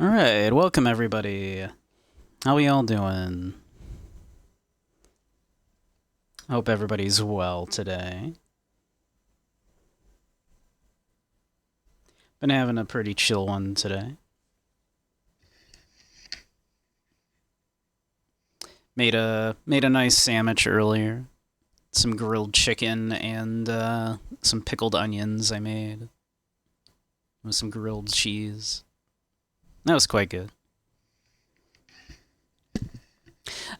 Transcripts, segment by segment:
Alright, welcome everybody. How we all doing? Hope everybody's well today. Been having a pretty chill one today. Made a nice sandwich earlier. Some grilled chicken and some pickled onions I made. With some grilled cheese. That was quite good.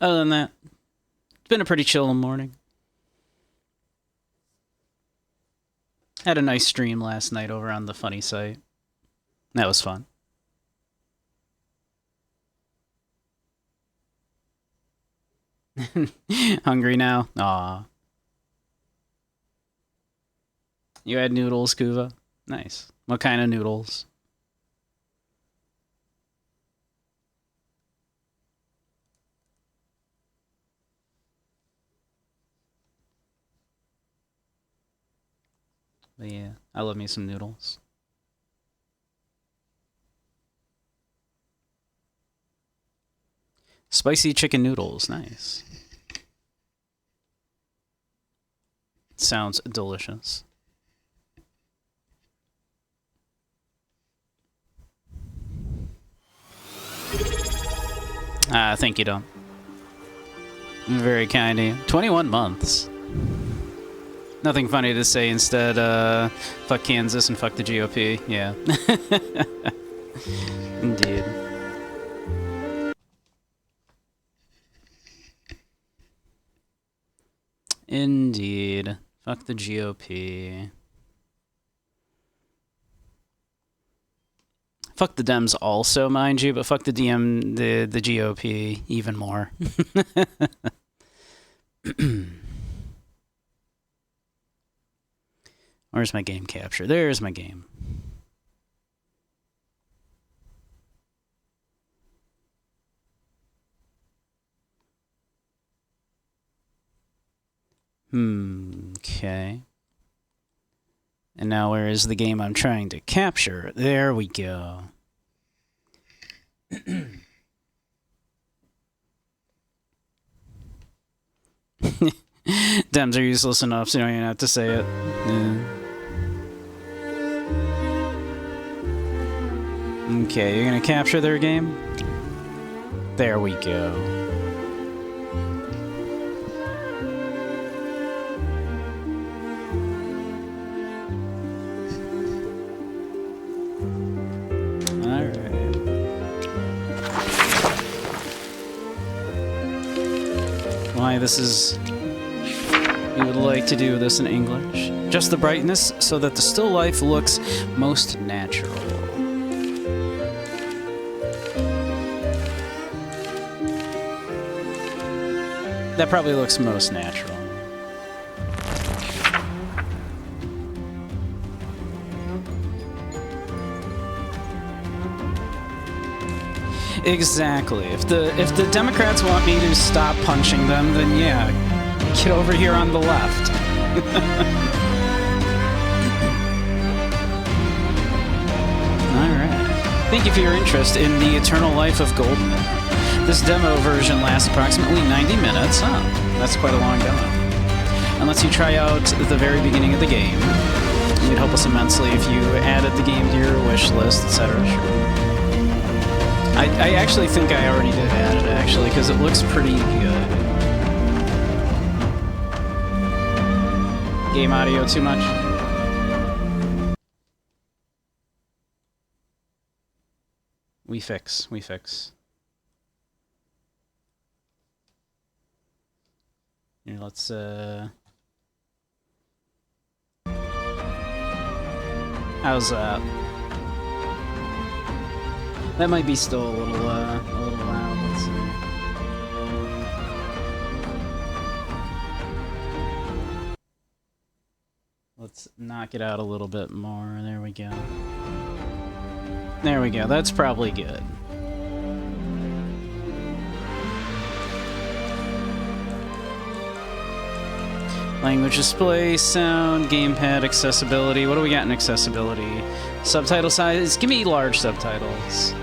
Other than that, it's been a pretty chill morning. Had a nice stream last night over on the Funny site. That was fun. Hungry now? Aw. You had noodles, Kuva? Nice. What kind of noodles? But yeah, I love me some noodles. Spicy chicken noodles, nice. Sounds delicious. Thank you, Dom. Very kind of you. 21 months. Nothing funny to say instead, fuck Kansas and fuck the GOP. Yeah. Indeed. Indeed. Fuck the GOP. Fuck the Dems also, mind you, but fuck the GOP even more. Where's my game capture? There's my game. Okay. And now where is the game I'm trying to capture? There we go. Dems are useless enough, so you don't even have to say it. Yeah. Okay, you're gonna capture their game? There we go. Alright. Why this is... We would like to do this in English. Just the brightness so that the still life looks most natural. That probably looks most natural. Exactly. If the Democrats want me to stop punching them, then yeah, get over here on the left. Alright. Thank you for your interest in the eternal life of Goldman. This demo version lasts approximately 90 minutes. Oh, that's quite a long demo. And lets you try out the very beginning of the game. It would help us immensely if you added the game to your wish list, etc. Sure. I actually think I already did add it, actually, because it looks pretty good. Game audio too much? We fix. Here, let's, how's that? That might be still a little loud. Let's see. Let's knock it out a little bit more. There we go. There we go. That's probably good. Language display, sound, gamepad, accessibility. What do we got in accessibility? Subtitle size. Give me large subtitles.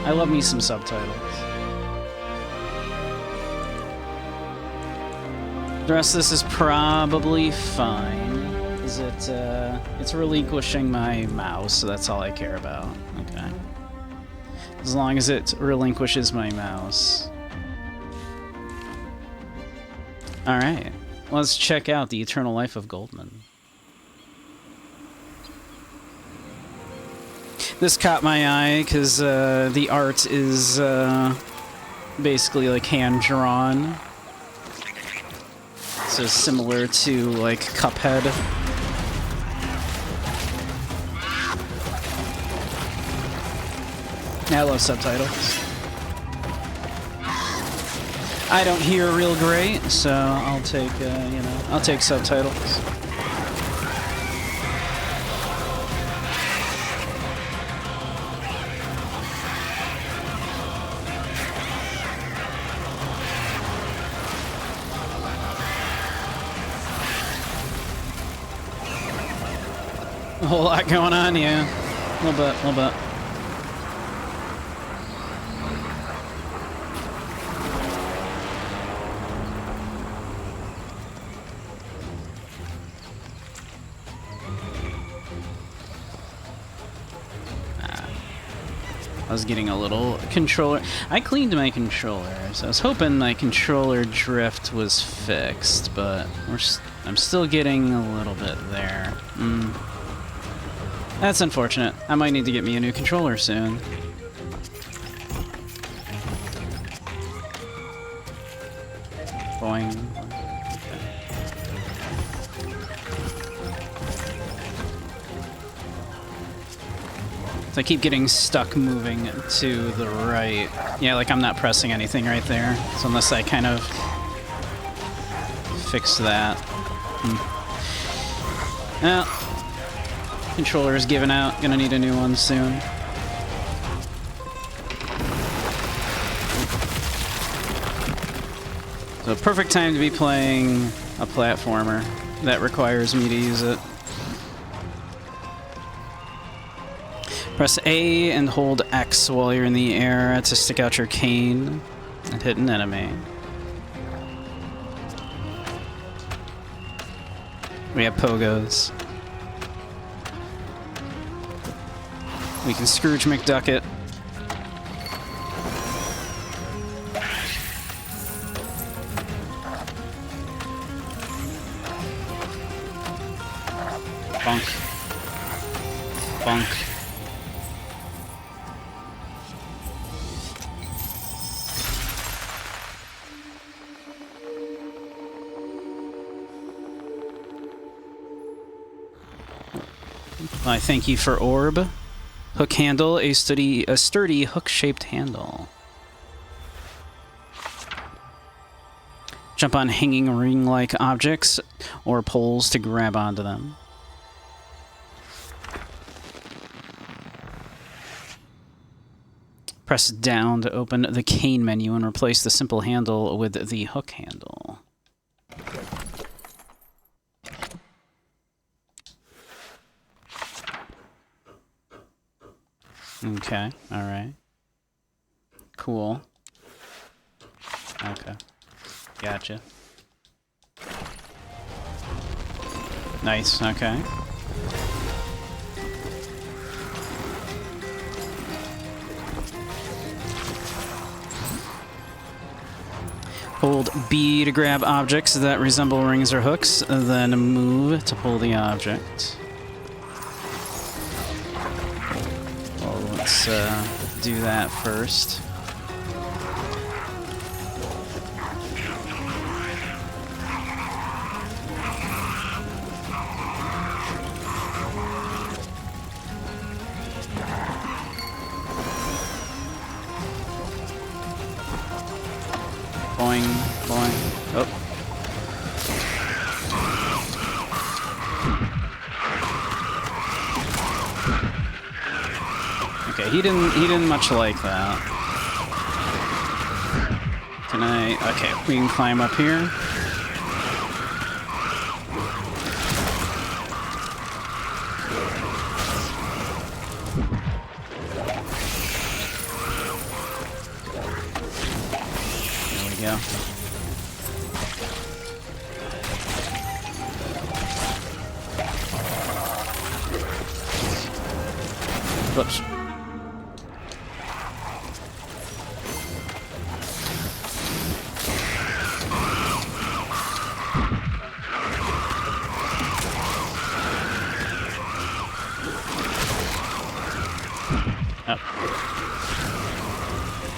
I love me some subtitles. The rest of this is probably fine. Is it, it's relinquishing my mouse, so that's all I care about. Okay. As long as it relinquishes my mouse. Alright. Let's check out The Eternal Life of Goldman. This caught my eye because the art is basically like hand-drawn. So similar to like Cuphead. I love subtitles. I don't hear real great, so I'll take, you know, I'll take subtitles. A whole lot going on, yeah. A little bit, a little bit. I was getting a little controller. I cleaned my controller, so I was hoping my controller drift was fixed, but I'm still getting a little bit there. That's unfortunate. I might need to get me a new controller soon. Boing. So I keep getting stuck moving to the right. Yeah, like I'm not pressing anything right there. So unless I kind of fix that. Well, controller is giving out. Gonna need a new one soon. So perfect time to be playing a platformer that requires me to use it. Press A and hold X while you're in the air to stick out your cane and hit an enemy. We have pogos. We can Scrooge McDuck it. Bonk. Bonk. I thank you for orb. Hook handle, a sturdy hook-shaped handle. Jump on hanging ring-like objects or poles to grab onto them. Press down to open the cane menu and replace the simple handle with the hook handle. Okay, alright. Cool. Okay. Gotcha. Nice, okay. Hold B to grab objects that resemble rings or hooks, then move to pull the object. Let's do that first. Boing, boing. Oh. Okay, he didn't much like that. Can I? Okay, we can climb up here. Whoops.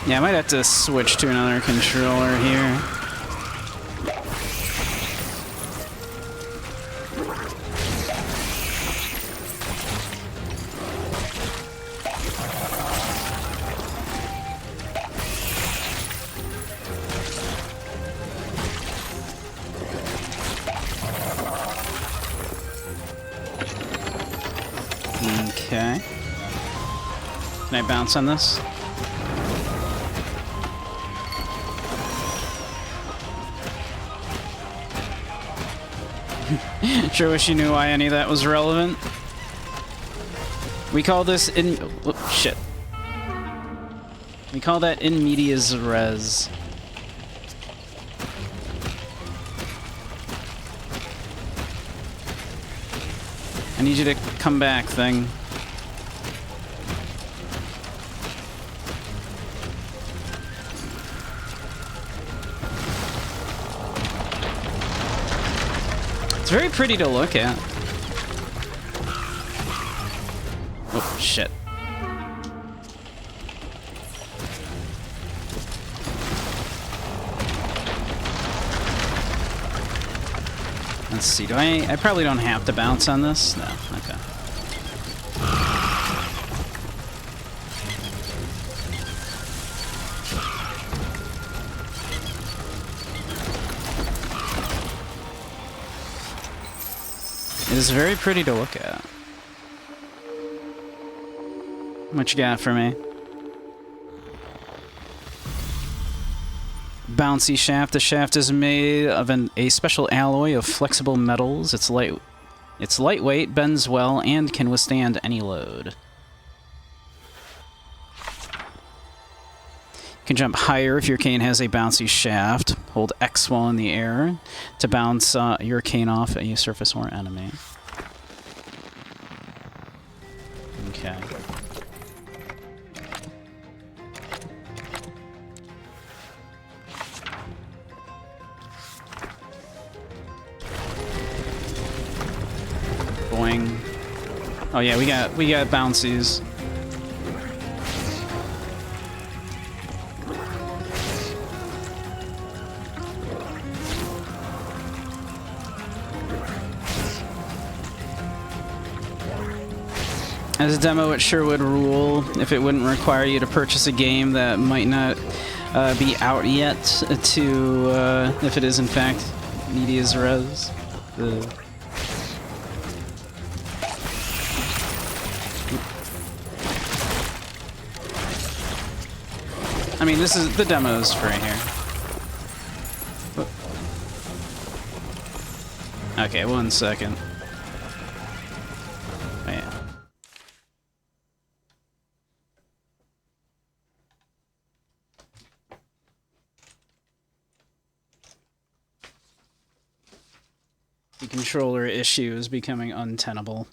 Yeah, I might have to switch to another controller here. Okay. Can I bounce on this? Sure wish you knew why any of that was relevant. We call this in... Oh, shit. We call that in medias res. I need you to come back, thing. It's very pretty to look at. Oh, shit. Let's see, do I probably don't have to bounce on this? No, okay. It is very pretty to look at. What you got for me? Bouncy shaft. The shaft is made of a special alloy of flexible metals. It's lightweight, bends well, and can withstand any load. You can jump higher if your cane has a bouncy shaft. Hold X while in the air to bounce your cane off a surface or enemy. Okay. Boing. Oh yeah, we got bouncies. As a demo, it sure would rule if it wouldn't require you to purchase a game that might not be out yet to, if it is in fact medias res. I mean, this is the demo's free here. Okay, 1 second. The controller issue is becoming untenable.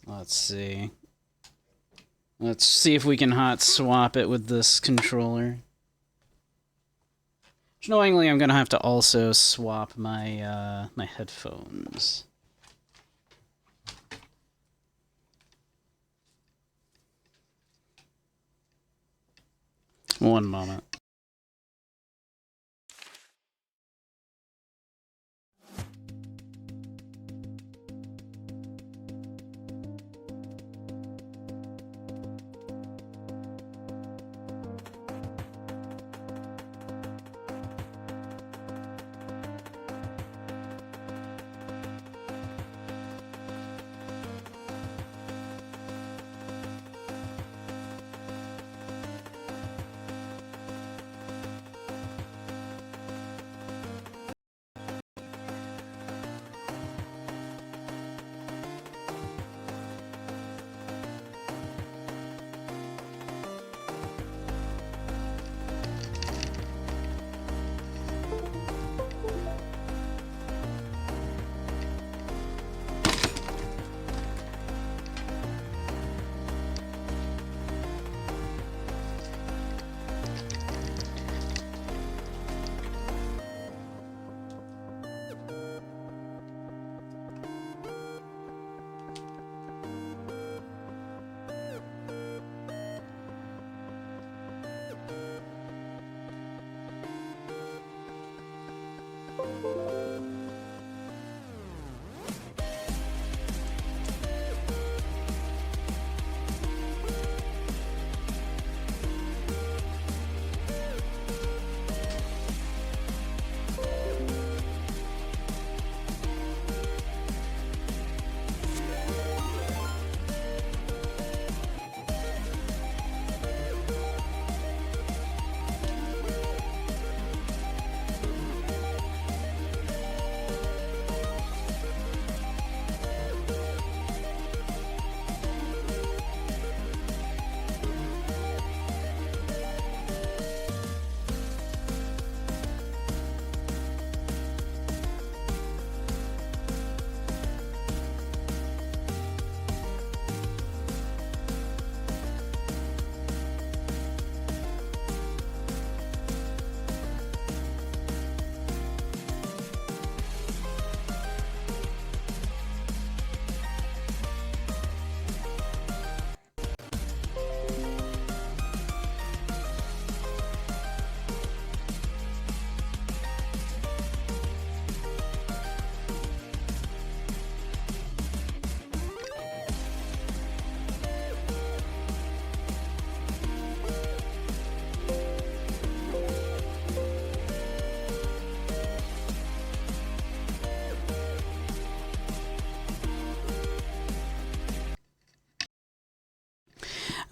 Let's see. Let's see if we can hot swap it with this controller. Knowingly, I'm gonna have to also swap my my headphones. One moment.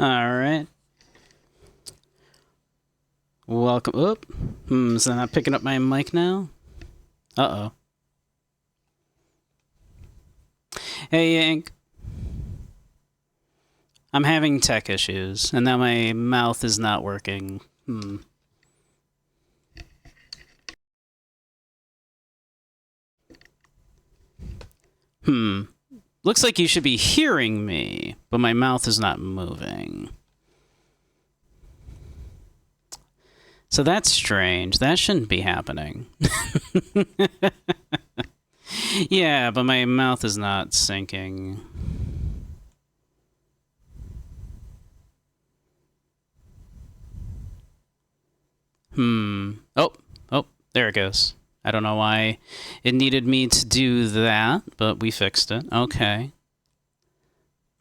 Alright. Welcome. Oop. Is that not picking up my mic now? Uh-oh. Hey, Yank. I'm having tech issues, and now my mouth is not working. Looks like you should be hearing me, but my mouth is not moving. So that's strange. That shouldn't be happening. Yeah, but my mouth is not syncing. Oh, there it goes. I don't know why it needed me to do that, but we fixed it. Okay.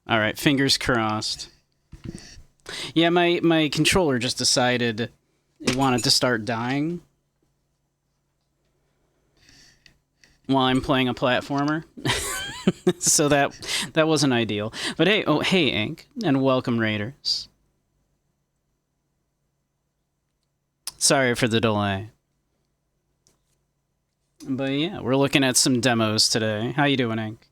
All right, fingers crossed. Yeah, my controller just decided it wanted to start dying while I'm playing a platformer. So that wasn't ideal. But hey, oh hey Ink, and welcome Raiders. Sorry for the delay. But yeah, we're looking at some demos today. How you doing, Ink?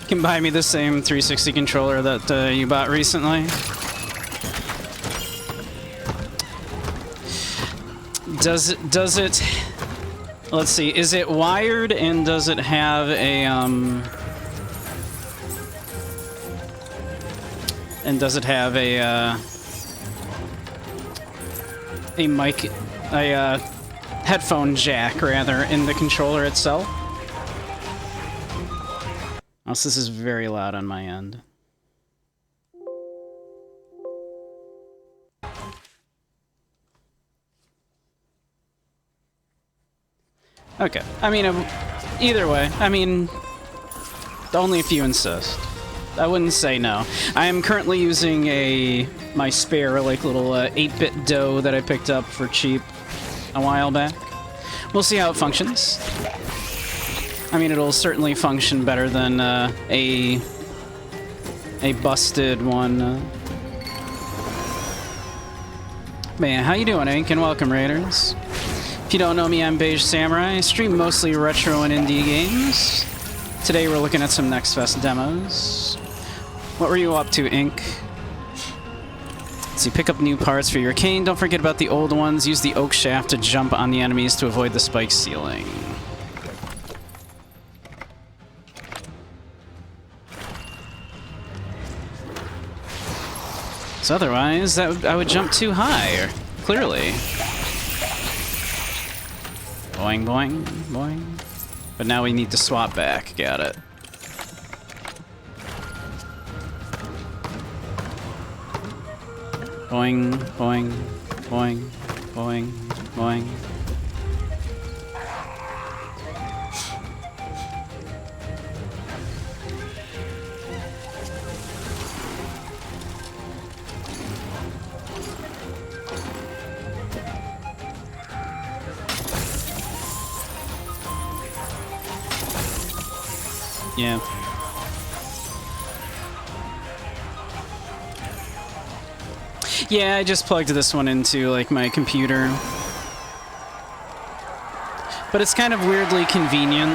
You can buy me the same 360 controller that you bought recently. Does it... Let's see, is it wired and does it have a, and does it have a mic, a headphone jack, rather, in the controller itself? Oh, so this is very loud on my end. Okay, I mean, either way, I mean, only if you insist. I wouldn't say no. I am currently using my spare, like, little 8-bit DOE that I picked up for cheap a while back. We'll see how it functions. I mean, it'll certainly function better than a busted one. Man, how you doing, Ink? And welcome, Raiders. If you don't know me, I'm Beige Samurai. I stream mostly retro and indie games. Today we're looking at some Next Fest demos. What were you up to, Ink? So you pick up new parts for your cane. Don't forget about the old ones. Use the oak shaft to jump on the enemies to avoid the spike ceiling. So otherwise, I would jump too high, clearly. Boing, boing, boing. But now we need to swap back. Got it. Boing, boing, boing, boing, boing. Yeah. Yeah, I just plugged this one into, like, my computer. But it's kind of weirdly convenient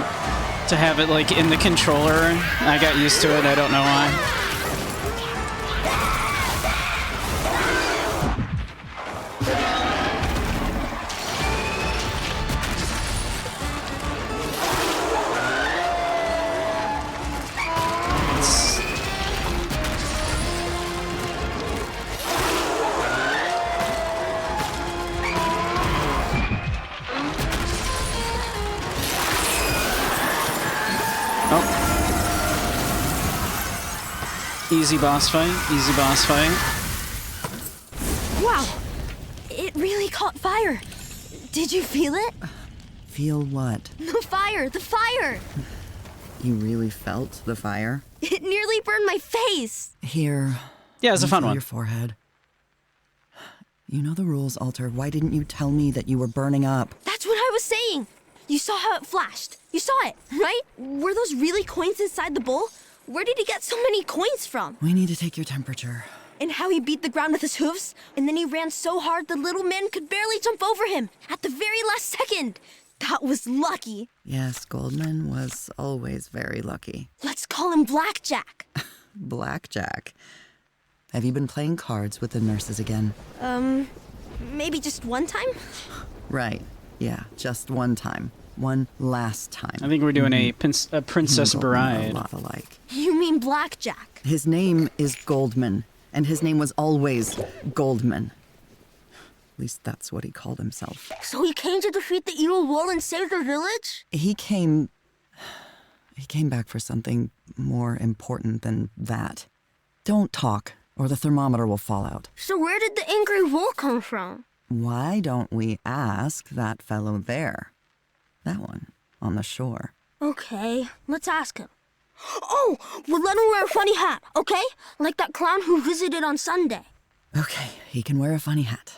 to have it, like, in the controller. I got used to it, I don't know why. Easy boss fight, easy boss fight. Wow, it really caught fire. Did you feel it? Feel what? The fire! You really felt the fire? It nearly burned my face. Here. Yeah, it's a fun one. Your forehead. You know the rules, Alter. Why didn't you tell me that you were burning up? That's what I was saying. You saw how it flashed. You saw it, right? Were those really coins inside the bowl? Where did he get so many coins from? We need to take your temperature. And how he beat the ground with his hooves? And then he ran so hard the little man could barely jump over him at the very last second. That was lucky. Yes, Goldman was always very lucky. Let's call him Blackjack. Blackjack. Have you been playing cards with the nurses again? Maybe just one time? Right. Yeah, just one time. One last time. I think we're doing a Princess Bride. A lot alike. You mean Blackjack? His name is Goldman, and his name was always Goldman. At least that's what he called himself. So he came to defeat the evil wall and save the village? He came back for something more important than that. Don't talk, or the thermometer will fall out. So where did the angry wall come from? Why don't we ask that fellow there? That one, on the shore. Okay, let's ask him. Oh, we'll let him wear a funny hat, okay? Like that clown who visited on Sunday. Okay, he can wear a funny hat.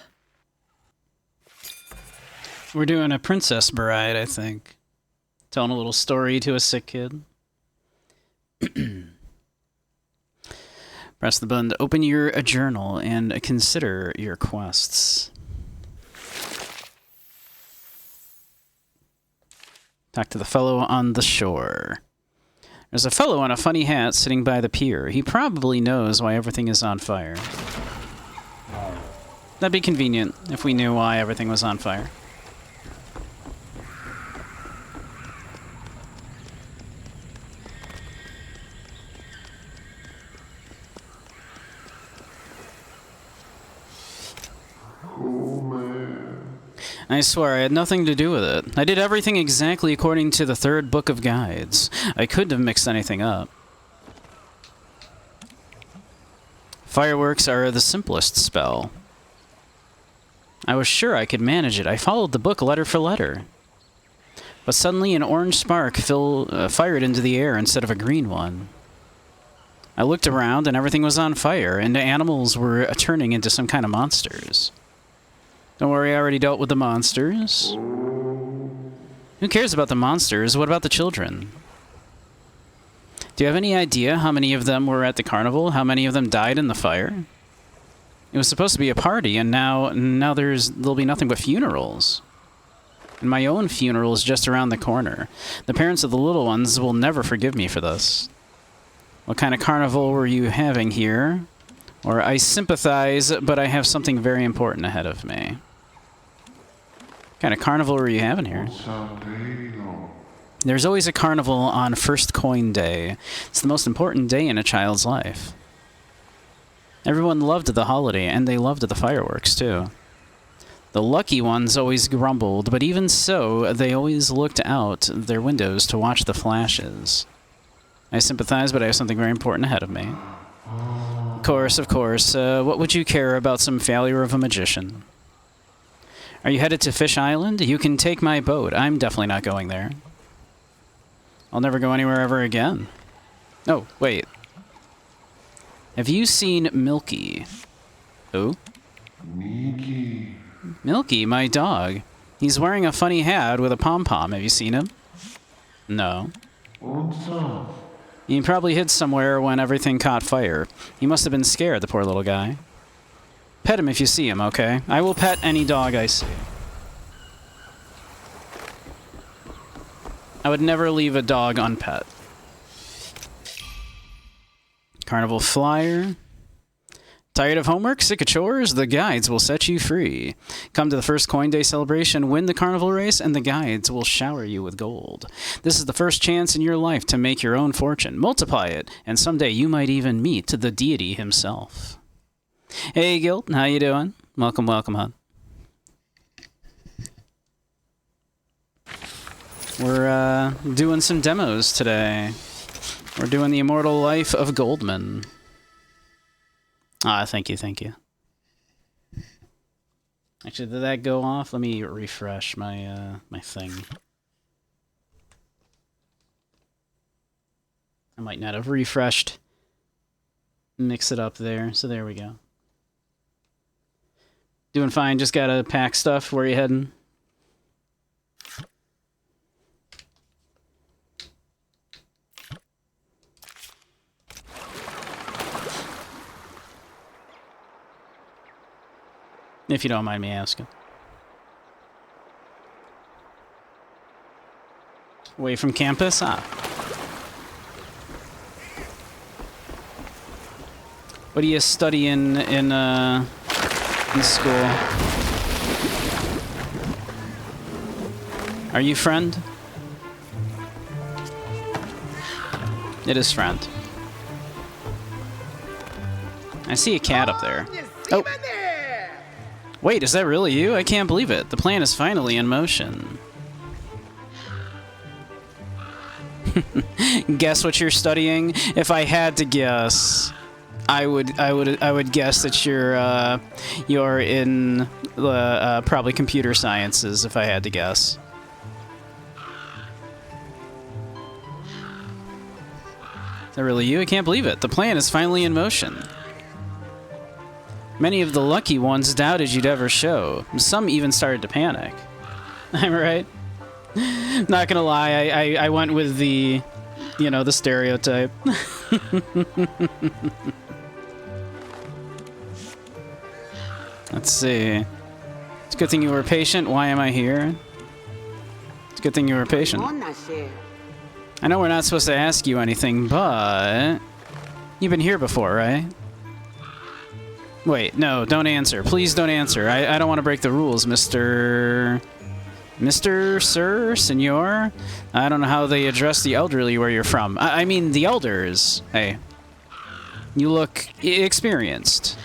We're doing a Princess Bride, I think. Telling a little story to a sick kid. Press the button to open your journal and consider your quests. Talk to the fellow on the shore. There's a fellow in a funny hat sitting by the pier. He probably knows why everything is on fire. That'd be convenient if we knew why everything was on fire. I swear, I had nothing to do with it. I did everything exactly according to the third book of guides. I couldn't have mixed anything up. Fireworks are the simplest spell. I was sure I could manage it. I followed the book letter for letter. But suddenly an orange spark fired into the air instead of a green one. I looked around and everything was on fire, and the animals were turning into some kind of monsters. Don't worry, I already dealt with the monsters. Who cares about the monsters? What about the children? Do you have any idea how many of them were at the carnival? How many of them died in the fire? It was supposed to be a party, and now there'll be nothing but funerals. And my own funeral is just around the corner. The parents of the little ones will never forgive me for this. What kind of carnival were you having here? Or I sympathize, but I have something very important ahead of me. What kind of carnival were you having here? There's always a carnival on First Coin Day. It's the most important day in a child's life. Everyone loved the holiday, and they loved the fireworks, too. The lucky ones always grumbled, but even so, they always looked out their windows to watch the flashes. I sympathize, but I have something very important ahead of me. course, of course. What would you care about some failure of a magician? Are you headed to Fish Island? You can take my boat. I'm definitely not going there. I'll never go anywhere ever again. Oh, wait. Have you seen Milky? Who? Milky. Milky, my dog. He's wearing a funny hat with a pom-pom. Have you seen him? No. What's up? He probably hid somewhere when everything caught fire. He must have been scared, the poor little guy. Pet him if you see him, okay? I will pet any dog I see. I would never leave a dog unpet. Carnival flyer. Tired of homework? Sick of chores? The guides will set you free. Come to the first Coin Day celebration, win the carnival race, and the guides will shower you with gold. This is the first chance in your life to make your own fortune. Multiply it, and someday you might even meet the deity himself. Hey, Gilt, how you doing? Welcome, welcome, hon. We're doing some demos today. We're doing the Immortal Life of Goldman. Ah, thank you, thank you. Actually, did that go off? Let me refresh my my thing. I might not have refreshed. Mix it up there. So there we go. Doing fine. Just gotta pack stuff. Where you heading? If you don't mind me asking. Away from campus? Ah. What do you study in school? Are you friend? It is friend. I see a cat up there. Oh. Wait, is that really you? I can't believe it. The plan is finally in motion. Guess what you're studying? If I had to guess, I would guess that you're in probably computer sciences. If I had to guess. Is that really you? I can't believe it. The plan is finally in motion. Many of the lucky ones doubted you'd ever show. Some even started to panic. I'm right. Not gonna lie, I went with the, you know, the stereotype. Let's see. It's a good thing you were patient. Why am I here? It's a good thing you were patient. I know we're not supposed to ask you anything, but you've been here before, right? Wait, no, don't answer. Please don't answer. I don't want to break the rules, Mr. Sir, Senor? I don't know how they address the elderly where you're from. I mean, the elders. Hey. You look experienced.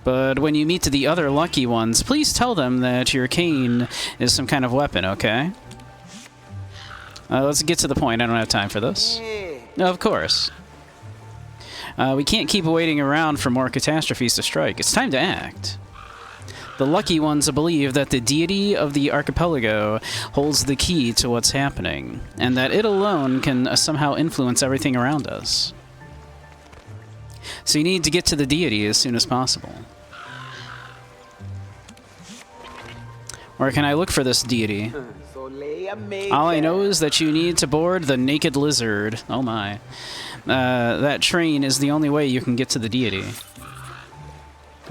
But when you meet the other lucky ones, please tell them that your cane is some kind of weapon, okay? Let's get to the point. I don't have time for this. Of course. We can't keep waiting around for more catastrophes to strike. It's time to act. The lucky ones believe that the deity of the archipelago holds the key to what's happening, and that it alone can somehow influence everything around us. So you need to get to the deity as soon as possible. Where can I look for this deity? All I know is that you need to board the Naked Lizard. Oh my. That train is the only way you can get to the deity.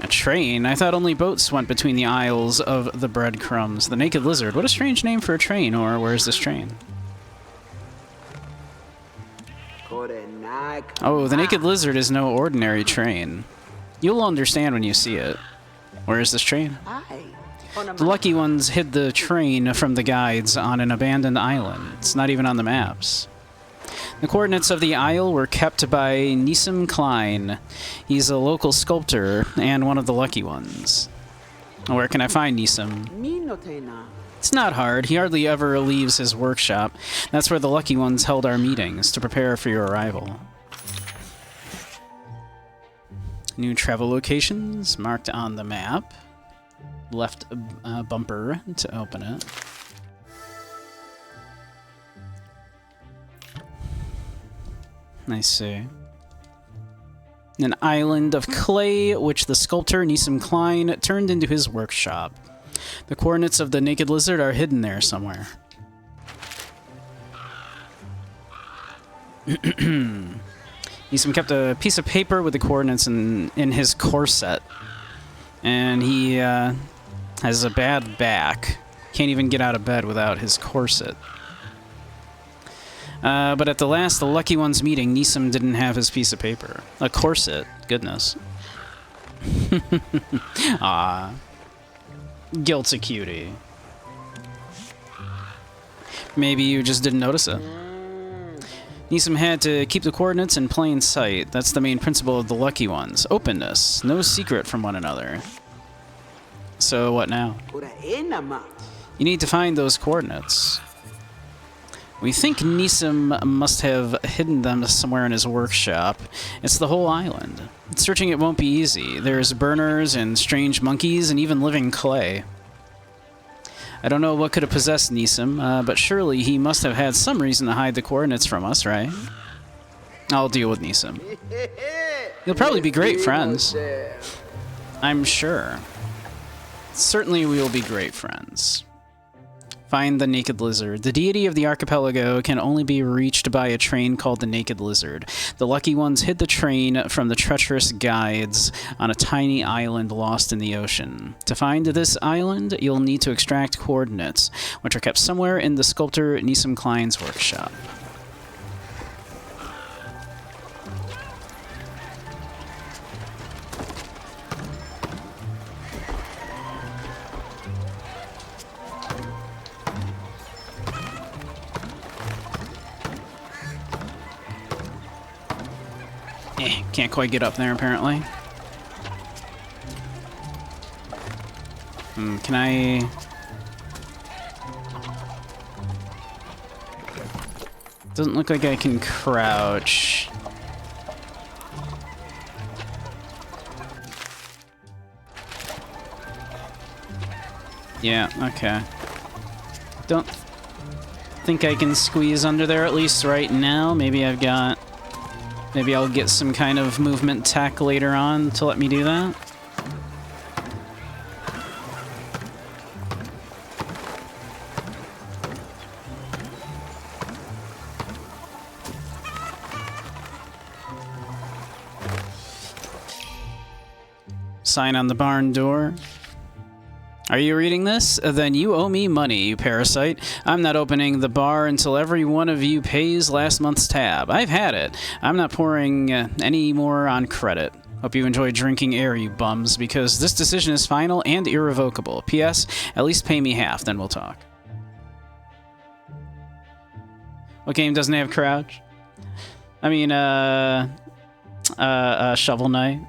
A train? I thought only boats went between the aisles of the breadcrumbs. The Naked Lizard. What a strange name for a train, or where's this train? Oh, the Naked Lizard is no ordinary train. You'll understand when you see it. Where is this train? The lucky ones hid the train from the guides on an abandoned island. It's not even on the maps. The coordinates of the isle were kept by Nissim Klein. He's a local sculptor and one of the lucky ones. Where can I find Nissim? It's not hard. He hardly ever leaves his workshop. That's where the lucky ones held our meetings to prepare for your arrival. New travel locations marked on the map. Left bumper to open it. I see. An island of clay, which the sculptor Nissim Klein turned into his workshop. The coordinates of the naked lizard are hidden there somewhere. Nissim kept a piece of paper with the coordinates in his corset. And he has a bad back. Can't even get out of bed without his corset. But at the Lucky Ones meeting, Nissim didn't have his piece of paper. A corset. Goodness. Ah. Guilt's a cutie. Maybe you just didn't notice it. Nissim had to keep the coordinates in plain sight. That's the main principle of the Lucky Ones. Openness. No secret from one another. So what now? You need to find those coordinates. We think Nissim must have hidden them somewhere in his workshop. It's the whole island. Searching it won't be easy. There's burners and strange monkeys and even living clay. I don't know what could have possessed Nissim, but surely he must have had some reason to hide the coordinates from us, right? I'll deal with Nissim. You'll probably be great friends. I'm sure. Certainly we will be great friends. Find the Naked Lizard. The deity of the archipelago can only be reached by a train called the Naked Lizard. The Lucky Ones hid the train from the treacherous guides on a tiny island lost in the ocean. To find this island, you'll need to extract coordinates, which are kept somewhere in the sculptor Nissim Klein's workshop. Can't quite get up there, apparently. Can I... Doesn't look like I can crouch. Yeah, okay. Don't think I can squeeze under there, at least right now. Maybe I'll get some kind of movement tech later on to let me do that. Sign on the barn door. Are you reading this? Then you owe me money, you parasite. I'm not opening the bar until every one of you pays last month's tab. I've had it. I'm not pouring any more on credit. Hope you enjoy drinking air, you bums, because this decision is final and irrevocable. P.S. At least pay me half, then we'll talk. What game doesn't have crouch? I mean, Shovel Knight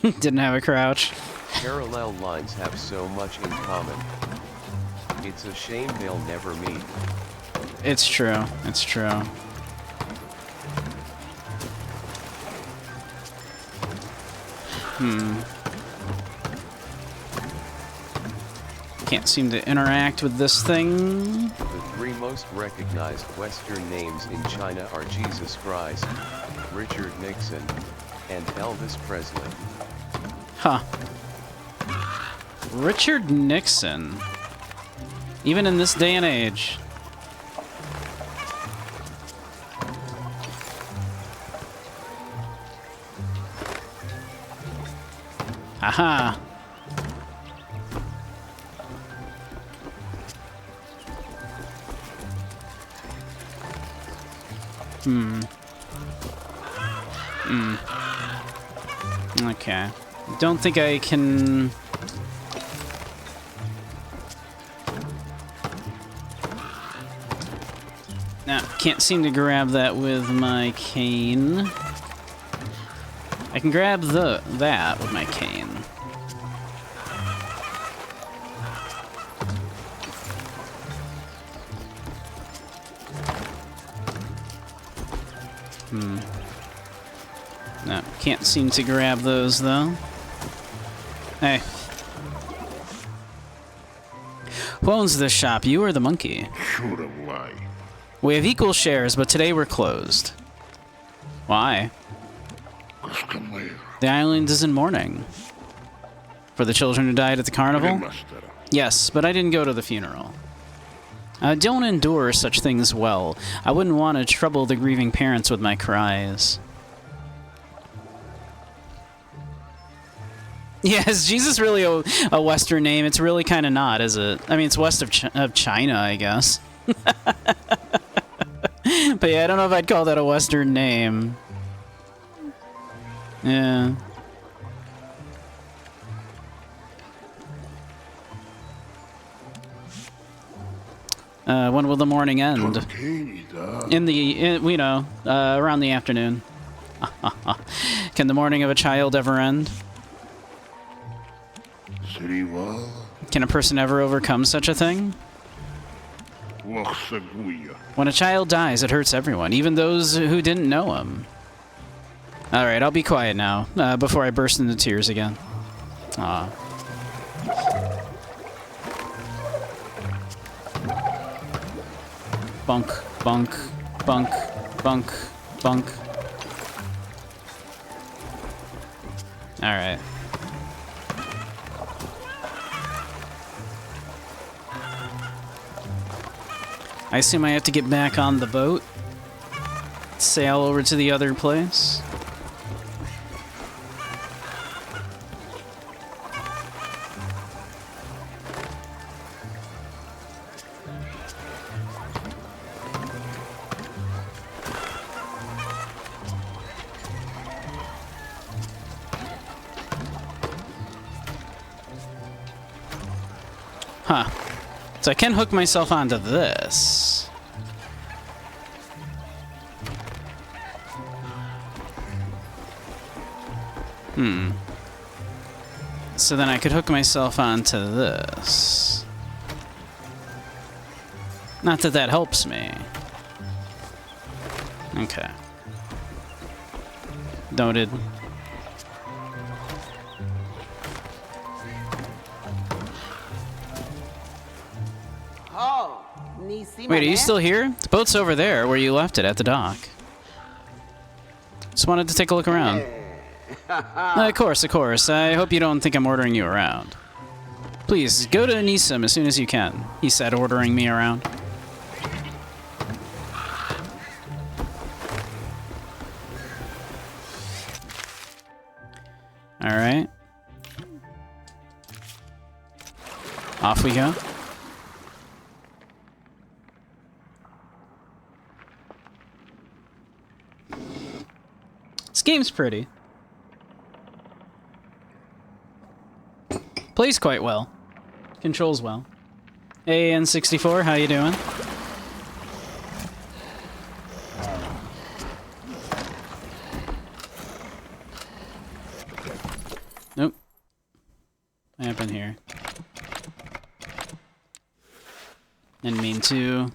didn't have a crouch. Parallel lines have so much in common. It's a shame they'll never meet. It's true. It's true. Can't seem to interact with this thing. The three most recognized Western names in China are Jesus Christ, Richard Nixon, and Elvis Presley. Huh. Richard Nixon. Even in this day and age. Aha. Okay. Don't think I can... No, can't seem to grab that with my cane. I can grab that with my cane. No, can't seem to grab those, though. Hey. Who owns this shop, you or the monkey? Why? We have equal shares, but today we're closed. Why? The island is in mourning. For the children who died at the carnival? Yes, but I didn't go to the funeral. I don't endure such things well. I wouldn't want to trouble the grieving parents with my cries. Yeah, is Jesus really a Western name? It's really kind of not, is it? I mean, it's west of China, I guess. But yeah, I don't know if I'd call that a Western name. Yeah. When will the morning end? Around the afternoon. Can the morning of a child ever end? Can a person ever overcome such a thing? When a child dies, it hurts everyone, even those who didn't know him. Alright, I'll be quiet now, before I burst into tears again. Aw. Bunk, bunk, bunk, bunk, bunk. Alright. I assume I have to get back on the boat, sail over to the other place. Huh. So I can hook myself onto this. So then I could hook myself onto this. Not that that helps me. Okay. Noted. Wait, are you still here? The boat's over there, where you left it, at the dock. Just wanted to take a look around. Of course, of course. I hope you don't think I'm ordering you around. Please, go to Nissim as soon as you can, he said, ordering me around. Alright. Off we go. This game's pretty. Plays quite well. Controls well. Hey, N64, how you doing? Nope. What happened here? Didn't mean to.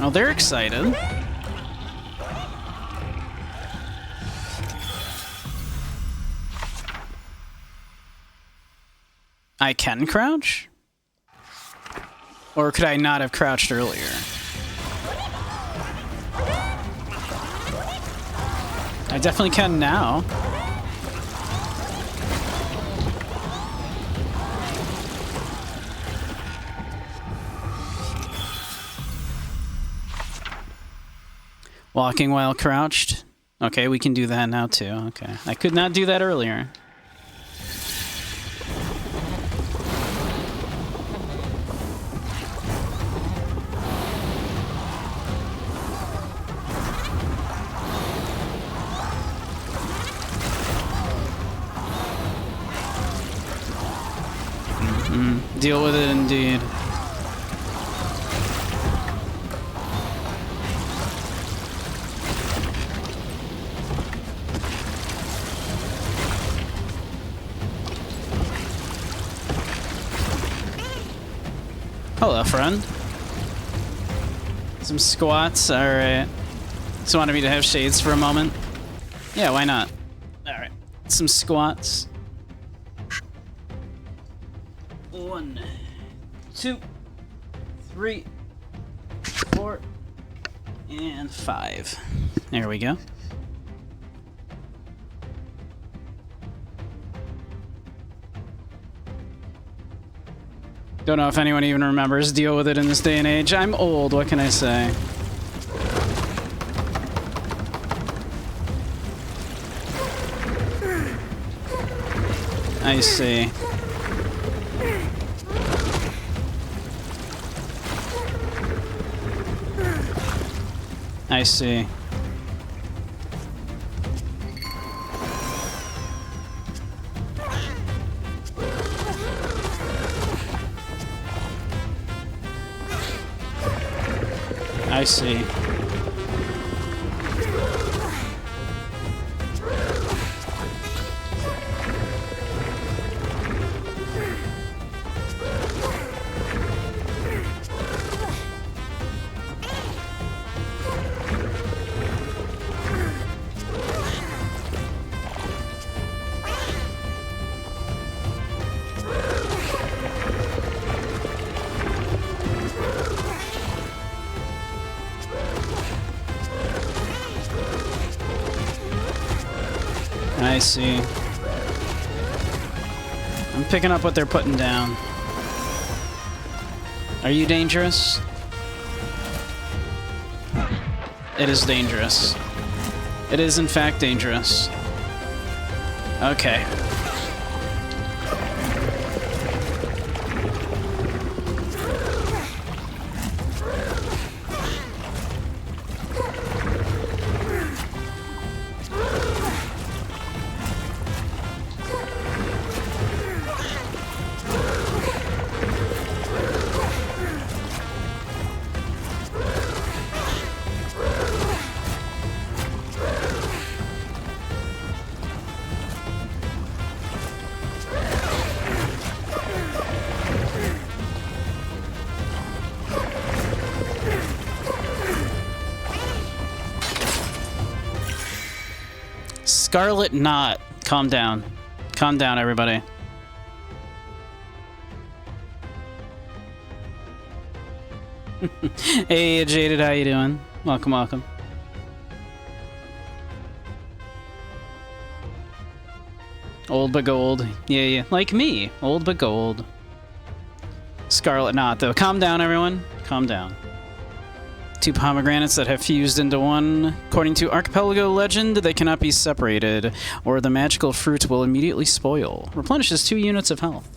Oh, they're excited. I can crouch? Or could I not have crouched earlier? I definitely can now. Walking while crouched. Okay, we can do that now too. Okay. I could not do that earlier. Deal with it indeed. Hello, friend. Some squats, alright. Just wanted me to have shades for a moment. Yeah, why not? Alright. Some squats. 1, 2, 3, 4, and 5. There we go. Don't know if anyone even remembers Deal With It in this day and age. I'm old, what can I say? I see. I see. I see. I see. I'm picking up what they're putting down. Are you dangerous? It is dangerous. It is in fact dangerous. Okay. Scarlet Knot. Calm down. Calm down, everybody. Hey, Jaded, how you doing? Welcome, welcome. Old but gold. Yeah, yeah. Like me. Old but gold. Scarlet Knot, though. Calm down, everyone. Calm down. 2 pomegranates that have fused into one. According to Archipelago legend, they cannot be separated, or the magical fruit will immediately spoil. Replenishes 2 units of health.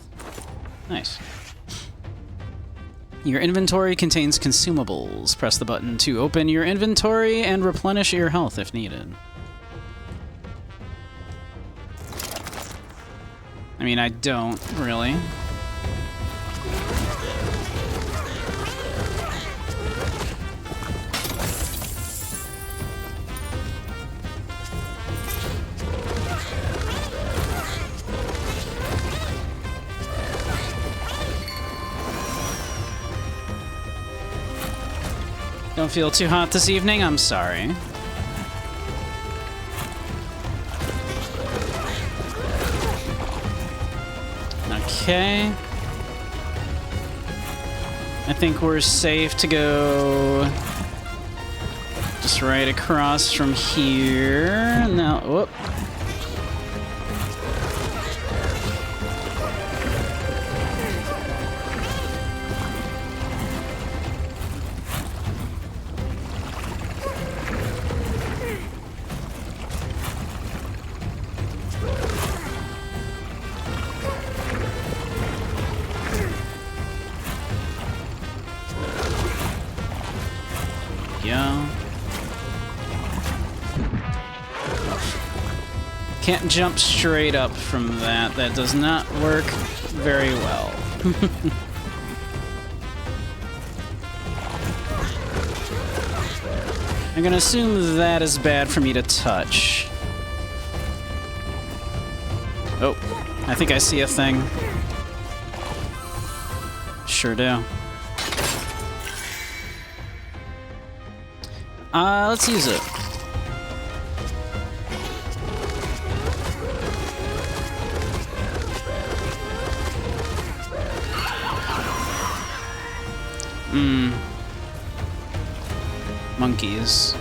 Nice. Your inventory contains consumables. Press the button to open your inventory and replenish your health if needed. I mean, I don't, really. Don't feel too hot this evening? I'm sorry. Okay. I think we're safe to go just right across from here. Now, whoop. Can't jump straight up from that. That does not work very well. I'm gonna assume that is bad for me to touch. Oh, I think I see a thing. Sure do. Let's use it. Monkeys.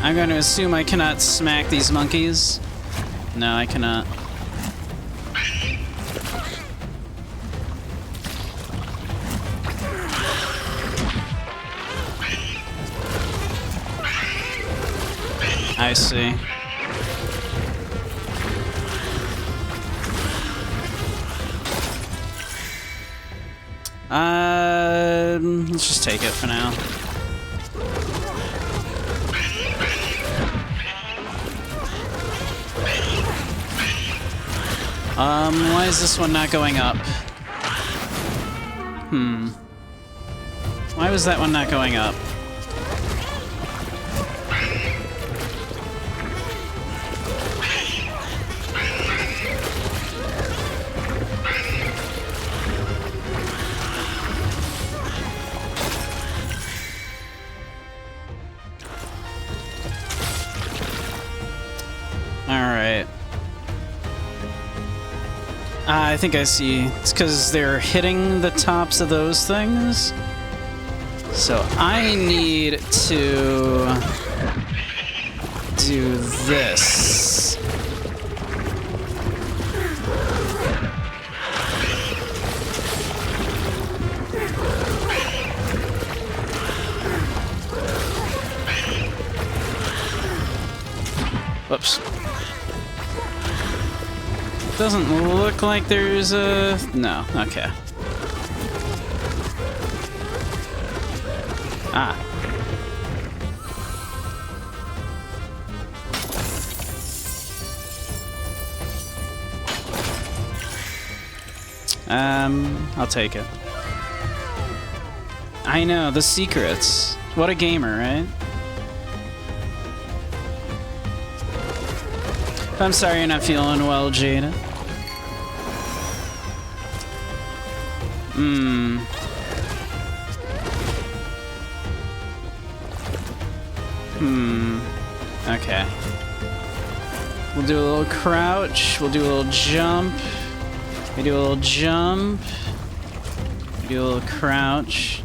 I'm going to assume I cannot smack these monkeys. No, I cannot. I see. Let's just take it for now. Why is this one not going up? Why was that one not going up? Alright. I think I see. It's because they're hitting the tops of those things. So I need to do this. Whoops. Doesn't look like there's a... No, okay. Ah. I'll take it. I know, the secrets. What a gamer, right? I'm sorry you're not feeling well, Jada. Okay. We'll do a little crouch. We'll do a little jump. We do a little jump. We do a little crouch.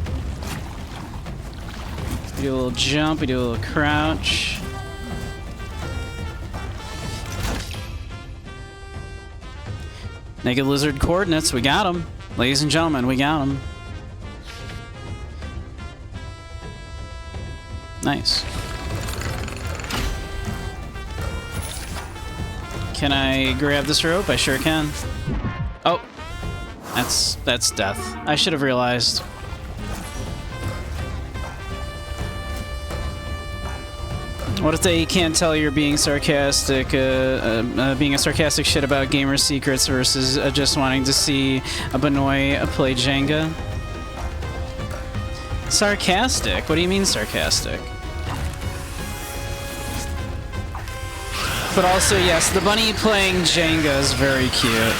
We do a little jump. We do a little crouch. Naked Lizard coordinates, we got them. Ladies and gentlemen, we got them. Nice. Can I grab this rope? I sure can. Oh, that's death. I should have realized. What if they can't tell you're being sarcastic, being a sarcastic shit about gamer secrets versus just wanting to see a Benoit play Jenga? Sarcastic? What do you mean sarcastic? But also, yes, the bunny playing Jenga is very cute.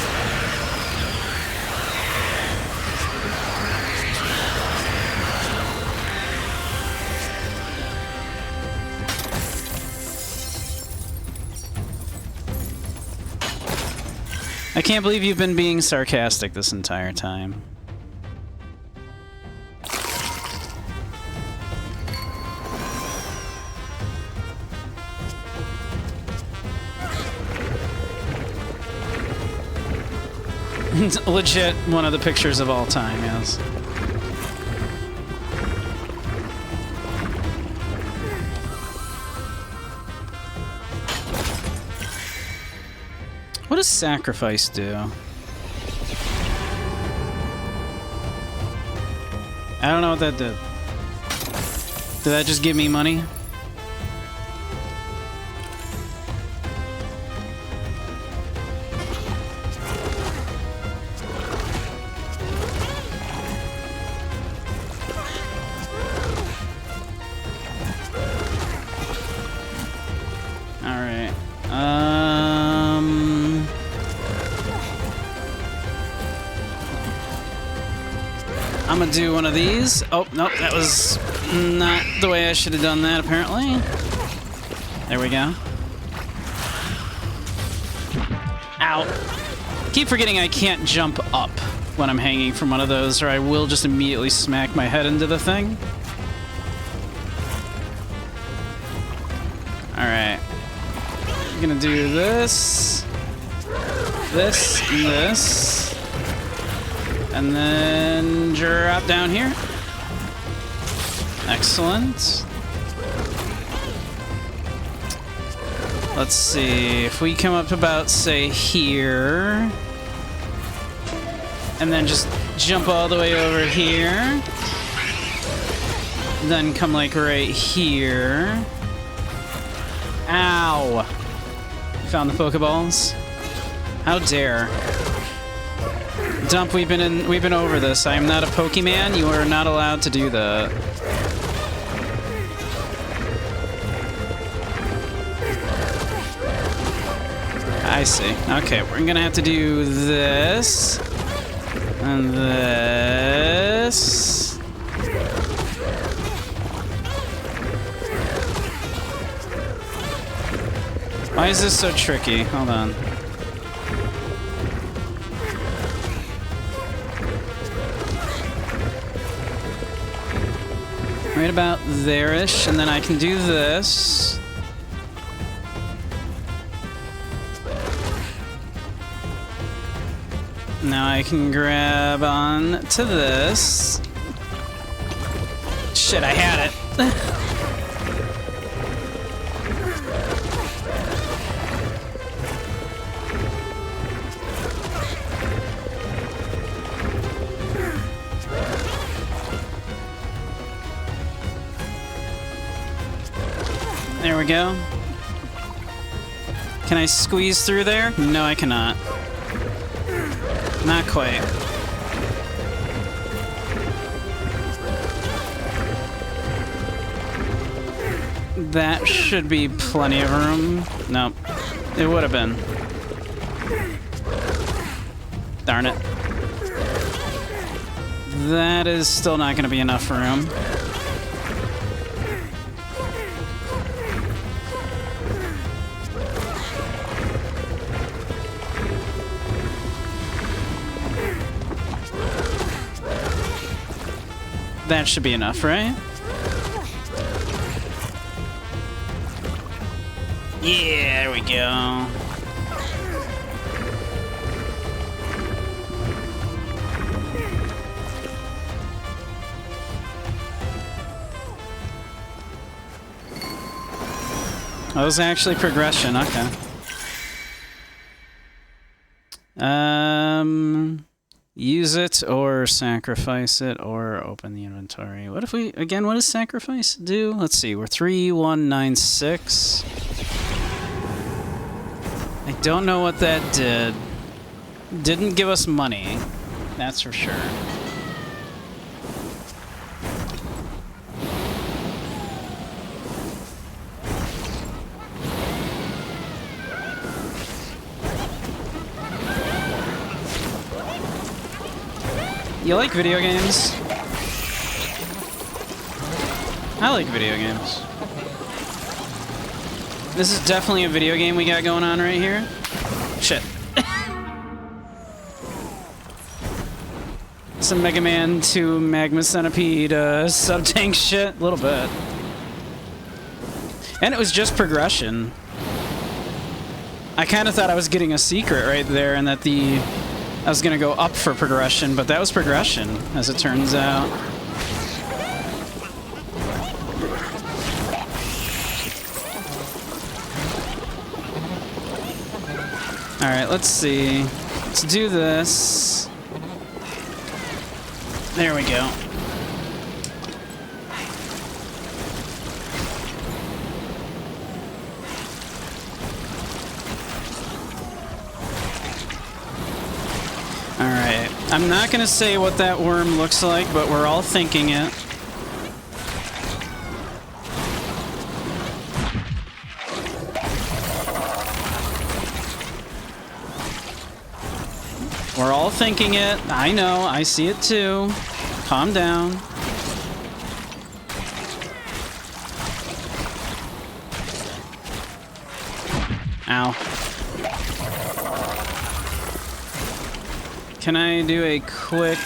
I can't believe you've been being sarcastic this entire time. Legit one of the pictures of all time, yes. What does sacrifice do? I don't know what that did. Did that just give me money? Alright. I'm I'm gonna do one of these. Oh, nope, that was not the way I should have done that, apparently. There we go. Ow. Keep forgetting I can't jump up when I'm hanging from one of those, or I will just immediately smack my head into the thing. Alright. I'm gonna do this, this, and this. And then drop down here. Excellent. Let's see, if we come up about, say, here, and then just jump all the way over here, then come like right here. Ow! Found the Pokeballs. How dare. Dump, we've been over this. I am not a Pokemon. You are not allowed to do that. I see. Okay, we're gonna have to do this and this. Why is this so tricky? Hold on. Right about there-ish, and then I can do this. Now I can grab on to this. Shit, I had it. There we go. Can I squeeze through there? No, I cannot. Not quite. That should be plenty of room. Nope. It would have been. Darn it. That is still not going to be enough room. That should be enough, right? Yeah, there we go. Oh, it was actually progression, okay. Use it or sacrifice it or open the inventory. What if we, again, what does sacrifice do? Let's see, we're 3196. I don't know what that did. Didn't give us money, that's for sure. You like video games? I like video games. This is definitely a video game we got going on right here. Shit. Some Mega Man 2 Magma Centipede sub-tank shit. A little bit. And it was just progression. I kind of thought I was getting a secret right there and that I was gonna go up for progression, but that was progression, as it turns out. Alright, let's see. Let's do this. There we go. Alright, I'm not gonna say what that worm looks like, but we're all thinking it. We're all thinking it. I know, I see it too. Calm down. Ow. Can I do a quick...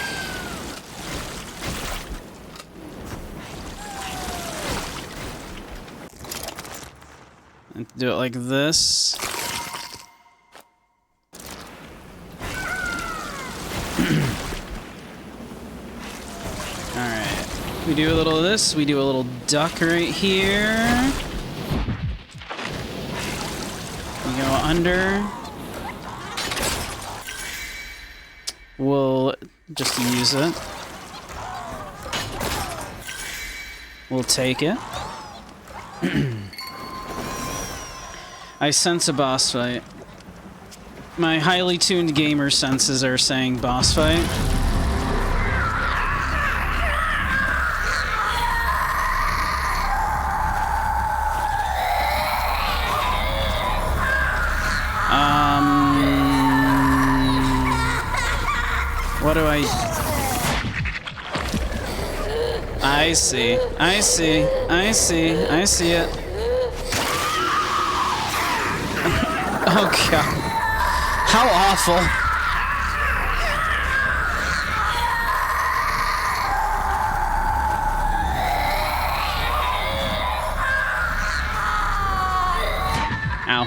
Do it like this. Alright. We do a little of this. We do a little duck right here. We go under. We'll just use it. We'll take it. I sense a boss fight. My highly tuned gamer senses are saying boss fight. What do I see. I see. I see. I see it. Oh god. How awful. Ow.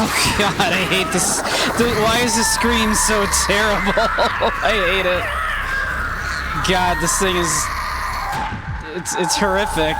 Oh god, I hate this. Why is this scream so terrible? I hate it. God, this thing is... It's horrific.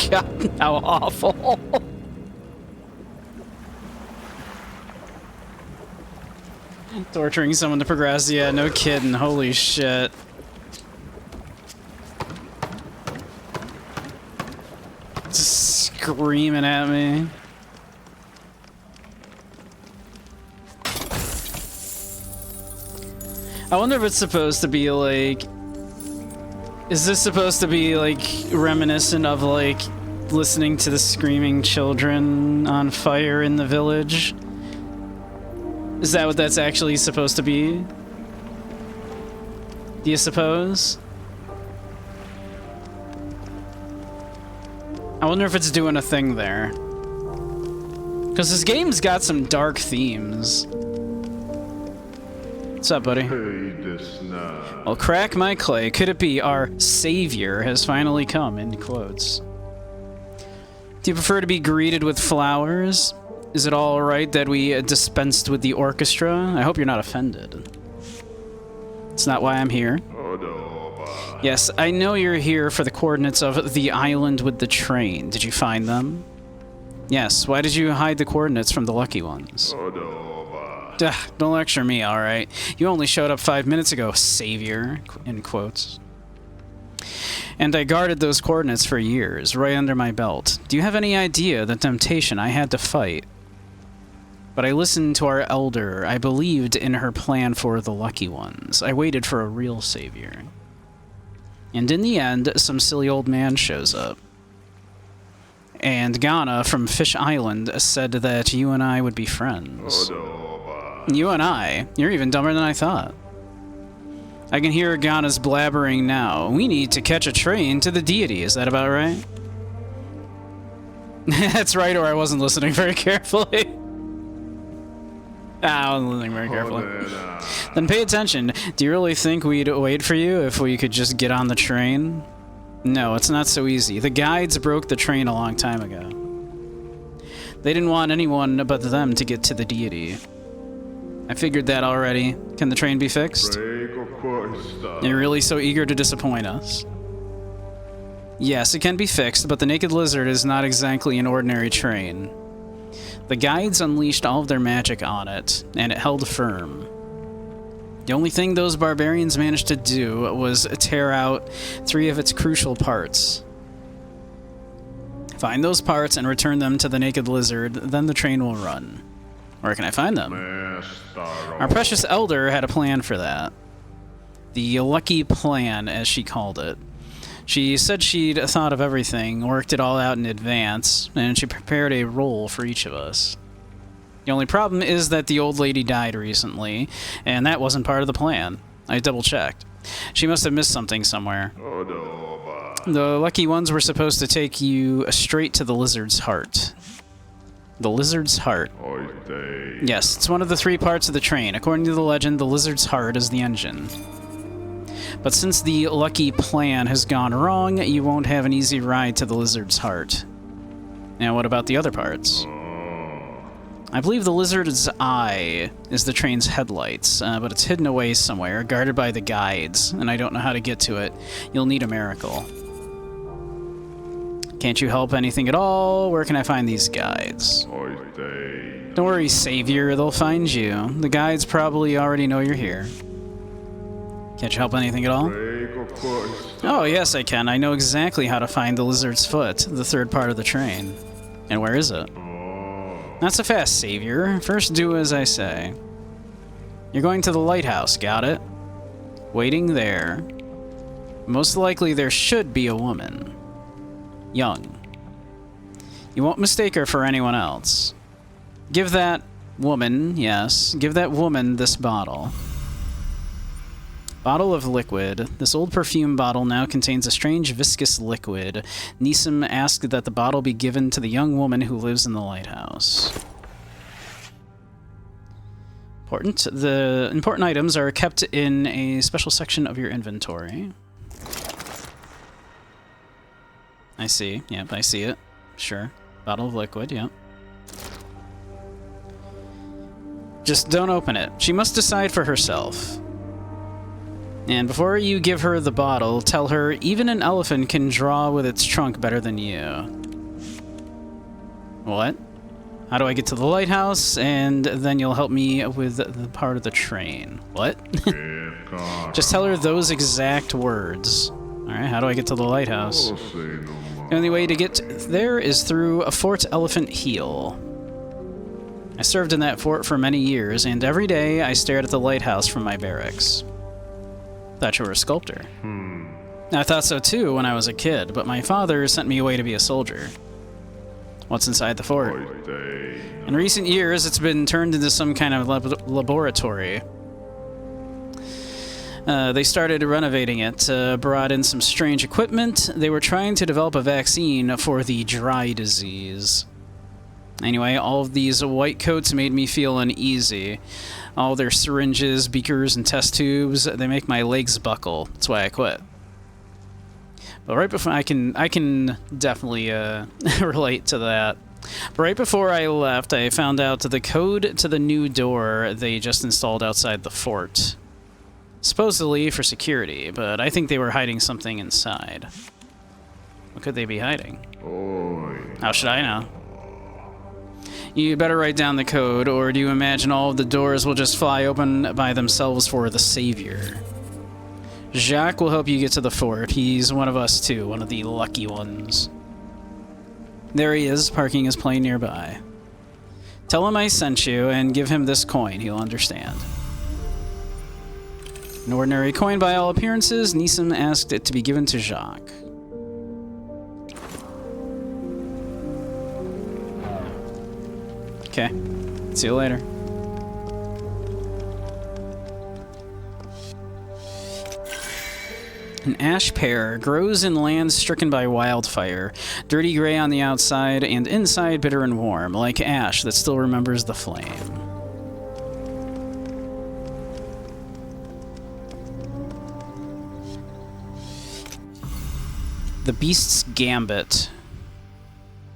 God, how awful. Torturing someone to progress, yeah, no kidding, holy shit. Just screaming at me. I wonder if it's supposed to be like... Is this supposed to be, like, reminiscent of, like, listening to the screaming children on fire in the village? Is that what that's actually supposed to be? Do you suppose? I wonder if it's doing a thing there. Because this game's got some dark themes. What's up, buddy? Well, crack my clay. Could it be our savior has finally come, in quotes? Do you prefer to be greeted with flowers? Is it all right that we dispensed with the orchestra? I hope you're not offended. It's not why I'm here. Yes, I know you're here for the coordinates of the island with the train. Did you find them? Yes, why did you hide the coordinates from the lucky ones? Don't lecture me, alright? You only showed up 5 minutes ago, savior, in quotes. And I guarded those coordinates for years, right under my belt. Do you have any idea the temptation I had to fight? But I listened to our elder. I believed in her plan for the lucky ones. I waited for a real savior. And in the end, some silly old man shows up. And Ghana from Fish Island said that you and I would be friends. You and I? You're even dumber than I thought. I can hear Ghana's blabbering now. We need to catch a train to the deity. Is that about right? That's right, or I wasn't listening very carefully. I wasn't listening very carefully. Then pay attention. Do you really think we'd wait for you if we could just get on the train? No, it's not so easy. The guides broke the train a long time ago. They didn't want anyone but them to get to the deity. I figured that already. Can the train be fixed? You're really so eager to disappoint us. Yes, it can be fixed, but the Naked Lizard is not exactly an ordinary train. The guides unleashed all of their magic on it, and it held firm. The only thing those barbarians managed to do was tear out 3 of its crucial parts. Find those parts and return them to the Naked Lizard, then the train will run. Where can I find them? Our precious elder had a plan for that. The lucky plan, as she called it. She said she'd thought of everything, worked it all out in advance, and she prepared a role for each of us. The only problem is that the old lady died recently, and that wasn't part of the plan. I double-checked. She must have missed something somewhere. The lucky ones were supposed to take you straight to the lizard's heart. The lizard's heart. Yes, it's one of the 3 parts of the train. According to the legend, the lizard's heart is the engine. But since the lucky plan has gone wrong, you won't have an easy ride to the lizard's heart. Now, what about the other parts? I believe the lizard's eye is the train's headlights, but it's hidden away somewhere, guarded by the guides, and I don't know how to get to it. You'll need a miracle. Can't you help anything at all? Where can I find these guides? Don't worry, Savior, they'll find you. The guides probably already know you're here. Can't you help anything at all? Oh, yes, I can. I know exactly how to find the lizard's foot, the 3rd part of the train. And where is it? Not so fast, Savior. First do as I say. You're going to the lighthouse, got it? Waiting there. Most likely there should be a woman. Young. You won't mistake her for anyone else. Give that woman, yes, give that woman this bottle. Bottle of liquid. This old perfume bottle now contains a strange viscous liquid. Nissim asked that the bottle be given to the young woman who lives in the lighthouse. Important. The important items are kept in a special section of your inventory. I see. Yep, I see it. Sure. Bottle of liquid, yep. Just don't open it. She must decide for herself. And before you give her the bottle, tell her even an elephant can draw with its trunk better than you. What? How do I get to the lighthouse? And then you'll help me with the part of the train. What? Just tell her those exact words. Alright, how do I get to the lighthouse? The only way to get there is through Fort Elephant Heel. I served in that fort for many years, and every day I stared at the lighthouse from my barracks. Thought you were a sculptor. I thought so too when I was a kid, but my father sent me away to be a soldier. What's inside the fort? In recent years, it's been turned into some kind of laboratory. They started renovating it, brought in some strange equipment. They were trying to develop a vaccine for the dry disease. Anyway, all of these white coats made me feel uneasy. All their syringes, beakers, and test tubes, they make my legs buckle. That's why I quit. But right before, I can definitely relate to that. But right before I left, I found out the code to the new door they just installed outside the fort. Supposedly for security, but I think they were hiding something inside. What could they be hiding? How should I know? You better write down the code, or do you imagine all of the doors will just fly open by themselves for the Savior? Jacques will help you get to the fort. He's one of us too, one of the lucky ones. There he is, parking his plane nearby. Tell him I sent you, and give him this coin. He'll understand. An ordinary coin by all appearances. Nissim asked it to be given to Jacques. Okay. See you later. An ash pear grows in lands stricken by wildfire, dirty gray on the outside and inside bitter and warm, like ash that still remembers the flame. The Beast's Gambit.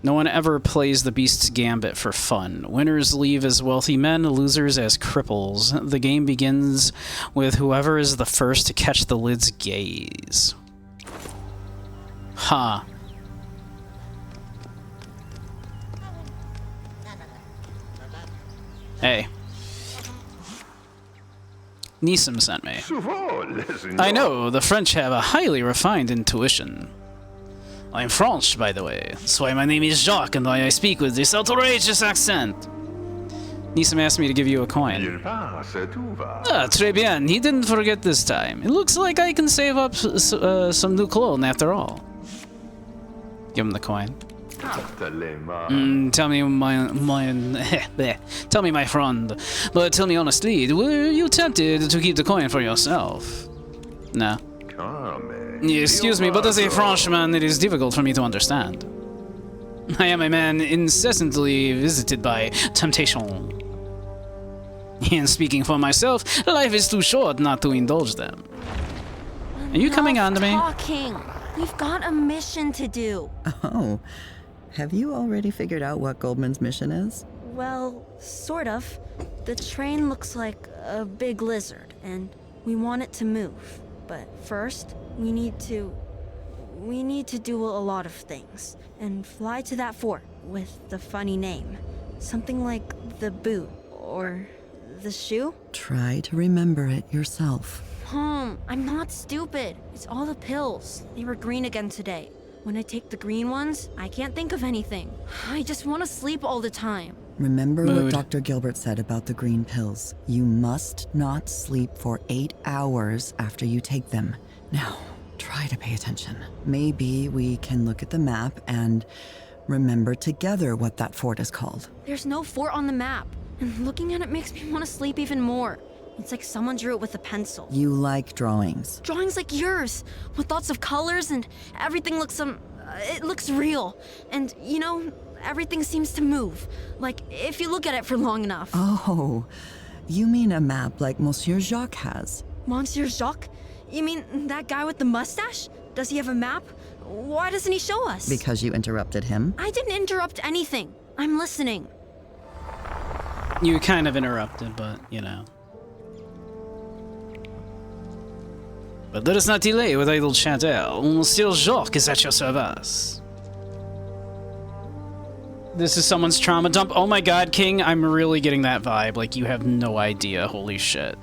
No one ever plays the Beast's Gambit for fun. Winners leave as wealthy men, losers as cripples. The game begins with whoever is the first to catch the lid's gaze. Huh. Hey. Nissim sent me. I know, the French have a highly refined intuition. I'm French, by the way. That's why my name is Jacques and why I speak with this outrageous accent. Nissim asked me to give you a coin. Ah, très bien. He didn't forget this time. It looks like I can save up some new cologne after all. Give him the coin. Tell me, tell me, my friend, but tell me honestly, were you tempted to keep the coin for yourself? No. Excuse me, but as a Frenchman, it is difficult for me to understand. I am a man incessantly visited by temptation. And speaking for myself, life is too short not to indulge them. Are you coming on to me? Talking. We've got a mission to do. Oh, have you already figured out what Goldman's mission is? Well, sort of. The train looks like a big lizard, and we want it to move. But first, we need to do a lot of things. And fly to that fort with the funny name. Something like the boot, or the shoe? Try to remember it yourself. I'm not stupid. It's all the pills. They were green again today. When I take the green ones, I can't think of anything. I just want to sleep all the time. Remember Mood. what Dr. Gilbert said about the green pills. You must not sleep for 8 hours after you take them. Now, try to pay attention. Maybe we can look at the map and remember together what that fort is called. There's no fort on the map, and looking at it makes me want to sleep even more. It's like someone drew it with a pencil. You like drawings. Drawings like yours, with lots of colors, and everything looks it looks real. And, you know, everything seems to move. Like, if you look at it for long enough. Oh, you mean a map like Monsieur Jacques has? Monsieur Jacques? You mean that guy with the mustache? Does he have a map? Why doesn't he show us? Because you interrupted him? I didn't interrupt anything. I'm listening. You kind of interrupted, but, you know. But let us not delay with idle chatter. Monsieur Jacques is at your service. This is someone's trauma dump. Oh my god, King, I'm really getting that vibe. Like, you have no idea. Holy shit.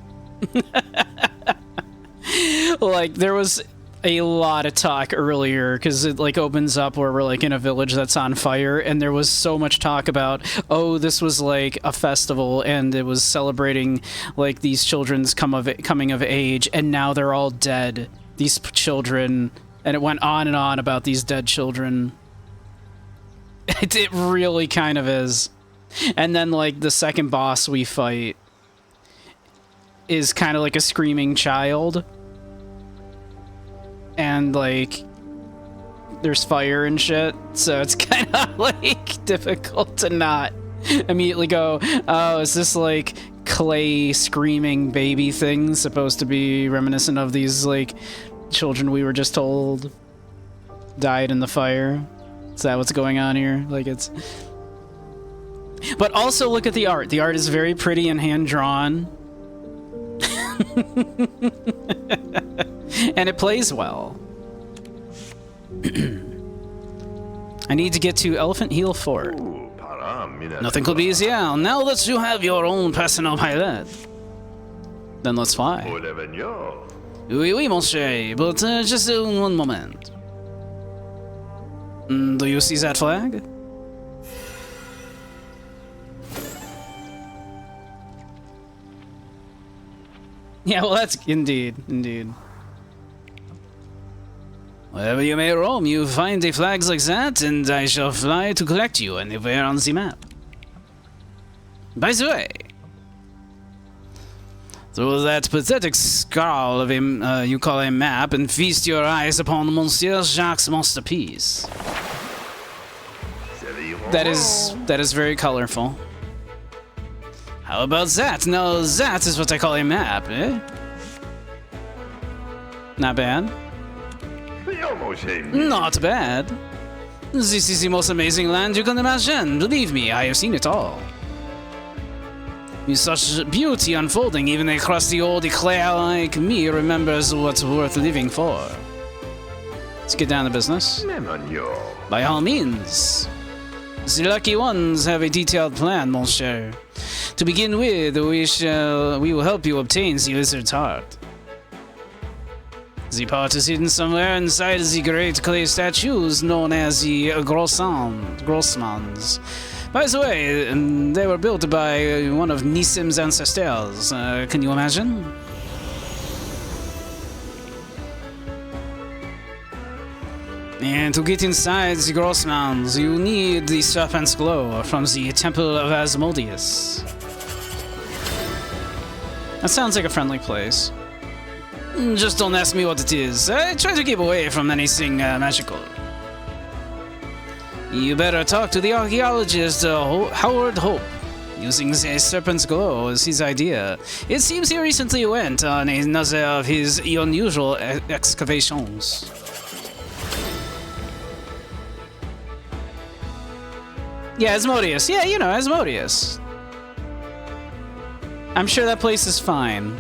Like, there was a lot of talk earlier, because it, like, opens up where we're, like, in a village that's on fire, and there was so much talk about, oh, this was, like, a festival, and it was celebrating, like, these children's coming of age, and now they're all dead. These children, and it went on and on about these dead children. It really kind of is. And then, like, the second boss we fight is kind of like a screaming child. And, like, there's fire and shit, so it's kind of, like, difficult to not immediately go, oh, is this, like, clay screaming baby thing supposed to be reminiscent of these, like, children we were just told died in the fire? Is that what's going on here? Like, it's... But also look at the art. The art is very pretty and hand-drawn. And it plays well. I need to get to Elephant Heel Fort. Nothing could be easier. Now that you have your own personal pilot, then let's fly. Oui, oui, monsieur, but just one moment. Do you see that flag? Yeah, well, that's indeed. Wherever you may roam, you find the flags like that, and I shall fly to collect you anywhere on the map. By the way, through that pathetic scrawl of him you call a map, and feast your eyes upon Monsieur Jacques' masterpiece. That is very colorful. How about that? Now that is what I call a map, eh? Not bad. Not bad. This is the most amazing land you can imagine. Believe me, I have seen it all. With such beauty unfolding, even a crusty old eclair like me remembers what's worth living for. Let's get down to business. Memonyo. By all means. The lucky ones have a detailed plan, mon cher. To begin with, we will help you obtain the lizard's heart. The part is hidden somewhere inside the great clay statues known as the Grossmans. By the way, they were built by one of Nissim's ancestors. Can you imagine? And to get inside the Grossmans, you need the Serpent's Glow from the Temple of Asmodeus. That sounds like a friendly place. Just don't ask me what it is. I try to keep away from anything magical. You better talk to the archaeologist Howard Hope. Using the Serpent's Glow is his idea. It seems he recently went on another of his unusual excavations. Yeah, Asmodeus. Yeah, you know, Asmodeus. I'm sure that place is fine.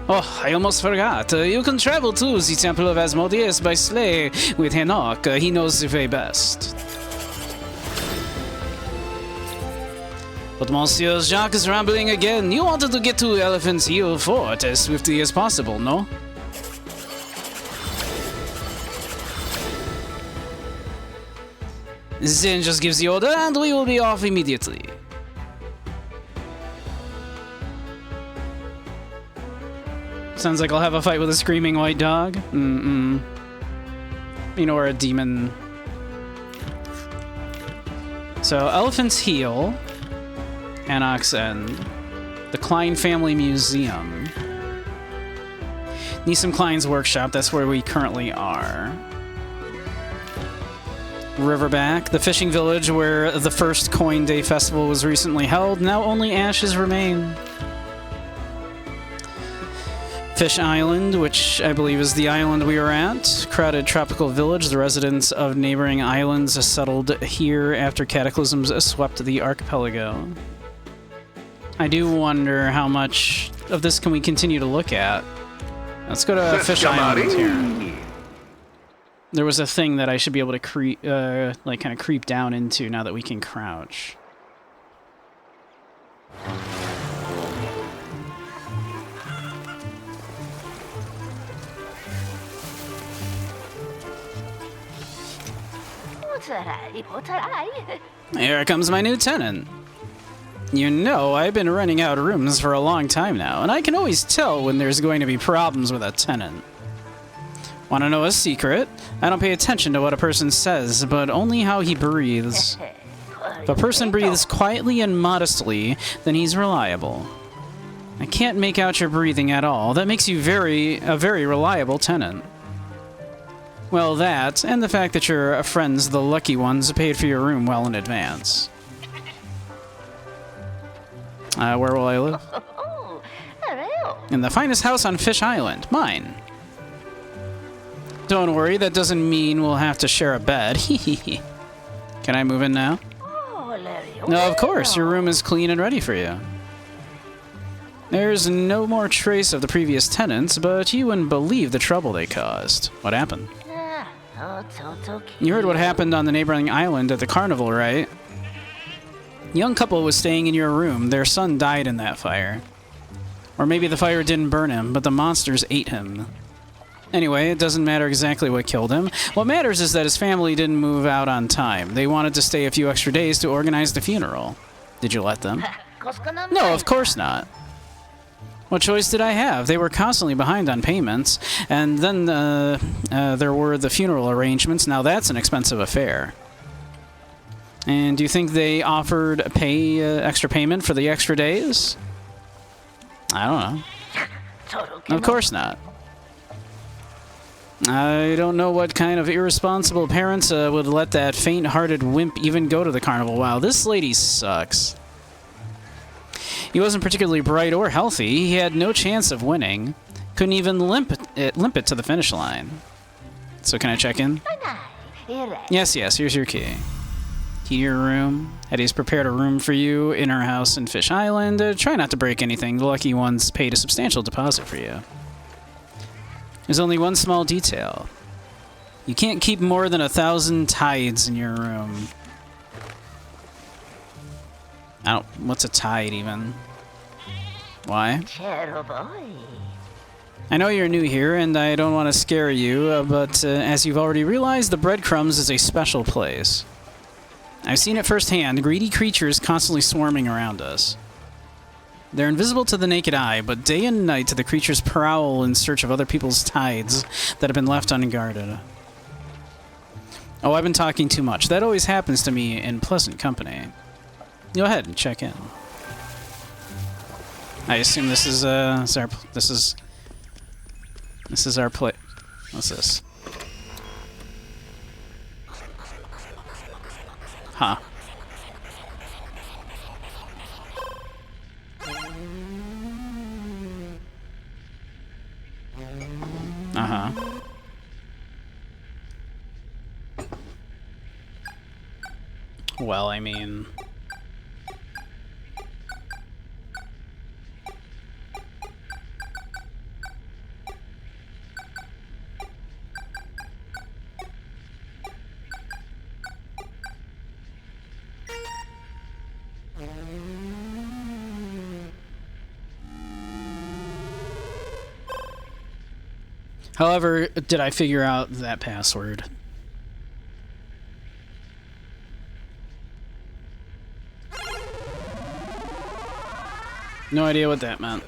Oh, I almost forgot. You can travel to the Temple of Asmodeus by sleigh with Enoch. He knows the way best. But Monsieur Jacques is rambling again. You wanted to get to Elephant's Heel Fort as swiftly as possible, no? Then just gives the order and we will be off immediately. Sounds like I'll have a fight with a screaming white dog. You know, or a demon. So, Elephant's Heel, Enoch's End, the Klein Family Museum, Nissim Klein's workshop, that's where we currently are. Riverback, the fishing village where the first Coin Day Festival was recently held. Now only ashes remain. Fish Island, which I believe is the island we are at. Crowded tropical village. The residents of neighboring islands settled here after cataclysms swept the archipelago. I do wonder how much of this can we continue to look at. Let's go to Fish Island here. There was a thing that I should be able to creep, like kind of creep down into now that we can crouch. Here comes my new tenant. You know, I've been renting out rooms for a long time now, and I can always tell when there's going to be problems with a tenant. Want to know a secret? I don't pay attention to what a person says, but only how he breathes. If a person breathes quietly and modestly, then he's reliable. I can't make out your breathing at all. That makes you a very reliable tenant. Well, that, and the fact that your friends, the lucky ones, paid for your room well in advance. Where will I live? In the finest house on Fish Island. Mine. Don't worry, that doesn't mean we'll have to share a bed. Can I move in now? No, of course. Your room is clean and ready for you. There's no more trace of the previous tenants, but you wouldn't believe the trouble they caused. What happened? You heard what happened on the neighboring island at the carnival, right? A young couple was staying in your room. Their son died in that fire. Or maybe the fire didn't burn him, but the monsters ate him. Anyway, it doesn't matter exactly what killed him. What matters is that his family didn't move out on time. They wanted to stay a few extra days to organize the funeral. Did you let them? No, of course not. What choice did I have? They were constantly behind on payments, and then there were the funeral arrangements. Now that's an expensive affair. And do you think they offered extra payment for the extra days? I don't know. Of course not. I don't know what kind of irresponsible parents would let that faint-hearted wimp even go to the carnival. Wow, this lady sucks. He wasn't particularly bright or healthy. He had no chance of winning. Couldn't even limp it to the finish line. So can I check in? Yes, here's your key. Key to your room. Eddie's prepared a room for you in her house in Fish Island. Try not to break anything. The lucky ones paid a substantial deposit for you. There's only one small detail. You can't keep more than 1,000 tides in your room. What's a tide even? Why? I know you're new here, and I don't want to scare you, but as you've already realized, the Breadcrumbs is a special place. I've seen it firsthand, greedy creatures constantly swarming around us. They're invisible to the naked eye, but day and night the creatures prowl in search of other people's tides that have been left unguarded. Oh, I've been talking too much. That always happens to me in pleasant company. Go ahead and check in. I assume this is our play. What's this? Huh. Uh-huh. Well, I mean... However, did I figure out that password? No idea what that meant.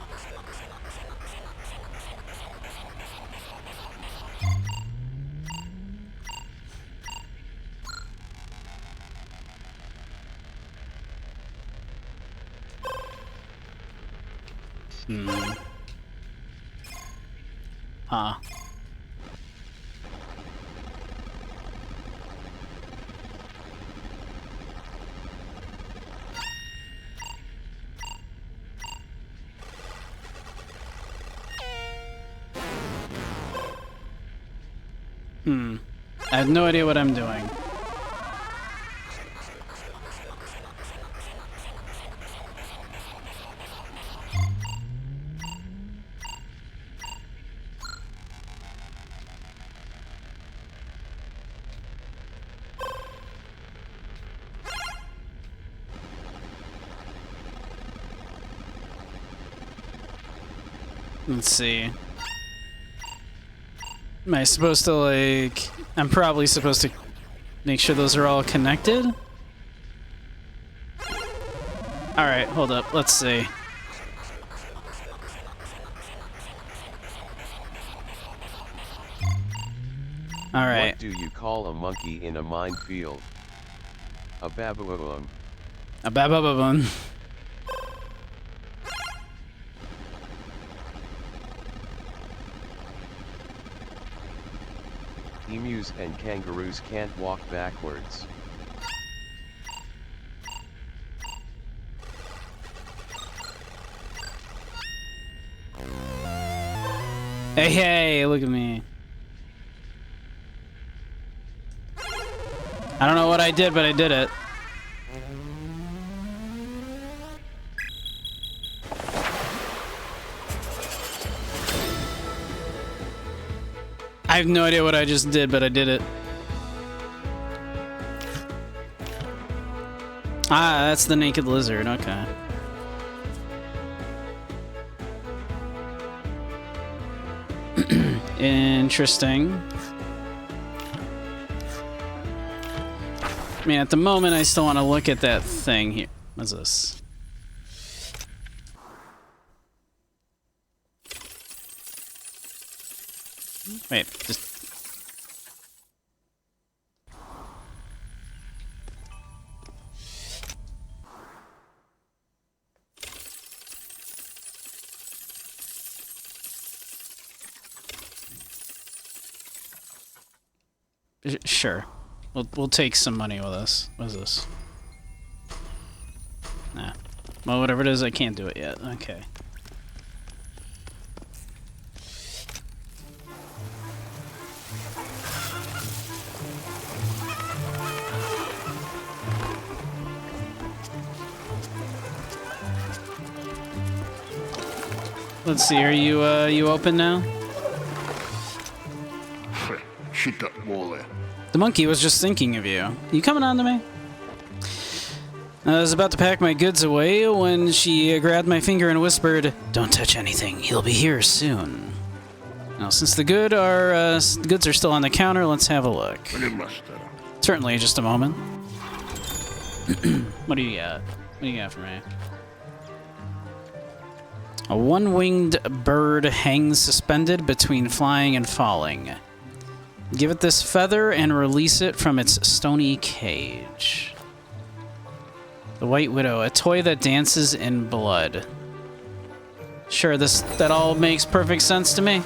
Huh. I have no idea what I'm doing. Let's see. Am I supposed to, like... I'm probably supposed to make sure those are all connected? Alright, hold up. Let's see. Alright. What do you call a monkey in a minefield? A baboon. A baboon. Emus and kangaroos can't walk backwards. Hey, hey, look at me. I don't know what I did, but I did it. I have no idea what I just did, but I did it. Ah, that's the naked lizard, okay. Interesting. I mean, at the moment, I still want to look at that thing here. What's this? Wait, just... Sure. We'll take some money with us. What is this? Nah. Well, whatever it is, I can't do it yet. Okay. Let's see. Are you you open now? Shita mole. The monkey was just thinking of you. You coming on to me? I was about to pack my goods away when she grabbed my finger and whispered, "Don't touch anything. He'll be here soon." Now, since the goods are still on the counter, let's have a look. Certainly, just a moment. What do you got? What do you got for me? A one-winged bird hangs suspended between flying and falling. Give it this feather and release it from its stony cage. The White Widow, a toy that dances in blood. Sure, that all makes perfect sense to me.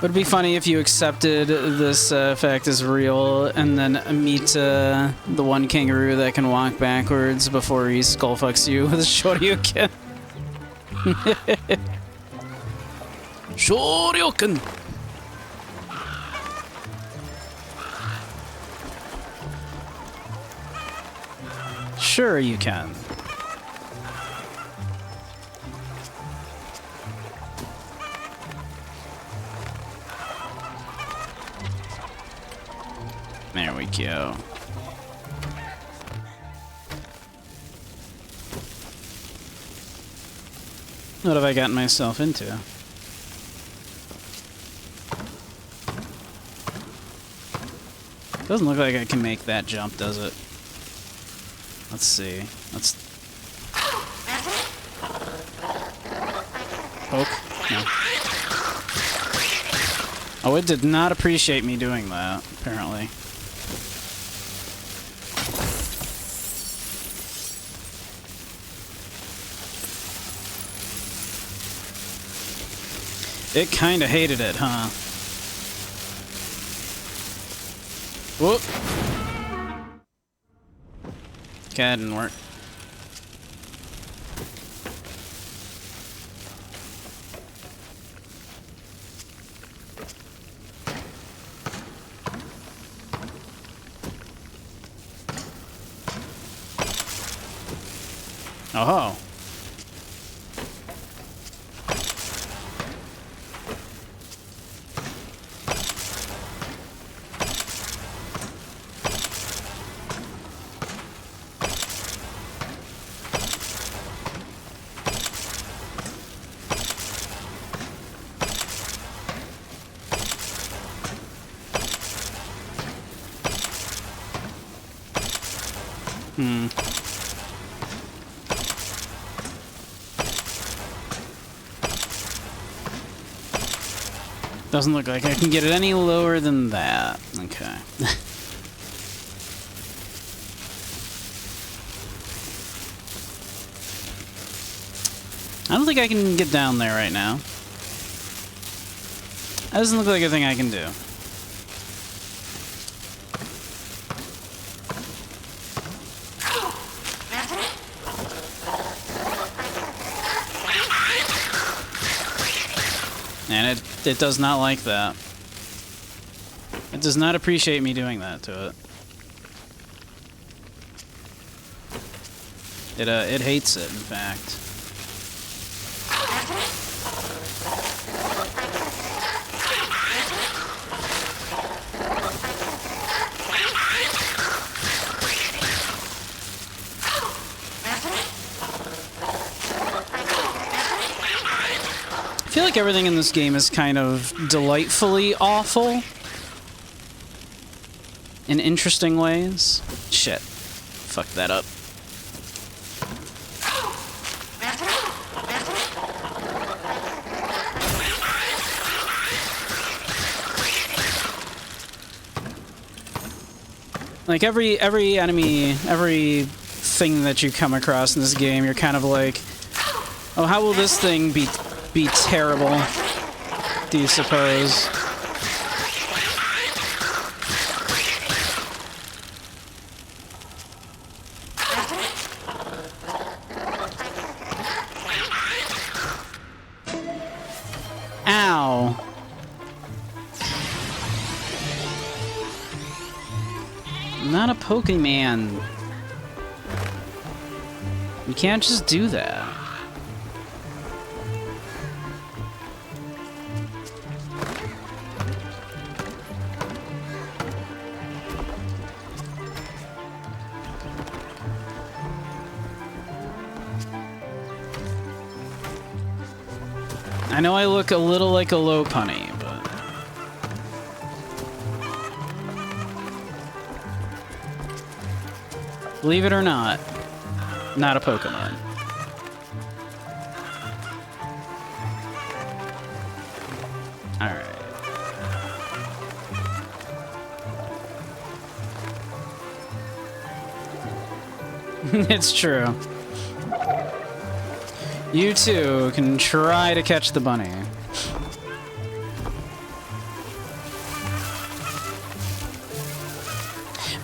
Would be funny if you accepted this fact as real and then meet the one kangaroo that can walk backwards before he skullfucks you with a shoryuken. Shoryuken! Sure you can. There we go. What have I gotten myself into? Doesn't look like I can make that jump, does it? Let's see. Let's poke? No. Oh, it did not appreciate me doing that, apparently. It kinda hated it, huh? Whoop! Okay, that didn't work. Oh. Doesn't look like I can get it any lower than that. Okay. I don't think I can get down there right now. That doesn't look like a thing I can do. And it does not like that. It does not appreciate me doing that to it. It hates it, in fact. I feel like everything in this game is kind of delightfully awful in interesting ways. Shit. Fucked that up. Like every enemy, every thing that you come across in this game, you're kind of like, oh, how will this thing be terrible, do you suppose? Ow. Not a Pokemon. You can't just do that. I know I look a little like a low punny, but... Believe it or not a Pokemon. Alright. It's true. You too can try to catch the bunny.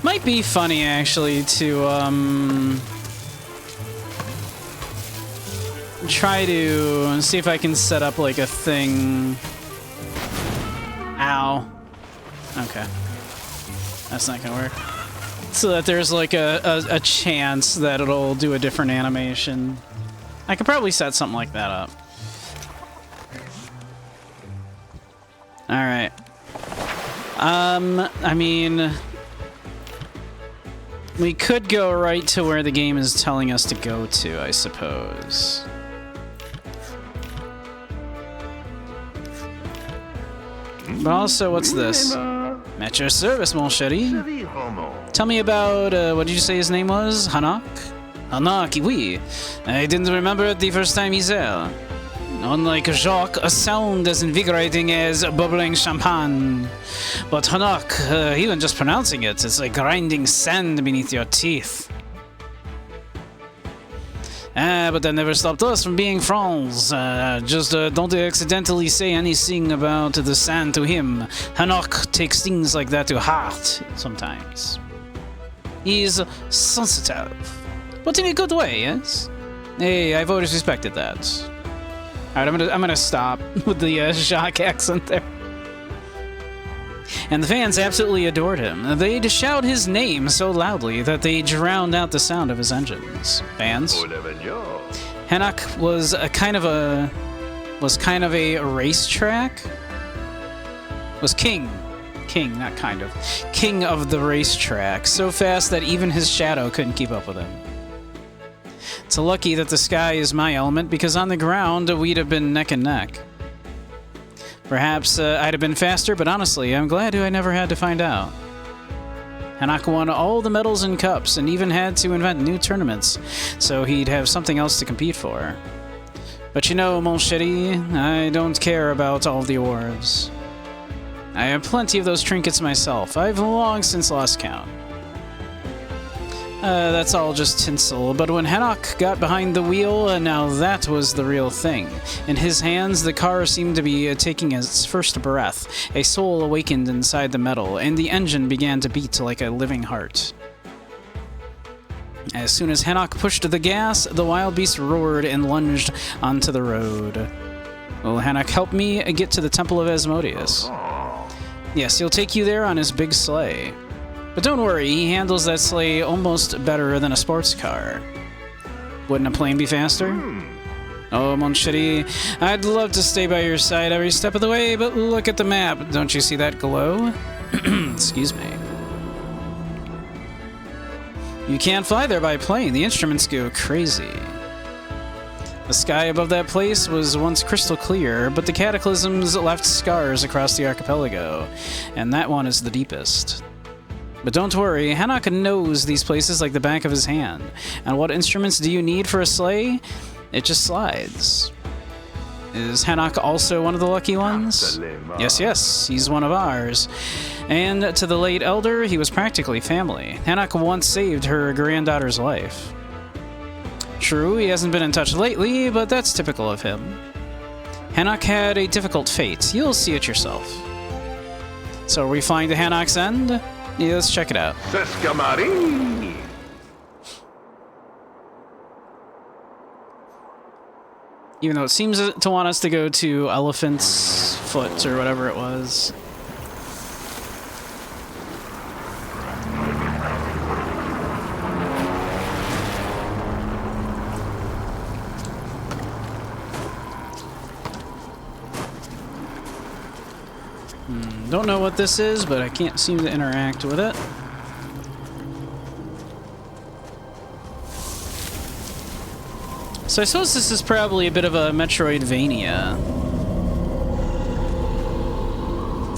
Might be funny actually to try to see if I can set up like a thing. Ow. Okay. That's not gonna work. So that there's like a chance that it'll do a different animation. I could probably set something like that up. Alright. I mean... We could go right to where the game is telling us to go to, I suppose. But also, what's this? At your service, mon chéri. Tell me about, what did you say his name was? Hanak? Hanak, oui. I didn't remember it the first time he's there. Unlike Jacques, a sound as invigorating as bubbling champagne. But Hanak, even just pronouncing it, it's like grinding sand beneath your teeth. But that never stopped us from being friends. Just don't accidentally say anything about the sand to him. Hanak takes things like that to heart sometimes. He's sensitive. But in a good way, yes? Hey, I've always respected that. Alright, I'm gonna stop with the Jacques accent there. And the fans absolutely adored him. They'd shout his name so loudly that they drowned out the sound of his engines. Fans? Hanak was kind of a racetrack. Was king, not kind of, king of the racetrack. So fast that even his shadow couldn't keep up with him. It's lucky that the sky is my element, because on the ground we'd have been neck and neck. Perhaps I'd have been faster, but honestly, I'm glad I never had to find out. Hanak won all the medals and cups, and even had to invent new tournaments, so he'd have something else to compete for. But you know, mon chéri, I don't care about all the awards. I have plenty of those trinkets myself. I've long since lost count. That's all just tinsel, but when Hanak got behind the wheel, now that was the real thing. In his hands, the car seemed to be taking its first breath. A soul awakened inside the metal, and the engine began to beat like a living heart. As soon as Hanak pushed the gas, the wild beast roared and lunged onto the road. Will Hanak help me get to the Temple of Asmodeus? Yes, he'll take you there on his big sleigh. But don't worry, he handles that sleigh almost better than a sports car. Wouldn't a plane be faster? Oh, mon chéri, I'd love to stay by your side every step of the way, but look at the map. Don't you see that glow? Excuse me. You can't fly there by plane. The instruments go crazy. The sky above that place was once crystal clear, but the cataclysms left scars across the archipelago, and that one is the deepest. But don't worry, Hanak knows these places like the back of his hand. And what instruments do you need for a sleigh? It just slides. Is Hanak also one of the lucky ones? Yes, he's one of ours. And to the late elder, he was practically family. Hanak once saved her granddaughter's life. True, he hasn't been in touch lately, but that's typical of him. Hanak had a difficult fate. You'll see it yourself. So are we flying to Hanak's End? Yeah, let's check it out. Even though it seems to want us to go to Elephant's Foot or whatever it was. Don't know what this is, but I can't seem to interact with it. So I suppose this is probably a bit of a Metroidvania.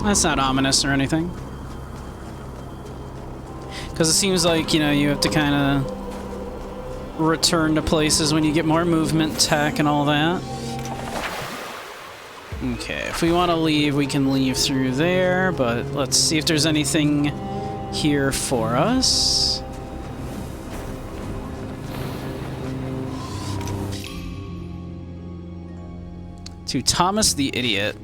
That's not ominous or anything. Because it seems like, you know, you have to kind of return to places when you get more movement tech and all that. Okay, if we want to leave, we can leave through there, but let's see if there's anything here for us. To Thomas the Idiot.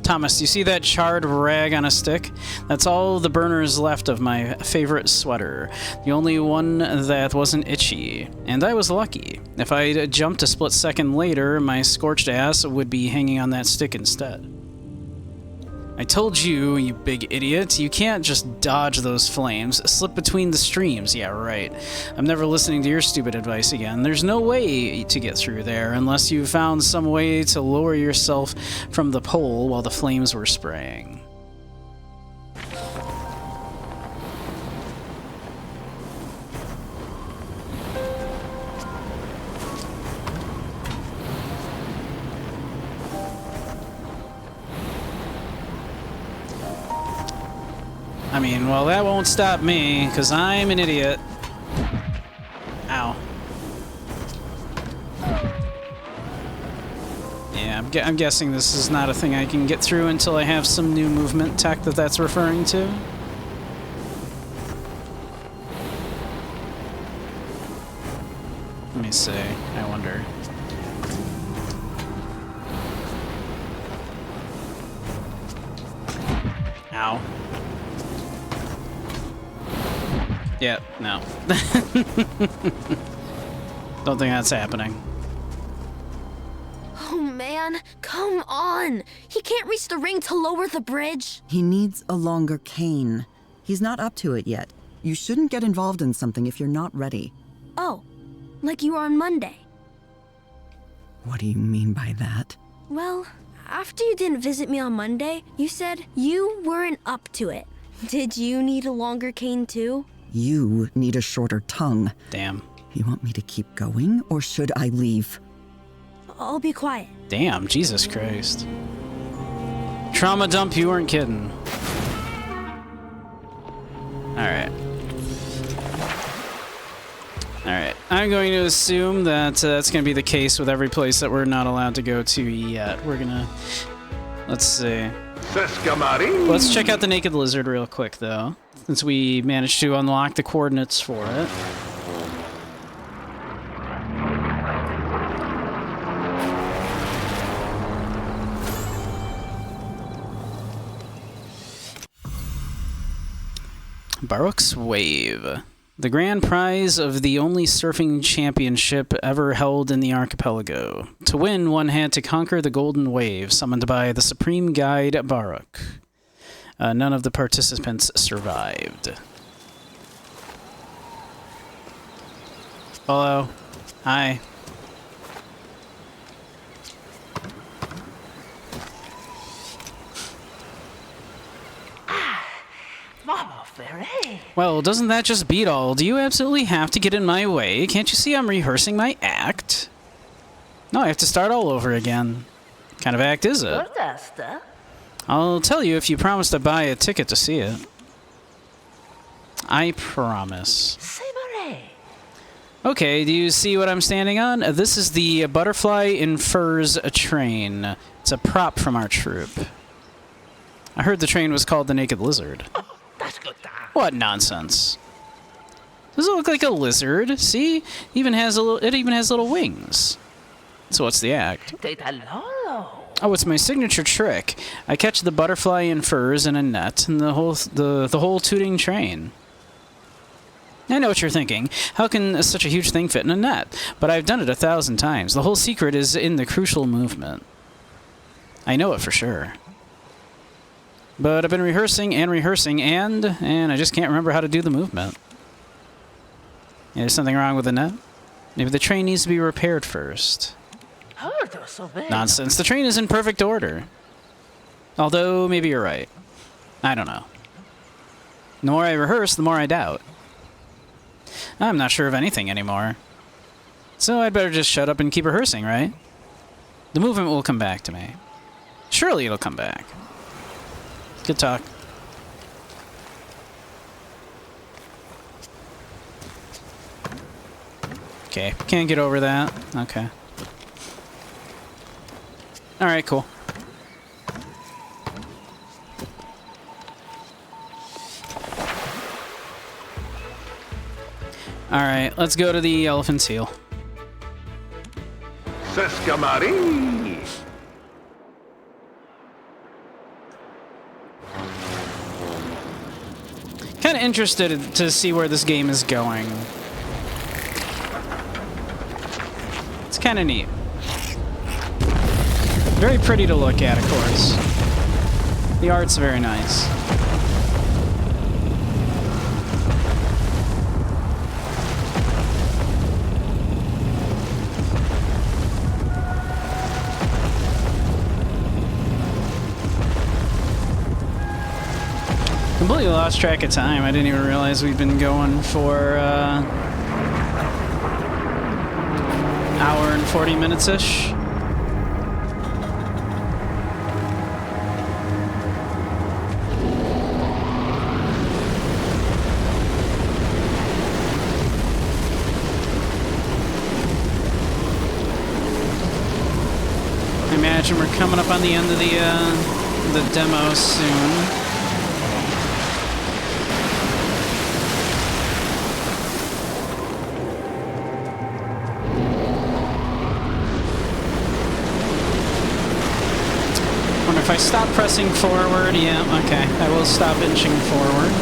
Thomas, you see that charred rag on a stick? That's all the burners left of my favorite sweater. The only one that wasn't itchy. And I was lucky. If I'd jumped a split second later, my scorched ass would be hanging on that stick instead. I told you, you big idiot, you can't just dodge those flames. Slip between the streams. Yeah, right. I'm never listening to your stupid advice again. There's no way to get through there unless you found some way to lower yourself from the pole while the flames were spraying. I mean, well, that won't stop me, because I'm an idiot. Ow. Yeah, I'm guessing this is not a thing I can get through until I have some new movement tech that's referring to. Let me see. I wonder. Ow. Yeah, no. Don't think that's happening. Oh man, come on! He can't reach the ring to lower the bridge. He needs a longer cane. He's not up to it yet. You shouldn't get involved in something if you're not ready. Oh, like you were on Monday. What do you mean by that? Well, after you didn't visit me on Monday, you said you weren't up to it. Did you need a longer cane too? You need a shorter tongue. Damn. You want me to keep going, or should I leave? I'll be quiet. Damn, Jesus Christ. Trauma dump, you weren't kidding. Alright. Alright. I'm going to assume that that's going to be the case with every place that we're not allowed to go to yet. We're gonna... Let's see. Let's check out the Naked Lizard real quick, though, since we managed to unlock the coordinates for it. Baruch's Wave. The grand prize of the only surfing championship ever held in the archipelago. To win, one had to conquer the Golden Wave, summoned by the supreme guide Baruch. None of the participants survived. Hello. Hi. Well, doesn't that just beat all? Do you absolutely have to get in my way? Can't you see I'm rehearsing my act? No, I have to start all over again. What kind of act is it? I'll tell you if you promise to buy a ticket to see it. I promise. Okay, do you see what I'm standing on? This is the Butterfly in Furs train. It's a prop from our troupe. I heard the train was called the Naked Lizard. What nonsense. Does it look like a lizard? See? It even has little wings. So what's the act? Oh, it's my signature trick. I catch the butterfly in furs in a net and the whole tooting train. I know what you're thinking. How can such a huge thing fit in a net? But I've done it 1,000 times. The whole secret is in the crucial movement. I know it for sure. But I've been rehearsing, and I just can't remember how to do the movement. Yeah, there's something wrong with the net? Maybe the train needs to be repaired first. Nonsense. The train is in perfect order. Although, maybe you're right. I don't know. The more I rehearse, the more I doubt. I'm not sure of anything anymore. So I'd better just shut up and keep rehearsing, right? The movement will come back to me. Surely it'll come back. Good talk. Okay, can't get over that. Okay. Alright, cool. Alright, let's go to the elephant's heel. Sescamari! Kind of interested to see where this game is going. It's kind of neat. Very pretty to look at, of course. The art's very nice. Completely lost track of time. I didn't even realize we'd been going for hour and 40 minutes-ish. I imagine we're coming up on the end of the demo soon. If I stop pressing forward, yeah, okay, I will stop inching forward.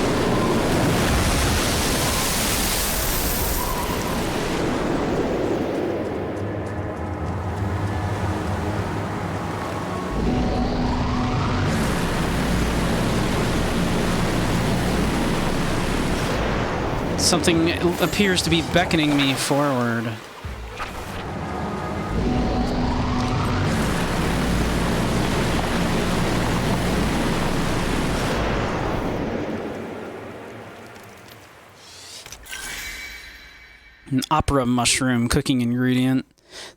Something appears to be beckoning me forward. An opera mushroom cooking ingredient.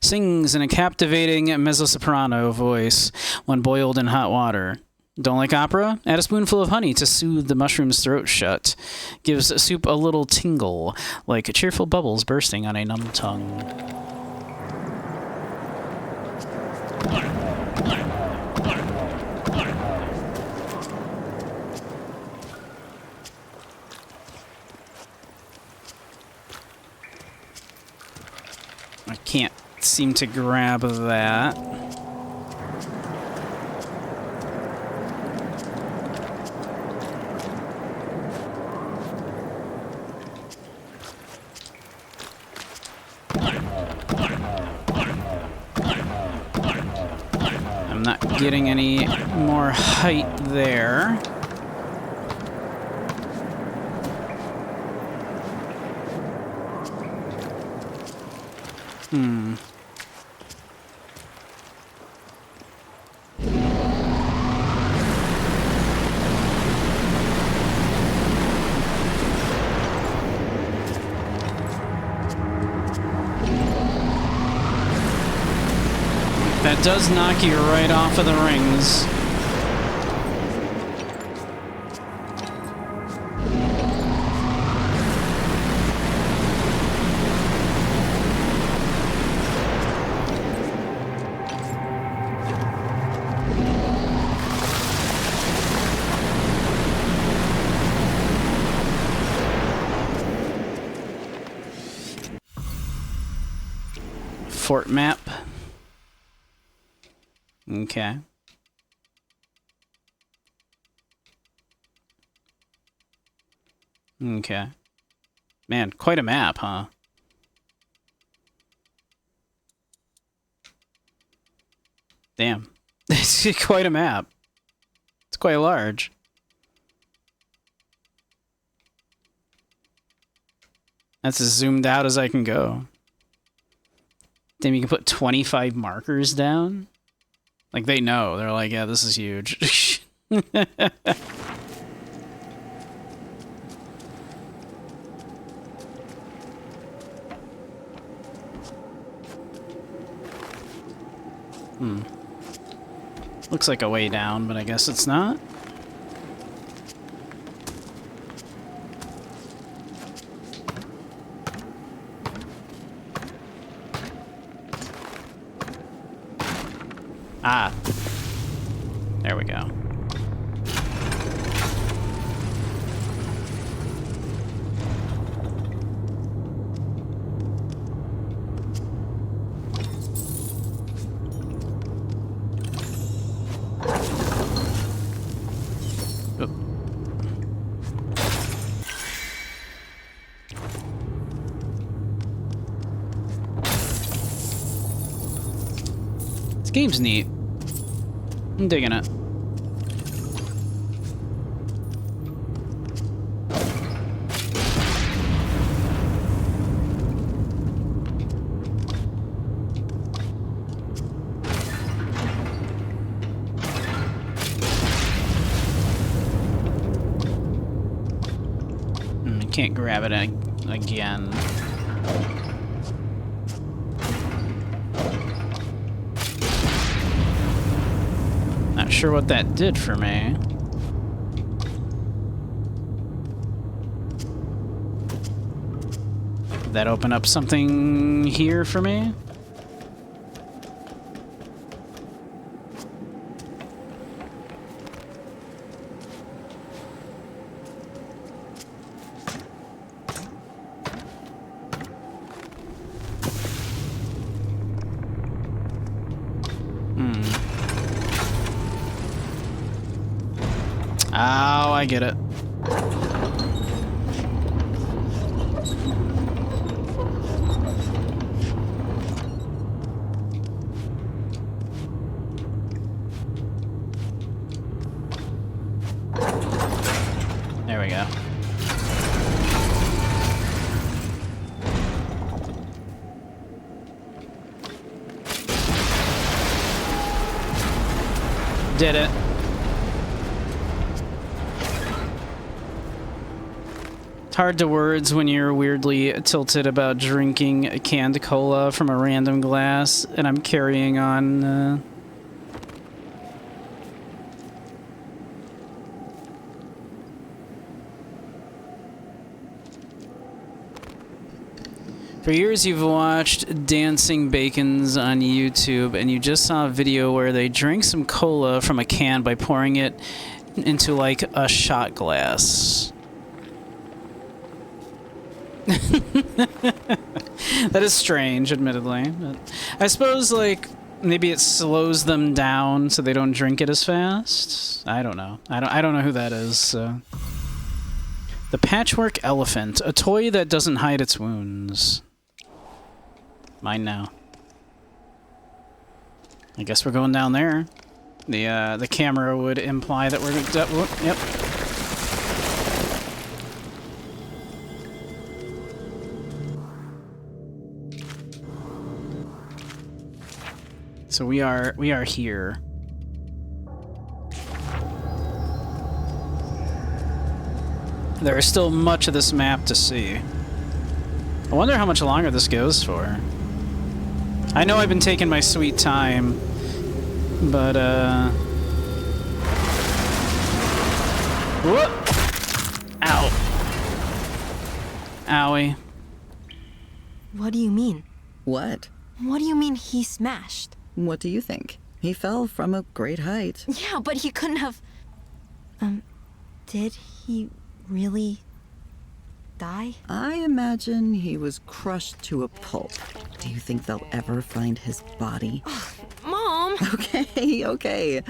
Sings in a captivating mezzo-soprano voice when boiled in hot water. Don't like opera? Add a spoonful of honey to soothe the mushroom's throat shut. Gives soup a little tingle, like cheerful bubbles bursting on a numb tongue. I can't seem to grab that. I'm not getting any more height there. That does knock you right off of the rings. Fort map. Okay. Okay. Man, quite a map, huh? Damn. It's quite a map. It's quite large. That's as zoomed out as I can go. Damn, you can put 25 markers down? Like, they know. They're like, yeah, this is huge. Looks like a way down, but I guess it's not. Ah. There we go. This game's neat. I'm digging it. Can't grab it again. Not sure what that did for me. Did that open up something here for me? Oh, I get it. There we go. Did it. It's hard to words when you're weirdly tilted about drinking a canned cola from a random glass, and I'm carrying on. For years you've watched Dancing Bacons on YouTube, and you just saw a video where they drank some cola from a can by pouring it into, like, a shot glass. That is strange, admittedly. But I suppose, like, maybe it slows them down so they don't drink it as fast. I don't know. I don't know who that is. So. The Patchwork Elephant, a toy that doesn't hide its wounds. Mine now. I guess we're going down there. The camera would imply that we're yep. So we are here. There is still much of this map to see. I wonder how much longer this goes for. I know I've been taking my sweet time, but whoop! Ow. Owie. What do you mean? What? What do you mean he smashed? What do you think? He fell from a great height. Yeah, but he couldn't have... did he really die? I imagine he was crushed to a pulp. Do you think they'll ever find his body? Mom! Okay, okay.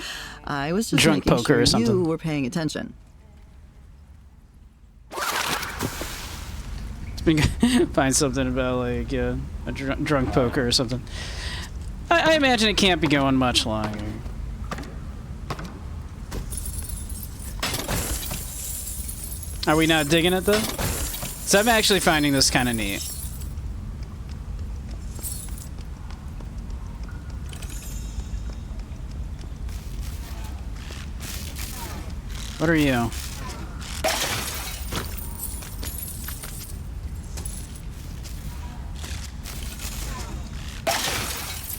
I was just Drunk making poker sure or something. you were paying attention. Find something about, like, a drunk poker or something. I imagine it can't be going much longer. Are we not digging it, though? So I'm actually finding this kind of neat. What are you?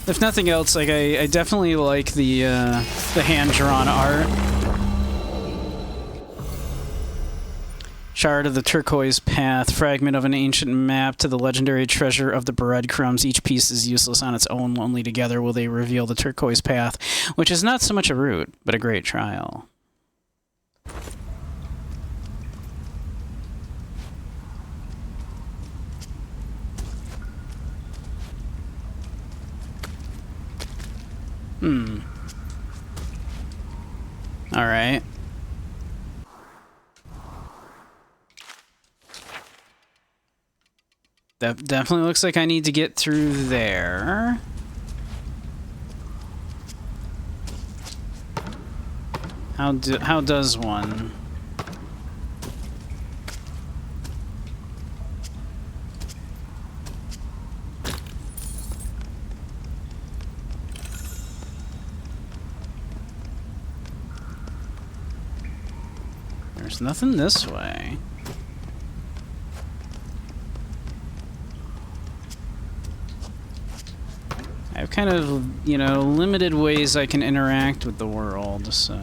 If nothing else, like I definitely like the hand-drawn art. Shard of the Turquoise Path, fragment of an ancient map to the legendary treasure of the breadcrumbs. Each piece is useless on its own. Only together will they reveal the Turquoise Path, which is not so much a route, but a great trial. All right. That definitely looks like I need to get through there. How does one? There's nothing this way. I have kind of, you know, limited ways I can interact with the world, so...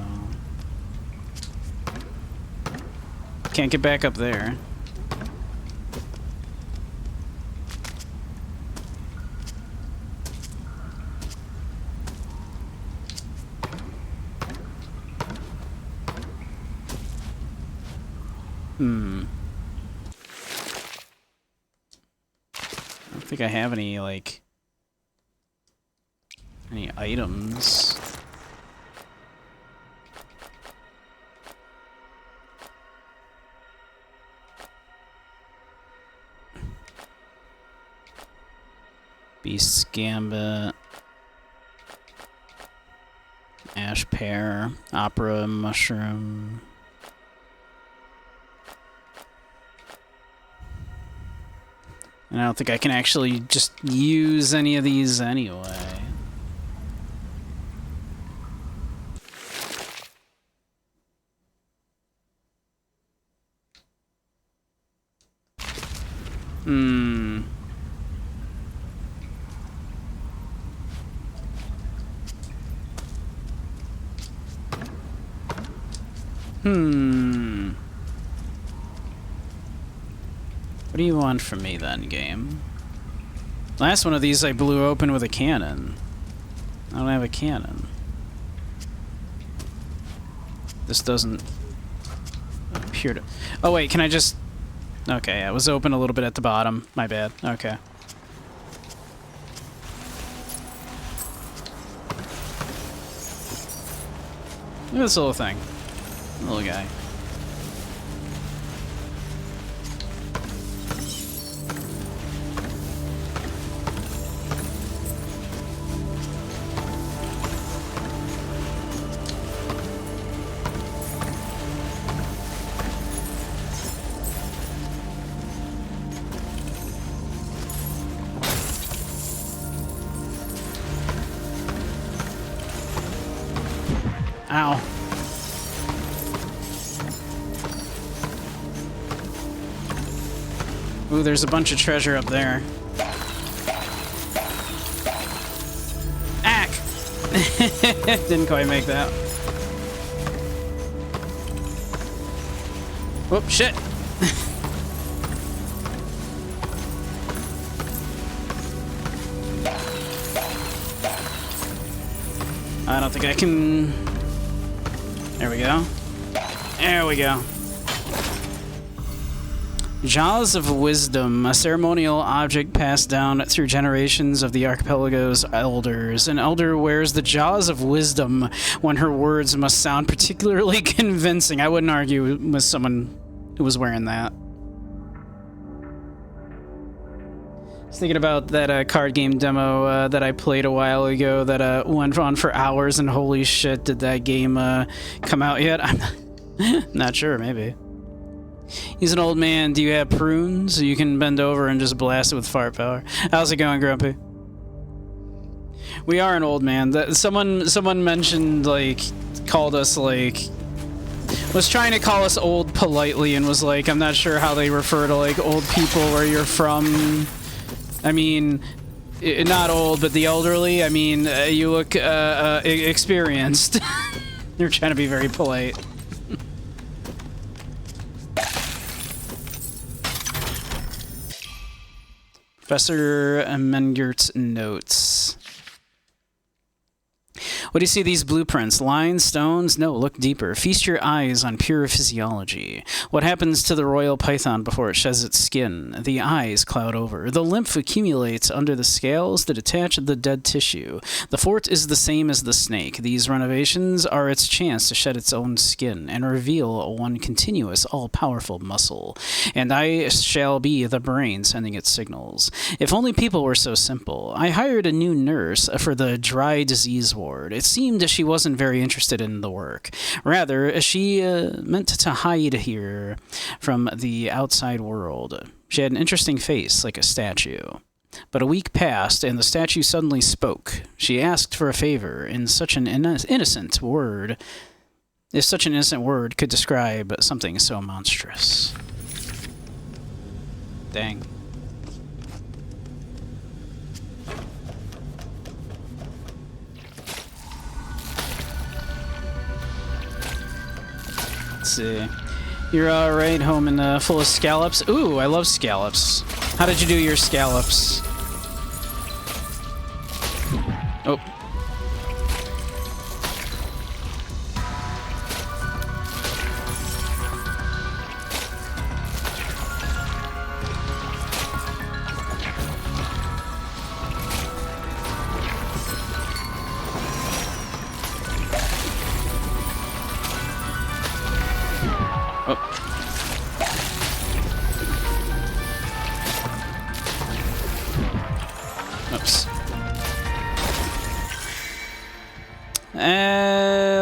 Can't get back up there. I don't think I have any, like... any items. Beast's Gambit. Ash Pear. Opera Mushroom. And I don't think I can actually just use any of these anyway. What do you want from me then, game? Last one of these I blew open with a cannon. I don't have a cannon. This doesn't appear to... Oh wait, can I just... Okay, it was open a little bit at the bottom. My bad. Okay. Look at this little thing. Little guy. Ow. Ooh, there's a bunch of treasure up there. Ack! Didn't quite make that. Whoop, shit! I don't think I can... There we go. There we go. Jaws of Wisdom, a ceremonial object passed down through generations of the archipelago's elders. An elder wears the Jaws of Wisdom when her words must sound particularly convincing. I wouldn't argue with someone who was wearing that. I was thinking about that card game demo that I played a while ago that went on for hours, and holy shit, did that game come out yet? I'm not sure, maybe. He's an old man. Do you have prunes? You can bend over and just blast it with fart power. How's it going, Grumpy? We are an old man. Someone mentioned, like, called us, like, was trying to call us old politely and was like, I'm not sure how they refer to like old people where you're from. I mean, not old, but the elderly. I mean, you look experienced. They're trying to be very polite. Professor Mengert's notes. What do you see these blueprints? Lines, stones? No, look deeper. Feast your eyes on pure physiology. What happens to the royal python before it sheds its skin? The eyes cloud over. The lymph accumulates under the scales that attach the dead tissue. The fort is the same as the snake. These renovations are its chance to shed its own skin and reveal one continuous, all-powerful muscle. And I shall be the brain sending its signals. If only people were so simple. I hired a new nurse for the dry disease ward. It seemed she wasn't very interested in the work. Rather, she meant to hide here from the outside world. She had an interesting face, like a statue. But a week passed, and the statue suddenly spoke. She asked for a favor in such an innocent word. If such an innocent word could describe something so monstrous. Dang. Let's see. You're right home and full of scallops. Ooh, I love scallops. How did you do your scallops? Oh.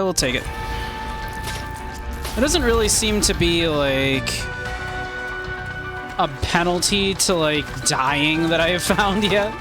We'll take it. It doesn't really seem to be like a penalty to like dying that I have found yet.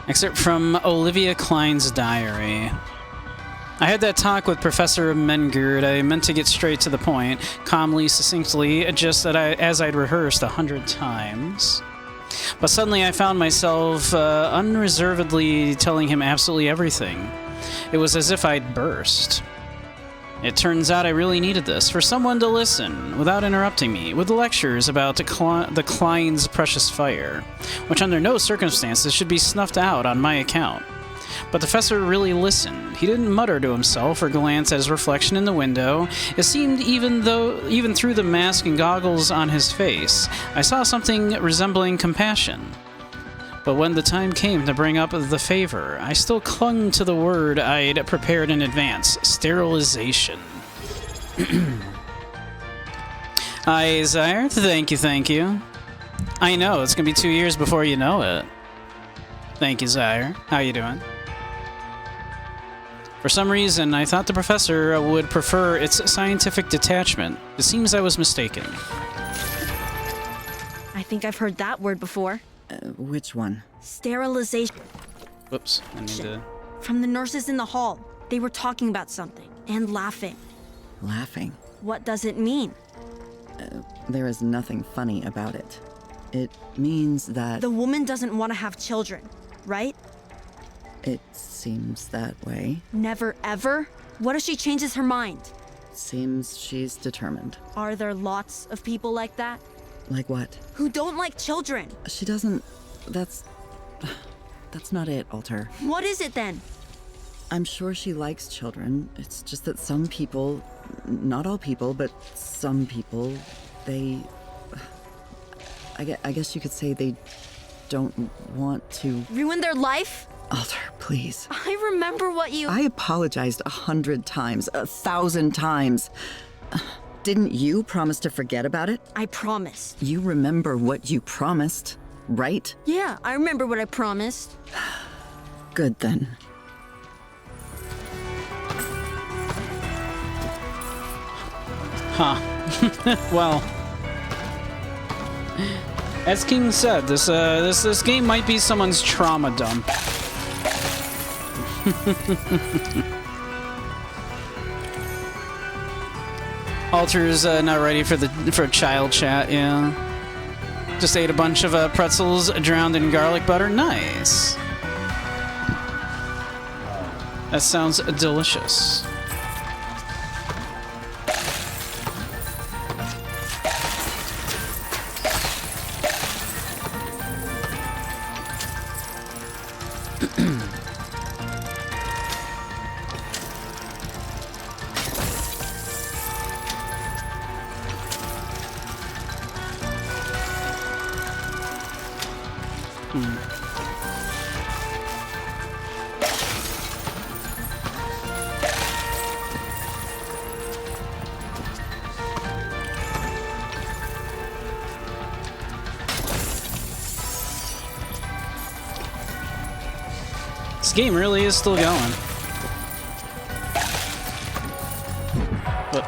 Excerpt from Olivia Klein's diary. I had that talk with Professor Mengert. I meant to get straight to the point, calmly, succinctly, just as I'd rehearsed 100 times. But suddenly I found myself unreservedly telling him absolutely everything. It was as if I'd burst. It turns out I really needed this, for someone to listen, without interrupting me, with lectures about the Klein's precious fire, which under no circumstances should be snuffed out on my account. But the professor really listened. He didn't mutter to himself or glance at his reflection in the window. It seemed even through the mask and goggles on his face, I saw something resembling compassion. But when the time came to bring up the favor, I still clung to the word I'd prepared in advance: sterilization. Hi, Zaire. Thank you. I know, it's gonna be 2 years before you know it. Thank you, Zaire. How you doing? For some reason, I thought the professor would prefer its scientific detachment. It seems I was mistaken. I think I've heard that word before. Which one? Sterilization. Whoops, I need to... From the nurses in the hall. They were talking about something and laughing. Laughing? What does it mean? There is nothing funny about it. It means that... The woman doesn't want to have children, right? It seems that way. Never ever? What if she changes her mind? Seems she's determined. Are there lots of people like that? Like what? Who don't like children? She doesn't... That's not it, Alter. What is it then? I'm sure she likes children. It's just that some people, not all people, but some people, they... I guess you could say they don't want to... Ruin their life? Alter, please. I remember what you... I apologized 100 times, 1,000 times. Didn't you promise to forget about it? I promised. You remember what you promised, right? Yeah, I remember what I promised. Good then. Huh. Well, as King said, this game might be someone's trauma dump. Alter's not ready for child chat. Yeah. Just ate a bunch of pretzels drowned in garlic butter. Nice. That sounds delicious. This game really is still going. But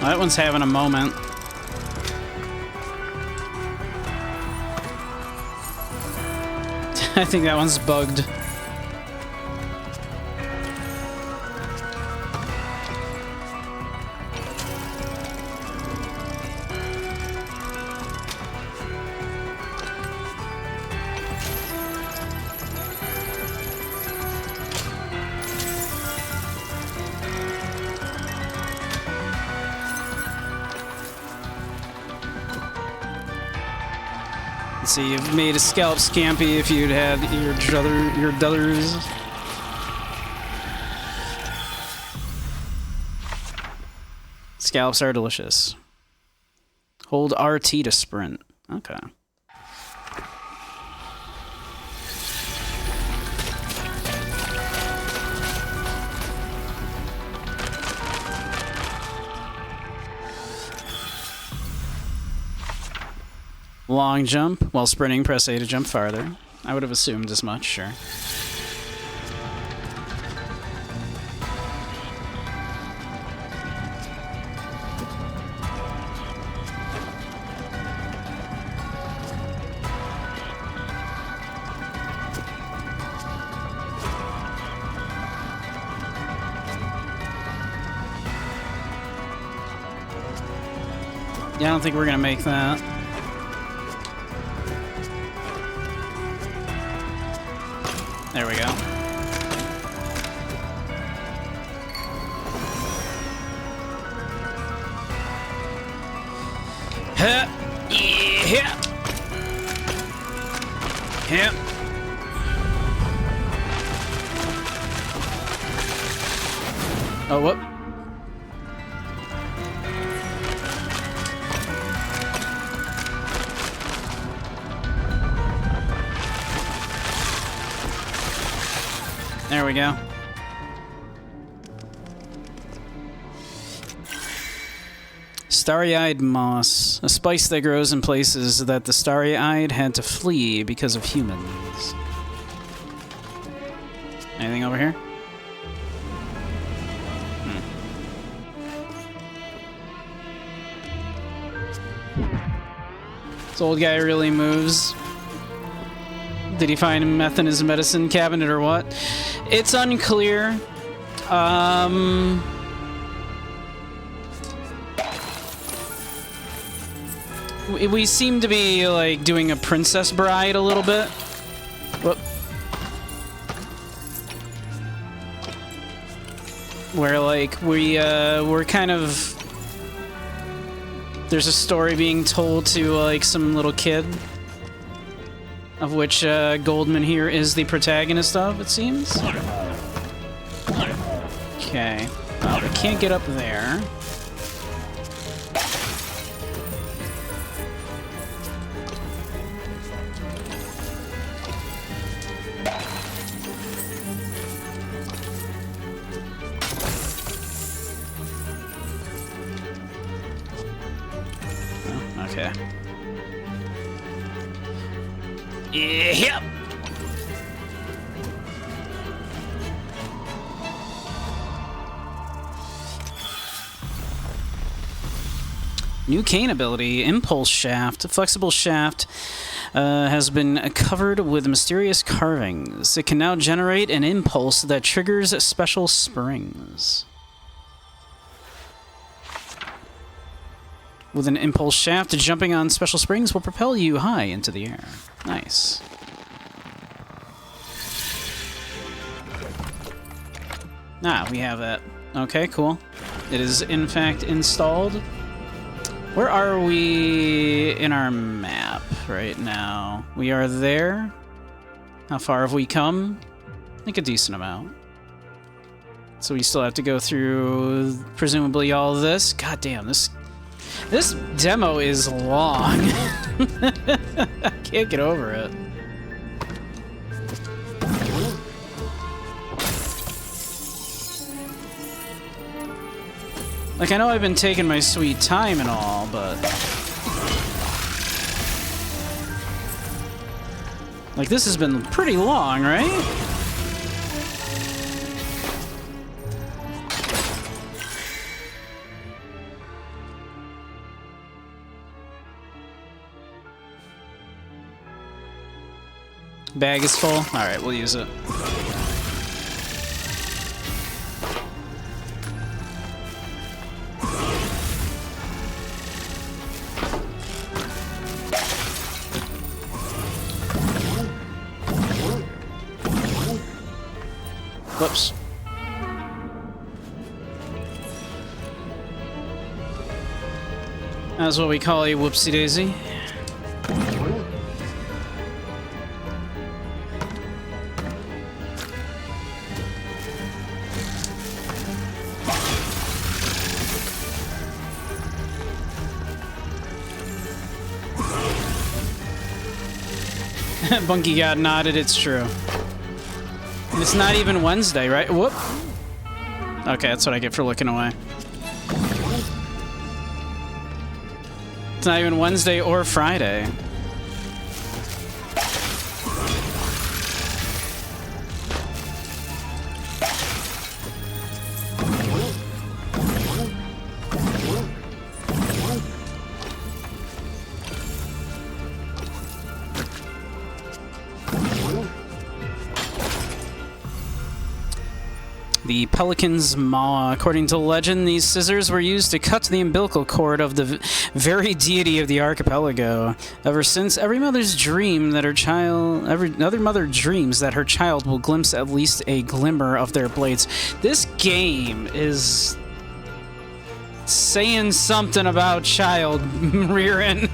that one's having a moment. I think that one's bugged. See, you've made a scalp scampi if you'd had your duthers. Scallops are delicious. Hold RT to sprint. Okay. Long jump. While sprinting, press A to jump farther. I would have assumed as much, sure. Yeah, I don't think we're gonna make that. There we go. Huh. Yeah. Yep. Oh, whoop. There we go. Starry-eyed moss, a spice that grows in places that the starry-eyed had to flee because of humans. Anything over here? This old guy really moves. Did he find meth in his medicine cabinet or what? It's unclear. We seem to be like doing a Princess Bride a little bit. Whoop. Where like we're kind of, there's a story being told to like some little kid, of which Goldman here is the protagonist of, it seems. Okay. Well, we can't get up there. Okay. Yep. New Kane ability, Impulse Shaft. Flexible Shaft has been covered with mysterious carvings. It can now generate an impulse that triggers special springs. With an Impulse Shaft, jumping on special springs will propel you high into the air. Nice. Ah, we have that. Okay, cool. It is, in fact, installed. Where are we in our map right now? We are there. How far have we come? I think a decent amount. So we still have to go through, presumably, all of this. God damn, this demo is long. I can't get over it. Like, I know I've been taking my sweet time and all, but... like, this has been pretty long, right? Bag is full? Alright, we'll use it. Whoops. That's what we call a whoopsie-daisy. Bunky got nodded, it's true. And it's not even Wednesday, right? Whoop. Okay, that's what I get for looking away. It's not even Wednesday or Friday. The Pelican's Maw. According to legend, these scissors were used to cut the umbilical cord of the very deity of the archipelago. Ever since, every mother dreams that her child will glimpse at least a glimmer of their blades. This game is saying something about child rearing.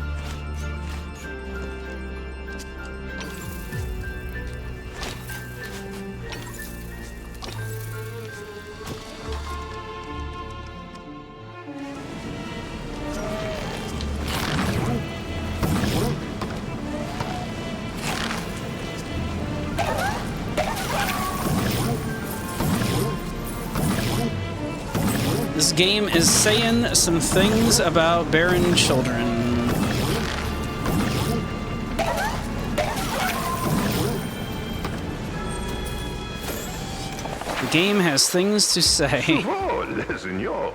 This game is saying some things about barren children. The game has things to say.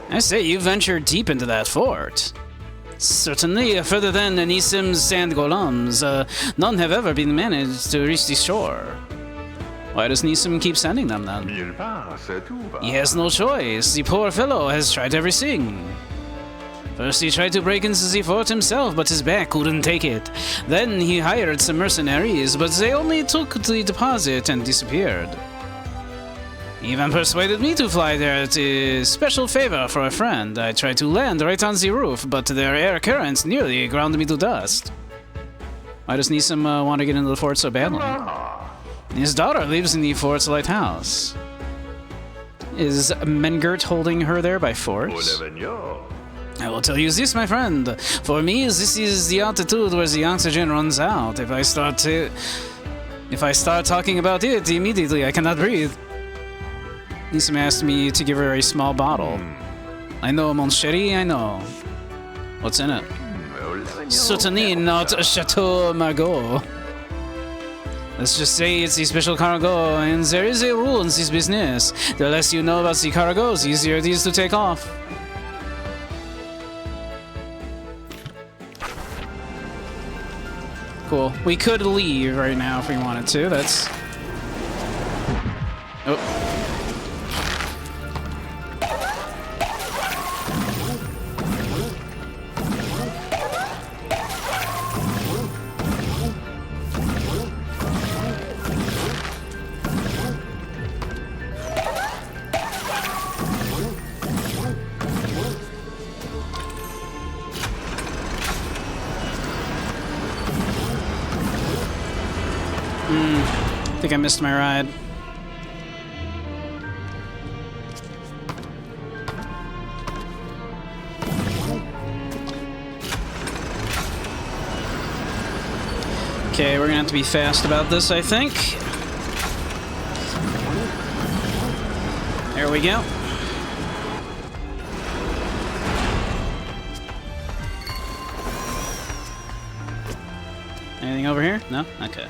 I say you ventured deep into that fort. Certainly, further than Anisim's sand golems, none have ever been managed to reach the shore. Why does Nisim keep sending them then? He has no choice. The poor fellow has tried everything. First he tried to break into the fort himself, but his back couldn't take it. Then he hired some mercenaries, but they only took the deposit and disappeared. He even persuaded me to fly there as a special favor for a friend. I tried to land right on the roof, but their air currents nearly ground me to dust. Why does Nisim want to get into the fort so badly? His daughter lives in the fort's lighthouse. Is Mengert holding her there by force? I will tell you this, my friend. For me, this is the altitude where the oxygen runs out. If I start talking about it, immediately I cannot breathe. Nisim asked me to give her a small bottle. I know, mon chéri, I know. What's in it? Certainly not Chateau Margaux. Let's just say it's a special cargo, and there is a rule in this business. The less you know about the cargo, the easier it is to take off. Cool. We could leave right now if we wanted to. That's... Oh. I think I missed my ride. Okay, we're gonna have to be fast about this, I think. There we go. Anything over here? No? Okay.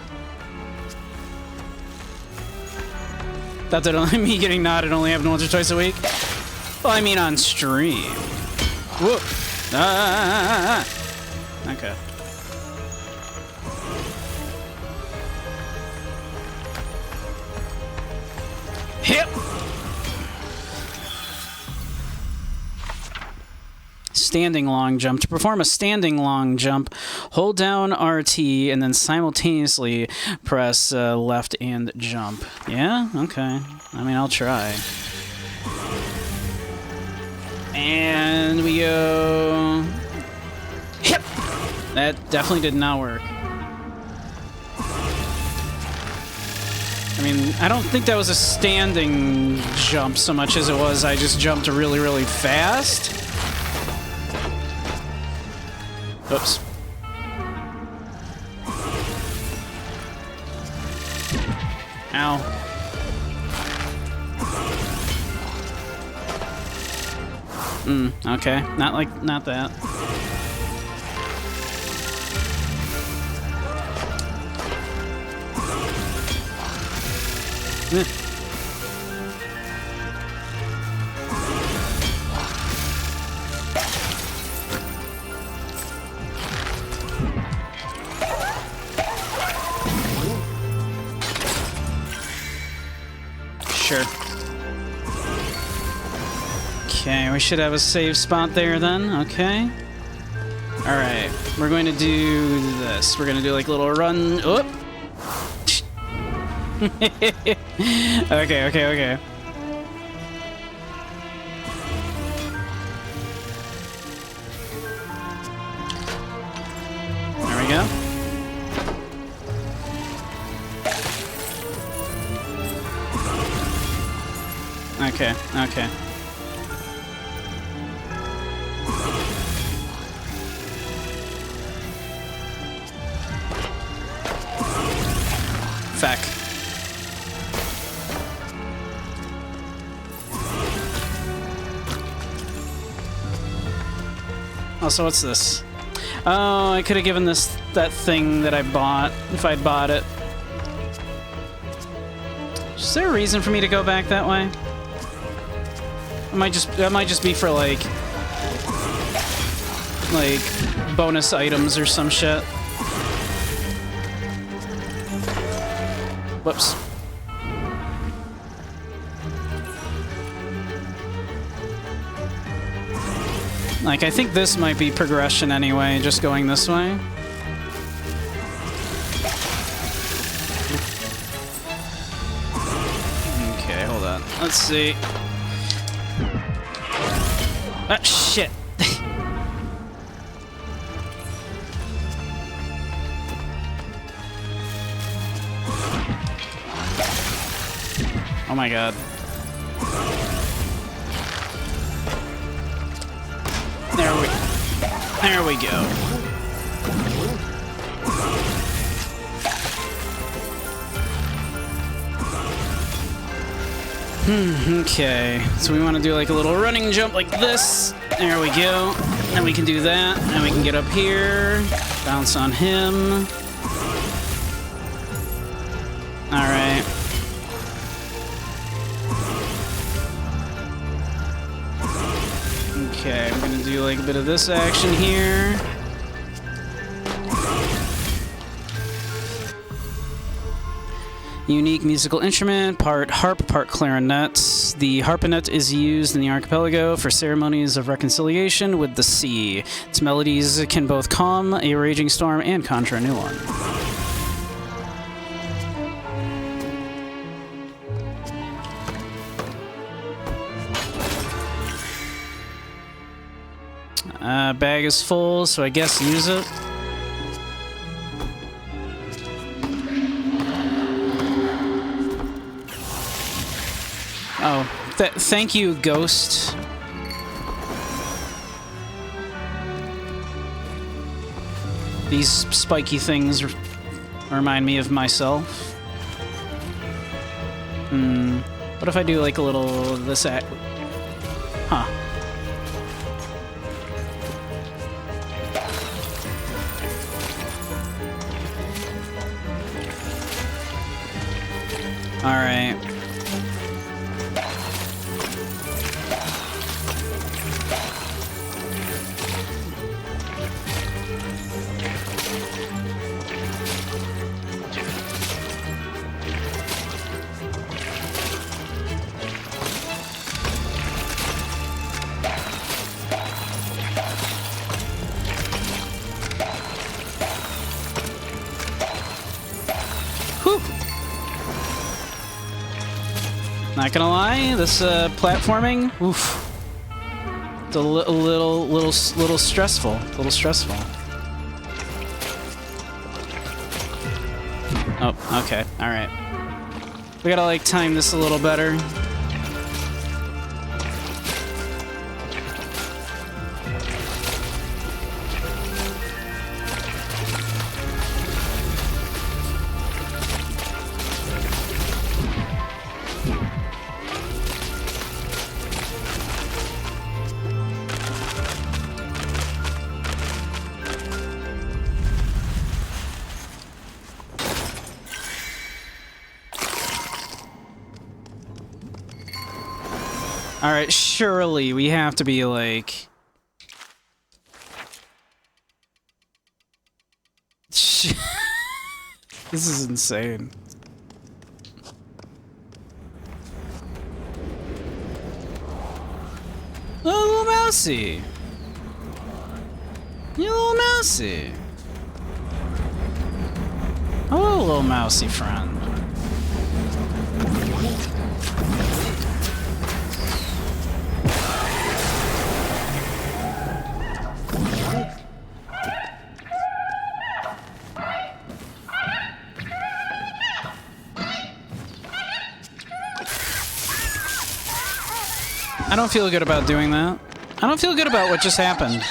Thought that only me getting nodded only happened once or twice a week. Well, I mean on stream. Whoa. Okay. Hip. Standing long jump. To perform a standing long jump, hold down RT and then simultaneously press left and jump. Yeah? Okay. I mean, I'll try. And we go... Hip! That definitely did not work. I mean, I don't think that was a standing jump so much as it was I just jumped really, really fast. Oops. Ow. Okay. Not that. Sure. Okay, we should have a save spot there then. Okay. Alright, we're going to do this. We're going to do like a little run. Oop! Okay. There we go. Okay. Feck. Also, what's this? Oh, I could have given this that thing that I bought if I'd bought it. Is there a reason for me to go back that way? That might just be for like bonus items or some shit. Whoops. Like, I think this might be progression anyway, just going this way. Okay, hold on. Let's see. Ah, shit. Oh my god. There we go. Okay, so we want to do like a little running jump like this, There we go. And we can do that. And we can get up here. Bounce on him. Alright. Okay, I'm gonna do like a bit of this action here. Unique musical instrument, part harp, part clarinet. The harpinet is used in the archipelago for ceremonies of reconciliation with the sea. Its melodies can both calm a raging storm and conjure a new one. Bag is full, so I guess use it. Oh, thank you, Ghost. These spiky things remind me of myself. What if I do like a little this act? Huh. All right. Not gonna lie, this platforming, oof, it's a little stressful. A little stressful. Oh, okay, all right. We gotta like time this a little better. Alright, surely we have to be like... This is insane. Oh, little mousy! You little mousy! Hello, little mousy friend. I don't feel good about doing that. I don't feel good about what just happened.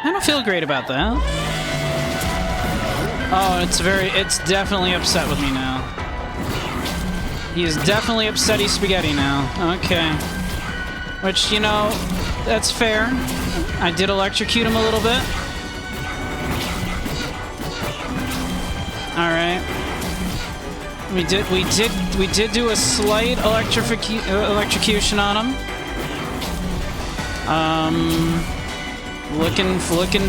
I don't feel great about that. Oh, it's definitely upset with me now. He is definitely upsetty spaghetti now. Okay. Which, you know, that's fair. I did electrocute him a little bit. All right. We did do a slight electrocution on him. Looking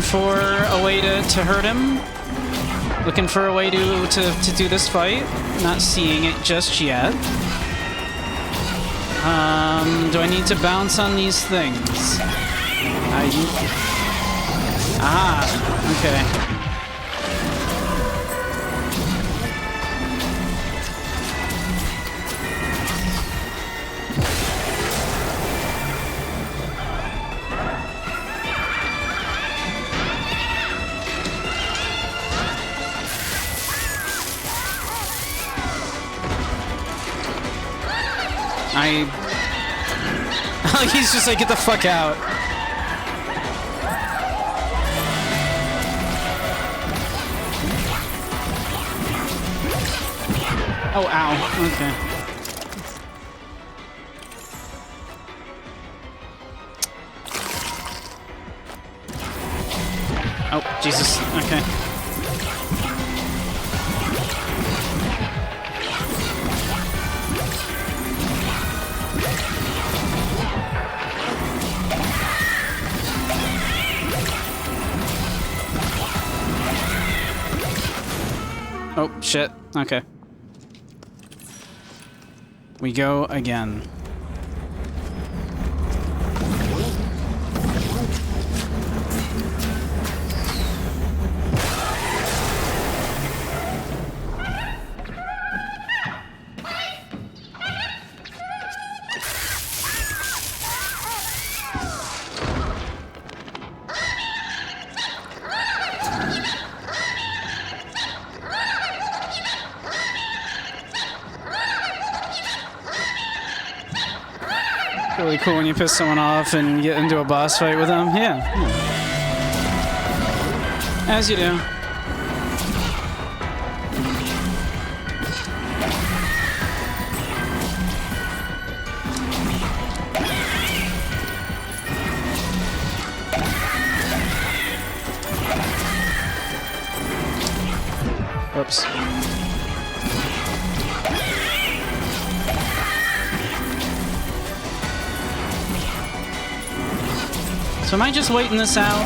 for a way to hurt him. Looking for a way to do this fight. Not seeing it just yet. Do I need to bounce on these things? Aha, okay. He's just like, get the fuck out. Oh, ow. Okay. Oh, Jesus. Okay. Oh, shit. Okay. We go again. Really cool when you piss someone off and get into a boss fight with them. Yeah. As you do. Whoops. So am I just waiting this out?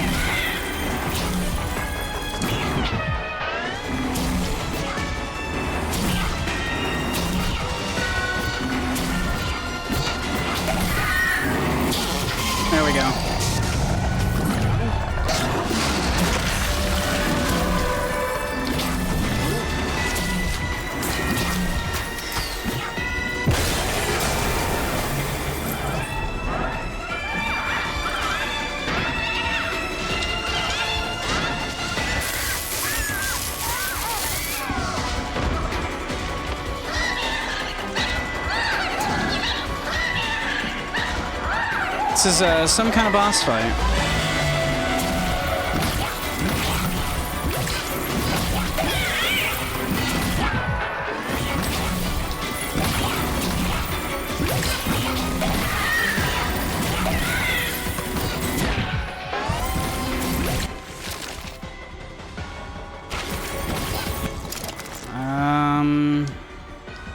There we go. This is some kind of boss fight.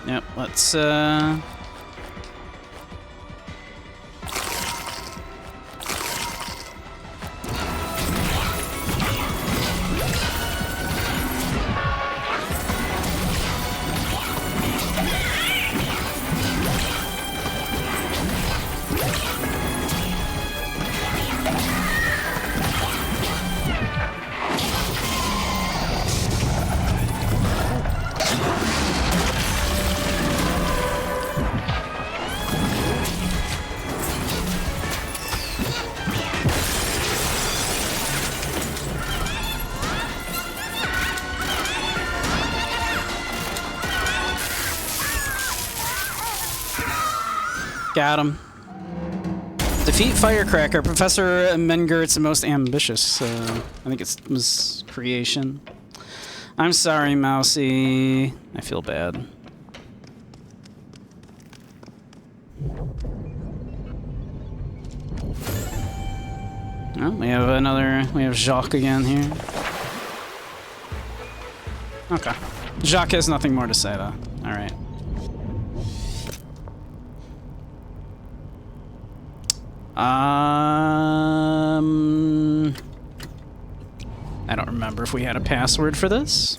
Yep, let's got him. Defeat Firecracker, Professor Mengert's most ambitious. I think it was creation. I'm sorry, Mousy. I feel bad. Oh, we have Jacques again here. Okay. Jacques has nothing more to say, though. Alright. I don't remember if we had a password for this.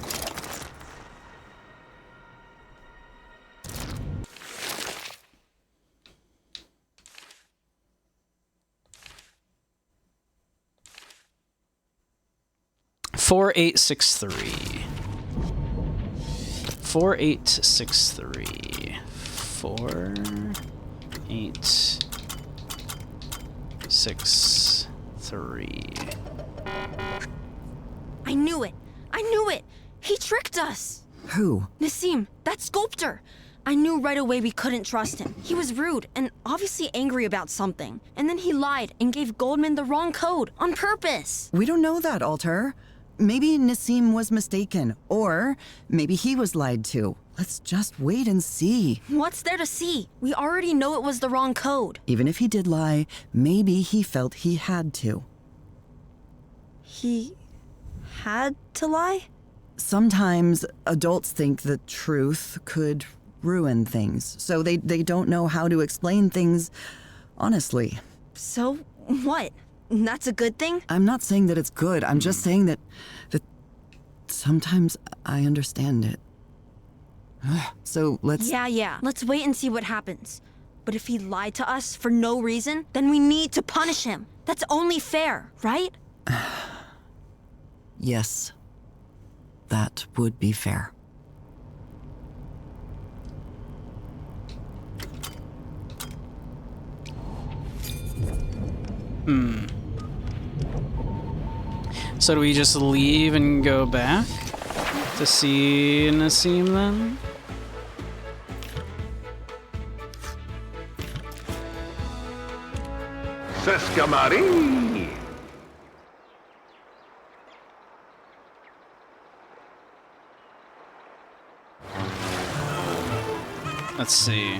Four 4863. 4863. 4863. I knew it! I knew it! He tricked us! Who? Nassim, that sculptor! I knew right away we couldn't trust him. He was rude and obviously angry about something. And then he lied and gave Goldman the wrong code on purpose. We don't know that, Alter. Maybe Nassim was mistaken, or maybe he was lied to. Let's just wait and see. What's there to see? We already know it was the wrong code. Even if he did lie, maybe he felt he had to. He had to lie? Sometimes adults think the truth could ruin things, so they don't know how to explain things honestly. So what? That's a good thing? I'm not saying that it's good. I'm just saying that sometimes I understand it. So let's... Yeah. Let's wait and see what happens. But if he lied to us for no reason, then we need to punish him. That's only fair, right? Yes. That would be fair. So do we just leave and go back to see Nassim then? Seskamari! Let's see.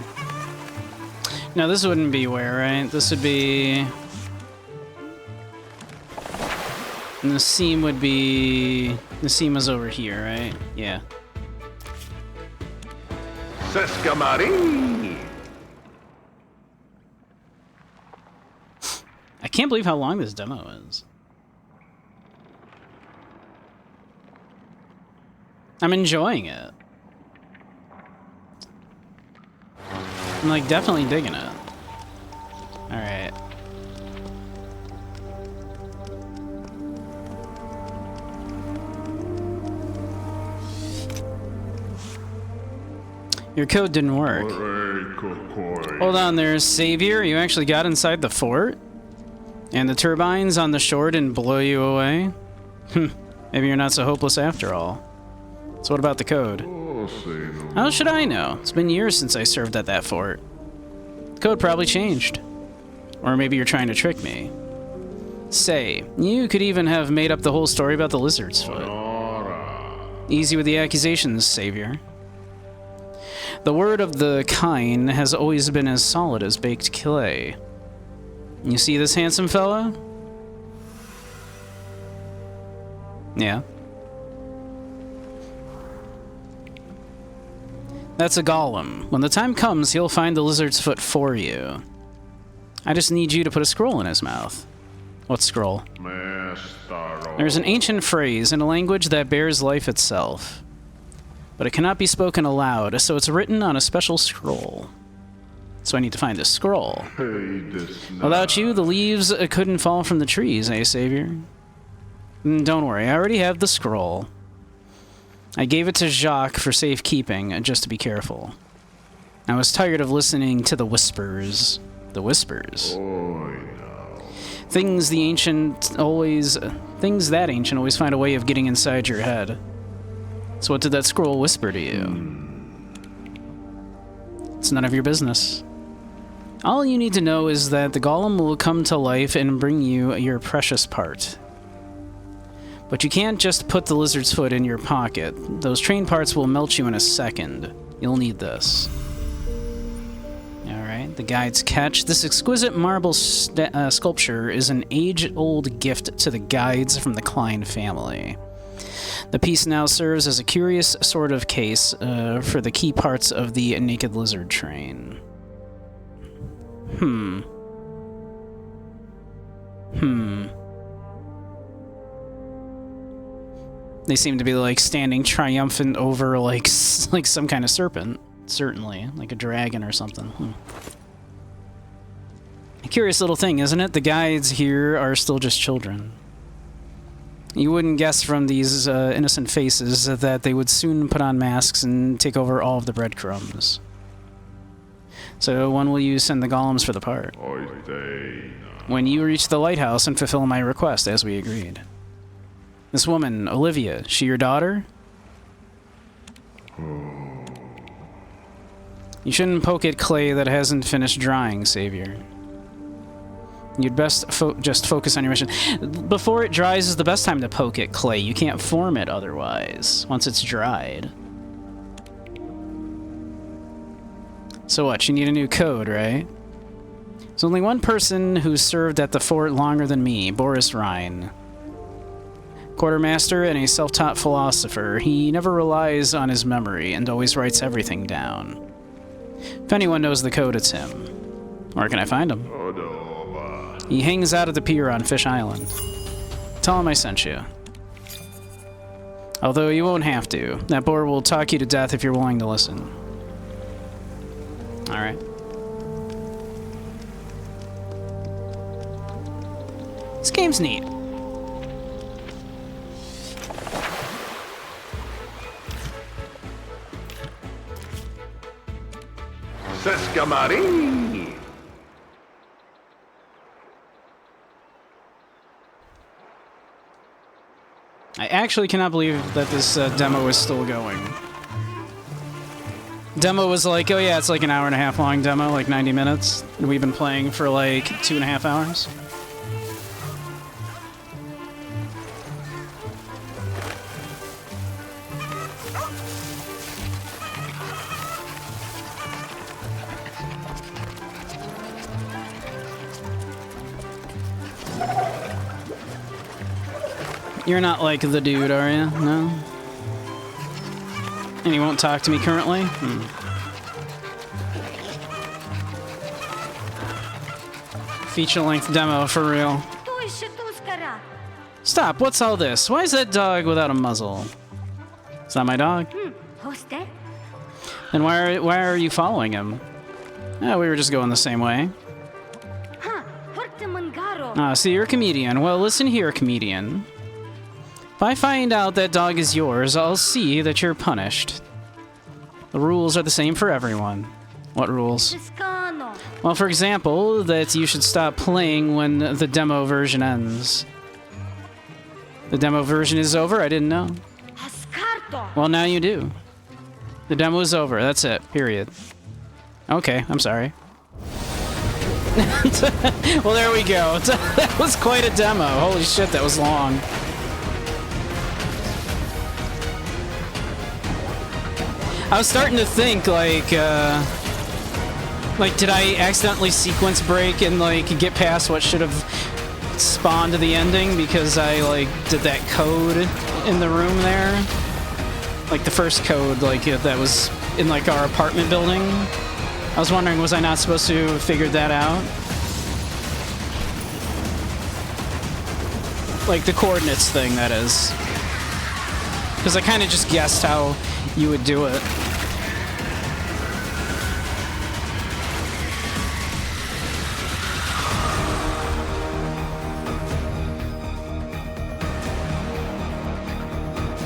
No, this wouldn't be where, right? This would be... Nassim would be... Nassim is over here, right? Yeah. Seskamari! I can't believe how long this demo is. I'm enjoying it. I'm like definitely digging it. Alright. Your code didn't work. Hold on there, Savior. You actually got inside the fort? And the turbines on the shore didn't blow you away? Maybe you're not so hopeless after all. So what about the code? How should I know? It's been years since I served at that fort. The code probably changed. Or maybe you're trying to trick me. Say, you could even have made up the whole story about the lizard's foot. Easy with the accusations, Savior. The word of the kind has always been as solid as baked clay. You see this handsome fella? Yeah. That's a golem. When the time comes, he'll find the lizard's foot for you. I just need you to put a scroll in his mouth. What scroll? There's an ancient phrase in a language that bears life itself. But it cannot be spoken aloud, so it's written on a special scroll. So I need to find this scroll. Without you, the leaves couldn't fall from the trees, eh, Savior? Don't worry, I already have the scroll. I gave it to Jacques for safekeeping, just to be careful. I was tired of listening to the whispers. The whispers. Things that ancient always find a way of getting inside your head. So what did that scroll whisper to you? It's none of your business. All you need to know is that the golem will come to life and bring you your precious part. But you can't just put the lizard's foot in your pocket. Those train parts will melt you in a second. You'll need this. Alright, the guide's catch. This exquisite marble sculpture is an age-old gift to the guides from the Klein family. The piece now serves as a curious sort of case for the key parts of the naked lizard train. They seem to be like standing triumphant over like some kind of serpent, certainly, like a dragon or something. A curious little thing, isn't it? The guides here are still just children. You wouldn't guess from these innocent faces that they would soon put on masks and take over all of the breadcrumbs. So when will you send the golems for the part? When you reach the lighthouse and fulfill my request, as we agreed. This woman, Olivia, she your daughter? You shouldn't poke at clay that hasn't finished drying, Savior. You'd best just focus on your mission. Before it dries is the best time to poke it, Clay. You can't form it otherwise, once it's dried. So what, you need a new code, right? There's only one person who's served at the fort longer than me, Boris Rhine. Quartermaster and a self-taught philosopher, he never relies on his memory and always writes everything down. If anyone knows the code, it's him. Where can I find him? He hangs out at the pier on Fish Island. Tell him I sent you. Although you won't have to. That boar will talk you to death if you're willing to listen. Alright. This game's neat. Sescamari! I actually cannot believe that this demo is still going. Demo was like, oh yeah, it's like an hour and a half long demo, like 90 minutes. And we've been playing for like 2.5 hours. You're not like the dude, are you? No? And he won't talk to me currently? Feature-length demo, for real. Stop, what's all this? Why is that dog without a muzzle? Is that my dog? Then why are you following him? Yeah, we were just going the same way. Ah, so you're a comedian. Well, listen here, comedian. If I find out that dog is yours, I'll see that you're punished. The rules are the same for everyone. What rules? Well, for example, that you should stop playing when the demo version ends. The demo version is over? I didn't know. Well, now you do. The demo is over. That's it. Period. Okay, I'm sorry. Well, there we go. That was quite a demo. Holy shit, that was long. I was starting to think, like, did I accidentally sequence break and, like, get past what should have spawned to the ending because I, like, did that code in the room there? Like, the first code, like, that was in, like, our apartment building. I was wondering, was I not supposed to have figured that out? Like, the coordinates thing, that is. Because I kind of just guessed how you would do it.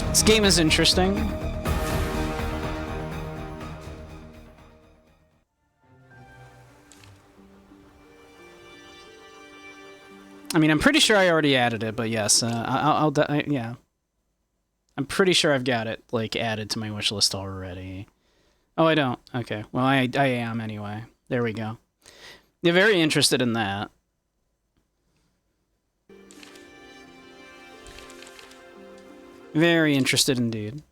This game is interesting. I mean, I'm pretty sure I already added it, but yes, yeah. I'm pretty sure I've got it, like, added to my wish list already. Oh, I don't. Okay. Well, I am anyway. There we go. You're very interested in that. Very interested indeed.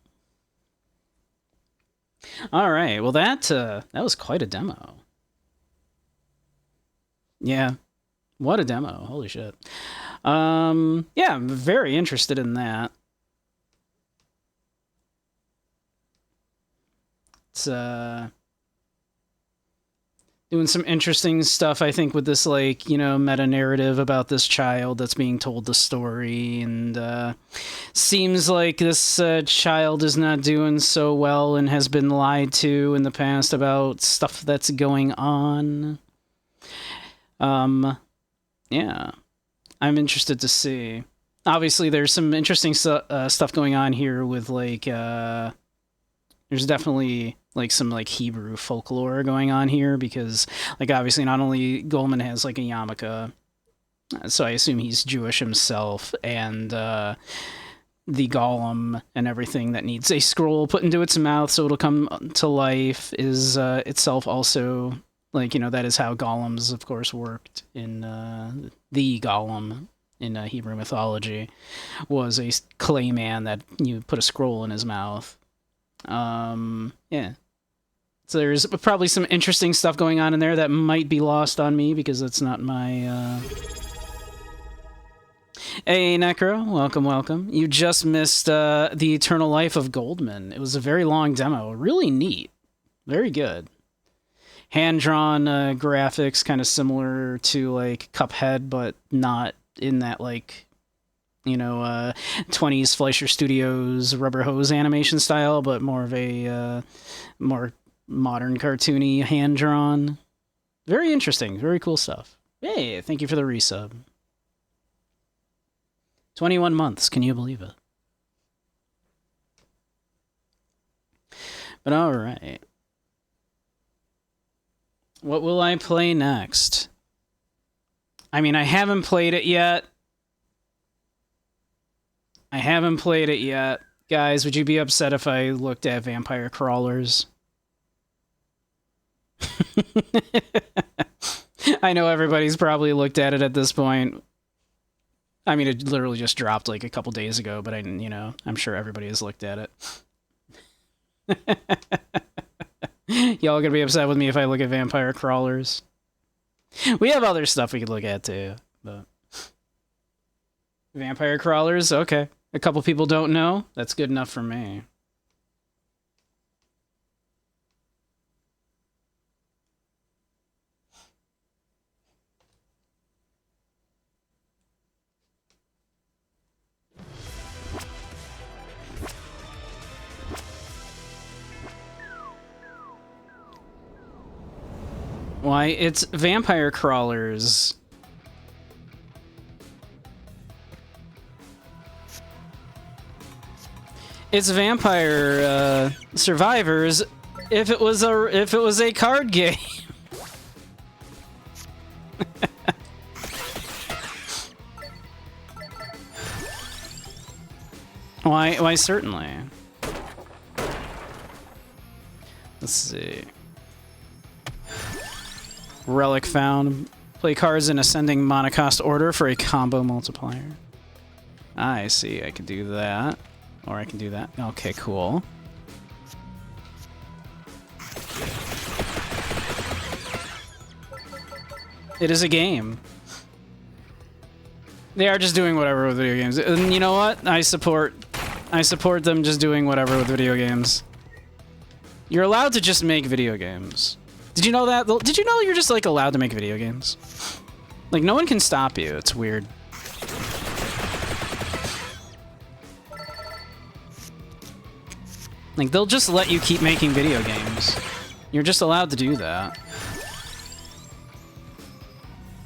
All right. Well, that was quite a demo. Yeah. What a demo. Holy shit. Yeah, I'm very interested in that. It's doing some interesting stuff, I think, with this, like, you know, meta-narrative about this child that's being told the story, and seems like this child is not doing so well and has been lied to in the past about stuff that's going on. Yeah. I'm interested to see. Obviously, there's some interesting stuff going on here with, like, there's definitely, like, some, like, Hebrew folklore going on here, because, like, obviously not only Goldman has, like, a yarmulke, so I assume he's Jewish himself, and the golem and everything that needs a scroll put into its mouth so it'll come to life is itself also Like, you know, that is how golems, of course, worked in the golem in Hebrew mythology, was a clay man that you put a scroll in his mouth. Yeah. So there's probably some interesting stuff going on in there that might be lost on me because that's not my... Hey, Necro. Welcome, welcome. You just missed The Eternal Life of Goldman. It was a very long demo. Really neat. Very good. Hand-drawn graphics, kind of similar to, like, Cuphead, but not in that, like, you know, 20s Fleischer Studios rubber hose animation style, but more of a more modern, cartoony, hand-drawn. Very interesting. Very cool stuff. Hey, thank you for the resub. 21 months, can you believe it? But alright. What will I play next? I mean, I haven't played it yet. Guys, would you be upset if I looked at Vampire Crawlers? I know everybody's probably looked at it at this point. I mean, it literally just dropped like a couple days ago, but I'm sure everybody has looked at it. Y'all gonna be upset with me if I look at Vampire Crawlers. We have other stuff we could look at too, but Vampire Crawlers, okay. A couple people don't know. That's good enough for me. Why, it's Vampire Crawlers. It's Vampire Survivors if it was a card game. Why certainly. Let's see. Relic found. Play cards in ascending monocost order for a combo multiplier. I see, I can do that. Or I can do that. Okay, cool. It is a game. They are just doing whatever with video games. And you know what? I support them just doing whatever with video games. You're allowed to just make video games. Did you know that? Did you know you're just, like, allowed to make video games? Like, no one can stop you. It's weird. Like, they'll just let you keep making video games. You're just allowed to do that.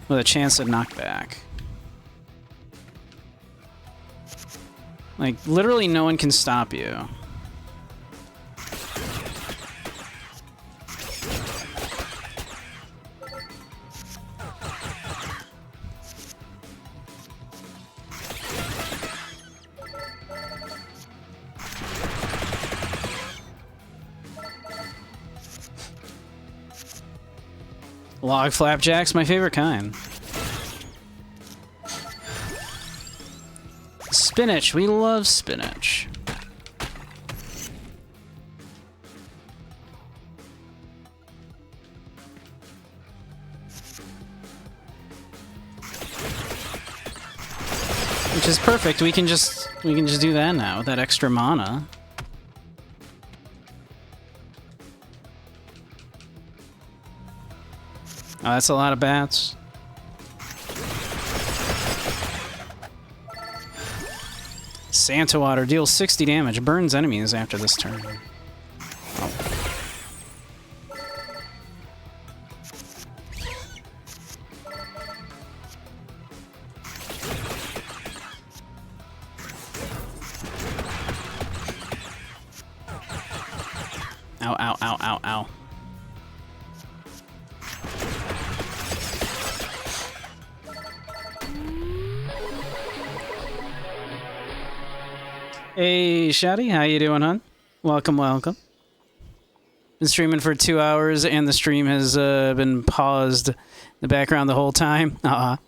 With a chance of knockback. Like, literally no one can stop you. Log flapjacks, my favorite kind. Spinach, we love spinach. Which is perfect. We can just do that now with that extra mana. Oh, that's a lot of bats. Santa Water deals 60 damage, burns enemies after this turn. Oh. Ow, ow, ow, ow, ow. Hey, Shaddy, how you doing, hon? Welcome, welcome. Been streaming for 2 hours, and the stream has been paused in the background the whole time. But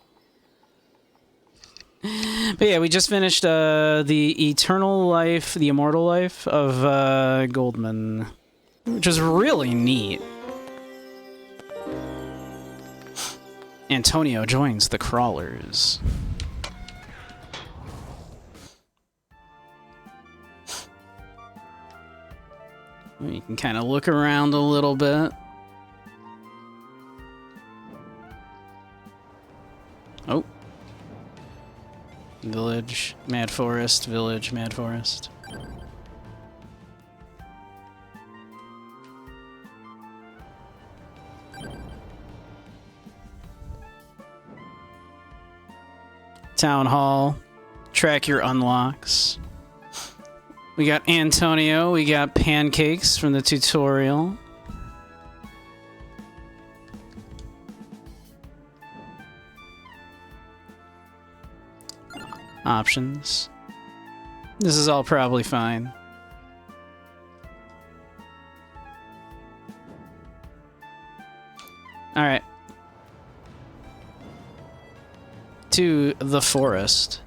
yeah, we just finished the Eternal Life, the Immortal Life of Goldman, which is really neat. Antonio joins the Crawlers. You can kind of look around a little bit. Oh. Village, Mad Forest, Village, Mad Forest. Town Hall. Track your unlocks. We got Antonio. We got pancakes from the tutorial. Options. This is all probably fine. All right. To the forest.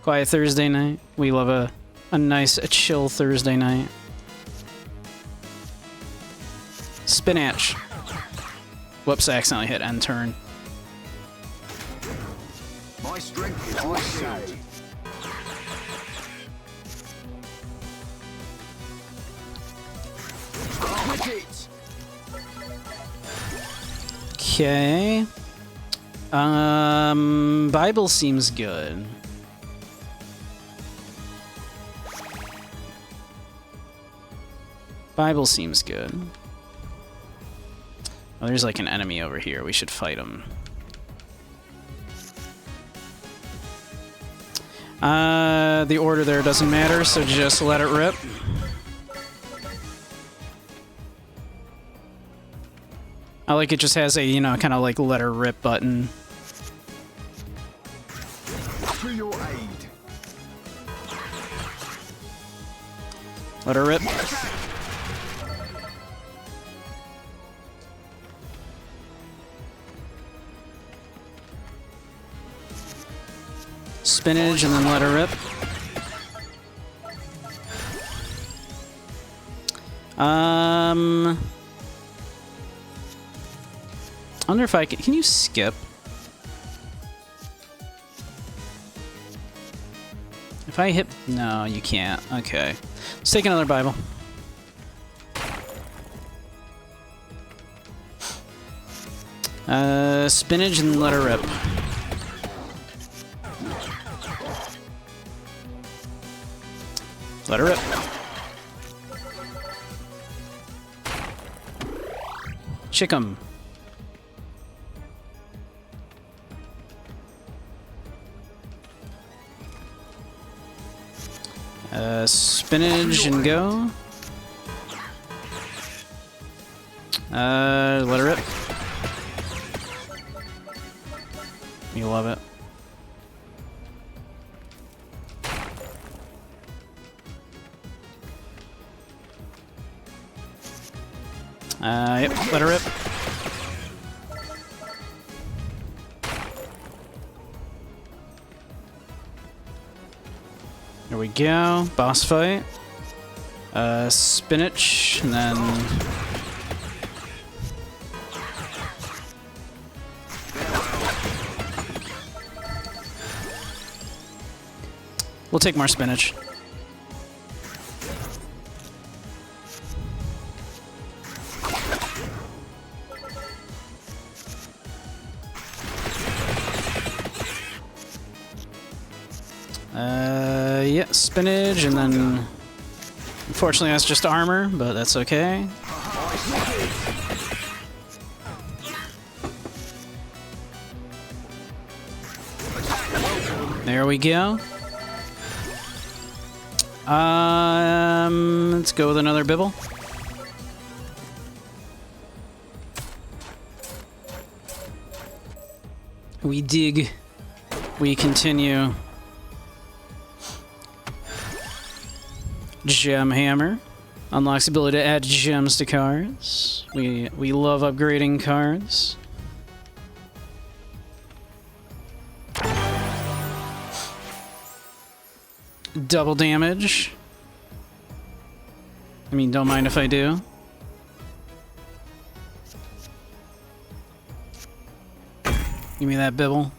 Quiet Thursday night. We love a nice, chill Thursday night. Spinach. Whoops, I accidentally hit end turn. My strength is my shield. Okay. Bible seems good. Bible seems good. Oh, there's like an enemy over here. We should fight him. The order there doesn't matter, so just let it rip. I like it just has a, you know, kind of like let her rip button. To your aid. Let her rip. Spinach and then let her rip. I wonder if I can you skip? If I hit, no, you can't. Okay. Let's take another Bible. Spinach and let her rip. Let her rip. Chick'em. Spinach and go. Let her rip. You love it. Yep, let her rip. There we go. Boss fight. Spinach, and then... we'll take more spinach. Yeah, spinach, and then... unfortunately, that's just armor, but that's okay. There we go. Let's go with another Bibble. We dig. We continue. Gem Hammer. Unlocks the ability to add gems to cards. We love upgrading cards. Double damage. I mean, don't mind if I do. Give me that bibble.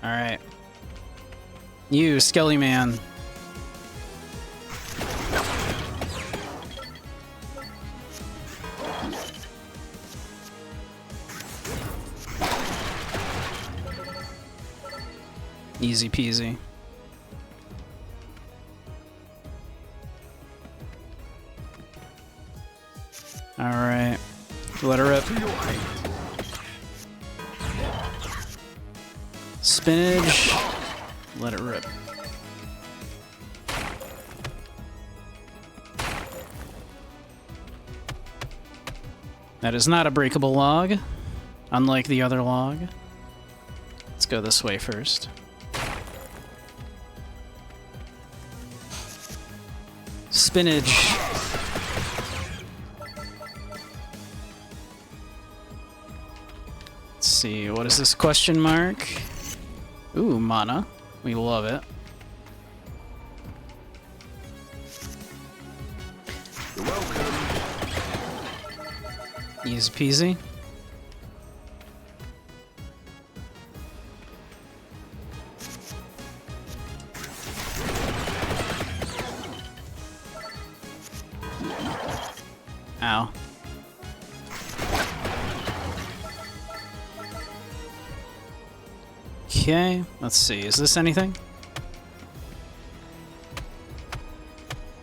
Alright. You, Skelly Man. Easy peasy. Alright. Let her rip. Spinach. Let it rip. That is not a breakable log, unlike the other log. Let's go this way first. Spinach. Let's see, what is this question mark? Ooh, mana. We love it. You're welcome. Easy peasy. Ow. Okay, let's see. Is this anything?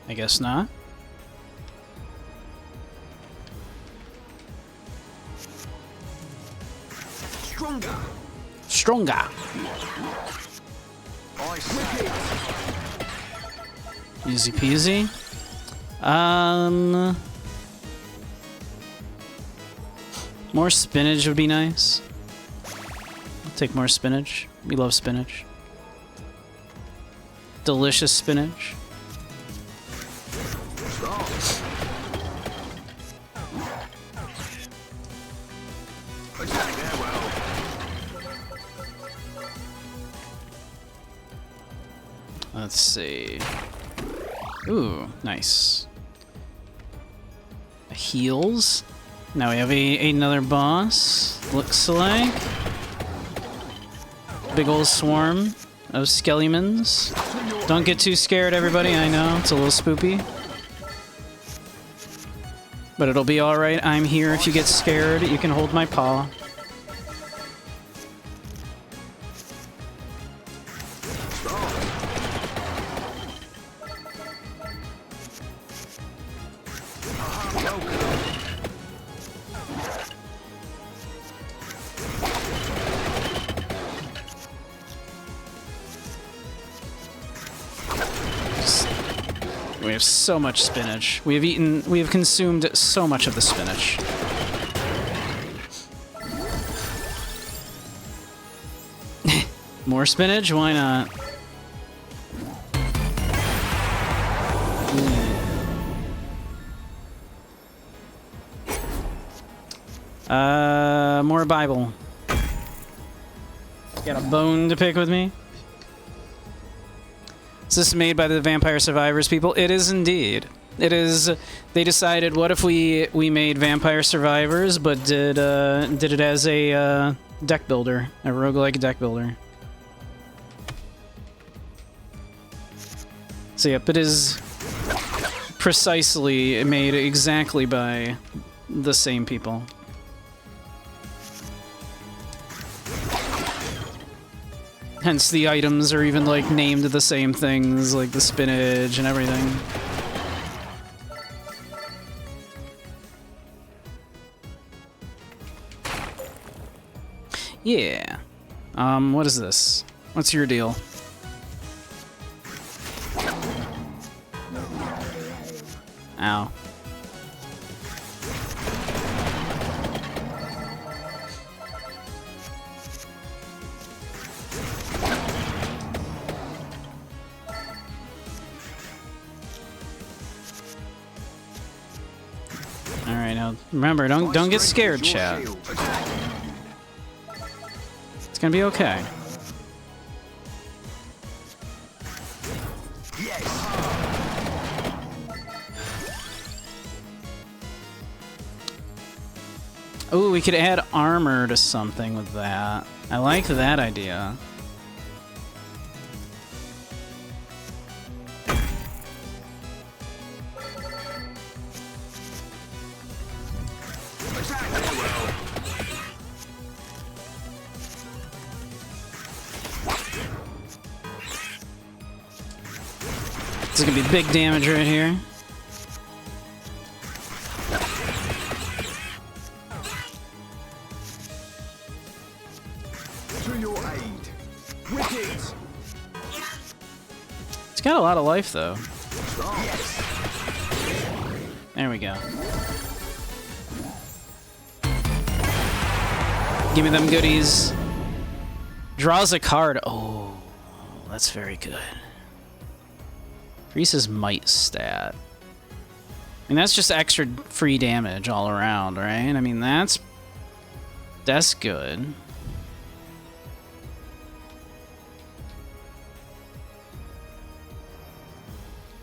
I guess not. Stronger. Stronger. I say. Easy peasy. More spinach would be nice. I'll take more spinach. We love spinach. Delicious spinach. Stop. Attack there, well. Let's see. Ooh, nice. Heals. Now we have another boss. Looks like. Big old swarm of skellimans. Don't get too scared, everybody. I know it's a little spoopy. But it'll be alright. I'm here if you get scared. You can hold my paw. We have so much spinach. We have consumed so much of the spinach. More spinach? Why not? More Bible. Got a bone to pick with me? Is this made by the Vampire Survivors people? It is indeed. It is. They decided, what if we made Vampire Survivors, but did it as a deck builder, a roguelike deck builder. So yep, it is precisely made exactly by the same people. Hence the items are even like named the same things, like the spinach and everything. Yeah. What is this? What's your deal? Ow. All right, now remember, don't get scared, Your chat. shield. It's gonna be okay. Yes. Ooh, we could add armor to something with that. I like that idea. Attack. Very well. This is gonna be big damage right here. To your aid. Wicked. It's got a lot of life though. Yes. There we go. Give me them goodies. Draws a card. Oh, that's very good. Increases might stat. I mean, that's just extra free damage all around, right? I mean, that's good.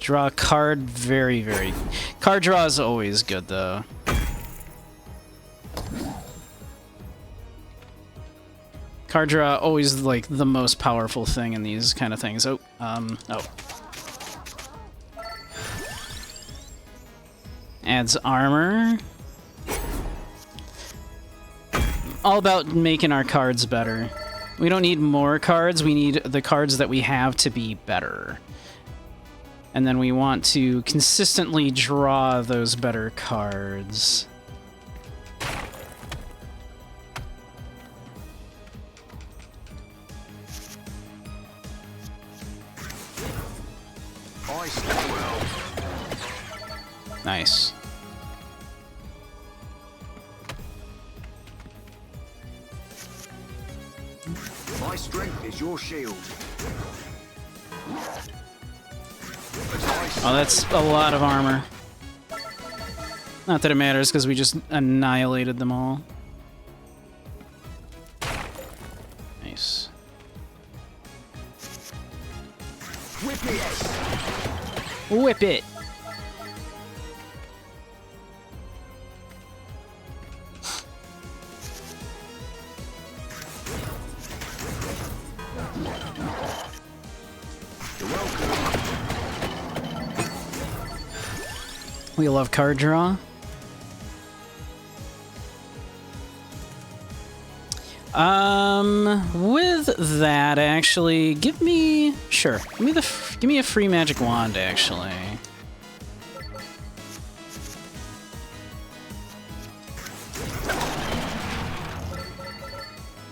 Draw a card, very. Card draw is always good, though. Card draw always like the most powerful thing in these kind of things. Oh. Adds armor. All about making our cards better. We don't need more cards, we need the cards that we have to be better. And then we want to consistently draw those better cards. I stay well. Nice. My strength is your shield. Oh, that's a lot of armor. Not that it matters, because we just annihilated them all. Nice. Whip it. Whip it! You're welcome. We love card draw. With that, actually, give me a free magic wand, actually.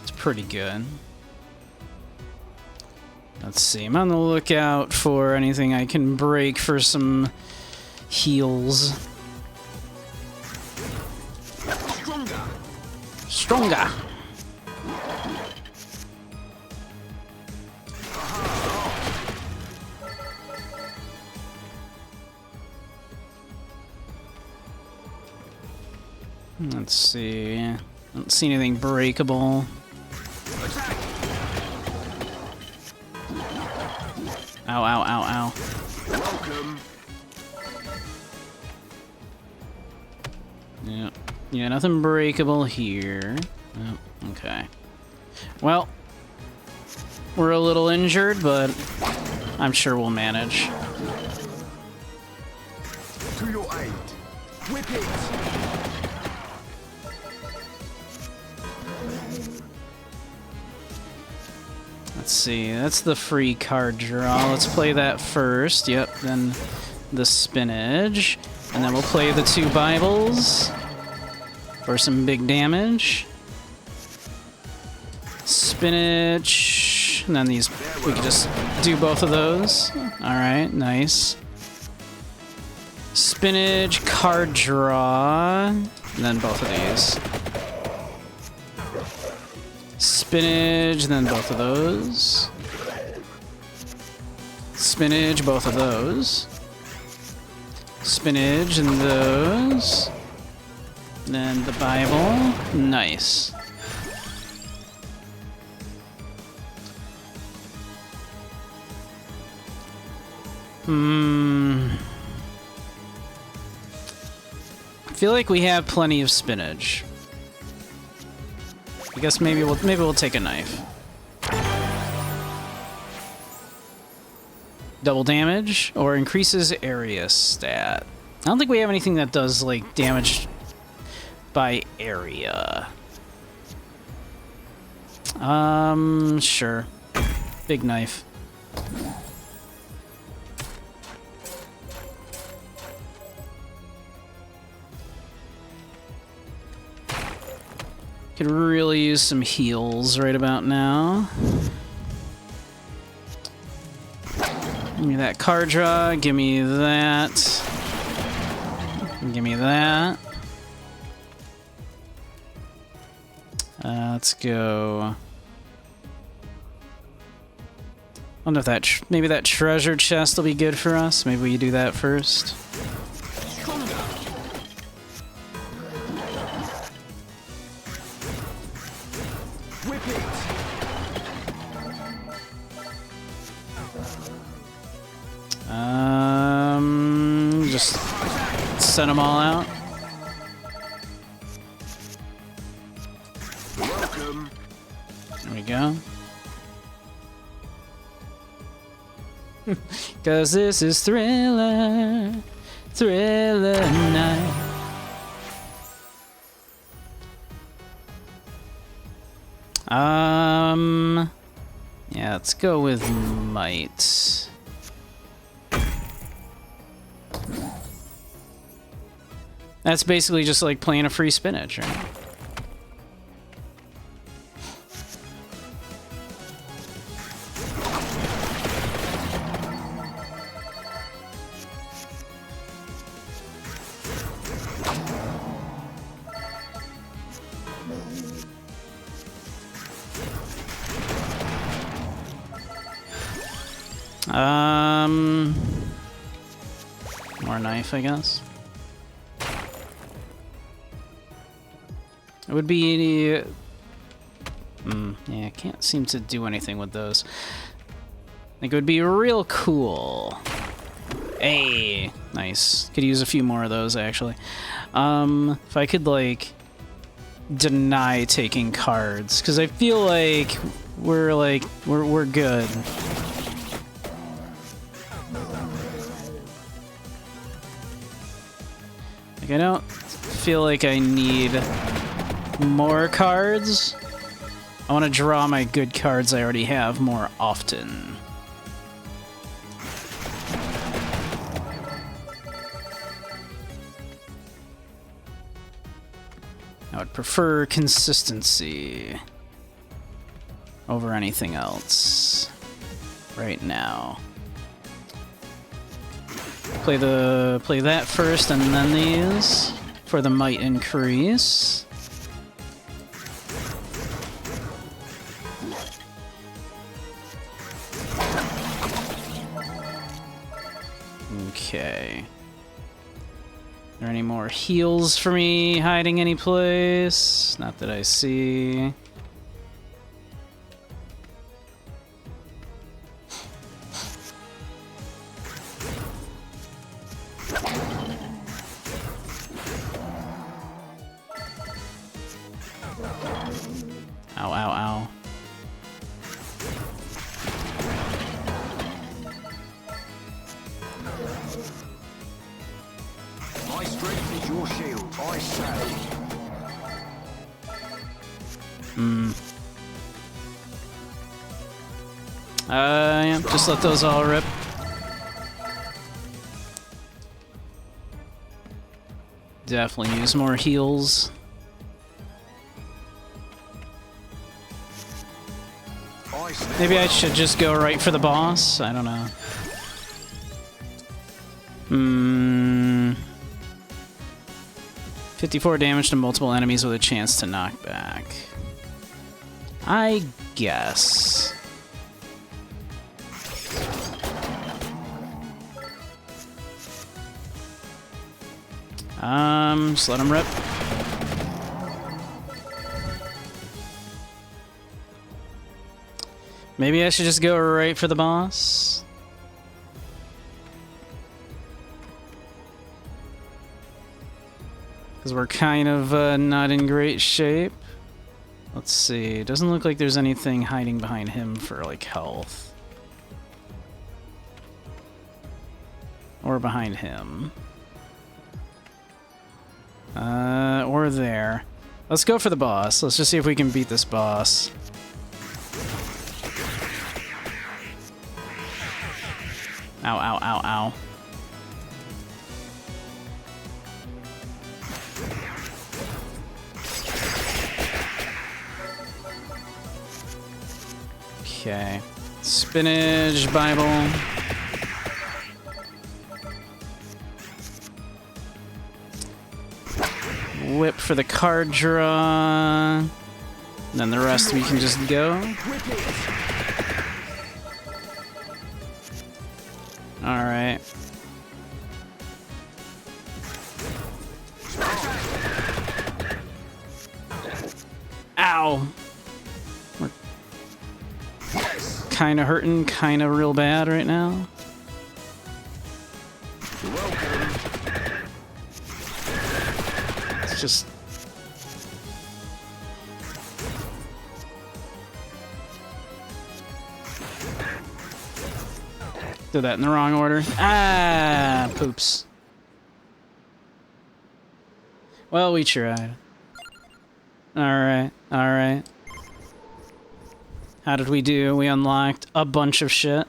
It's pretty good. Let's see, I'm on the lookout for anything I can break for some heals. Stronger. Stronger! Let's see. I don't see anything breakable. Attack. Ow, ow, ow, ow. You're welcome. Yeah, nothing breakable here. Oh, okay. Well, we're a little injured, but I'm sure we'll manage. To your aid. Whip it. Let's see, that's the free card draw. Let's play that first. Yep, then the spinach. And then we'll play the 2 Bibles for some big damage. Spinach. And then these, we can just do both of those. Alright, nice. Spinach, card draw. And then both of these. Spinach, and then both of those. Spinach, both of those. Spinach, and those. Then the Bible. Nice. I feel like we have plenty of spinach. I guess maybe we'll take a knife. Double damage or increases area stat. I don't think we have anything that does like damage by area. Sure. Big knife. Could really use some heals right about now. Give me that card draw. Give me that. Give me that. Let's go. I wonder if that maybe that treasure chest will be good for us. Maybe we do that first. Just set them all out. Welcome. There we go. Cause this is Thriller Night. Yeah, let's go with might. That's basically just like playing a free spinach, right? More knife, I guess. It would be... yeah, I can't seem to do anything with those. I think it would be real cool. Hey, nice. Could use a few more of those, actually. If I could, like, deny taking cards, because I feel like we're good. Like, I don't feel like I need more cards. I want to draw my good cards I already have more often. I would prefer consistency over anything else right now. Play that first and then these for the might increase. Okay. Are there any more heals for me hiding any place? Not that I see. Ow, ow, ow. My strength is your shield, I say. Yeah, just let those all rip. Definitely use more heals. Maybe I should just go right for the boss? I don't know. 54 damage to multiple enemies with a chance to knock back. I guess. Just let him rip. Maybe I should just go right for the boss? Because we're kind of not in great shape. Let's see. Doesn't look like there's anything hiding behind him for, like, health. Or behind him. Or there. Let's go for the boss. Let's just see if we can beat this boss. Ow, ow, ow, ow. Okay. Spinach Bible. Whip for the card draw. Then the rest we can just go. Alright. Ow! We're kinda hurting, kinda real bad right now. It's just... Did that in the wrong order. Ah, poops. Well, we tried. Alright, alright. How did we do? We unlocked a bunch of shit.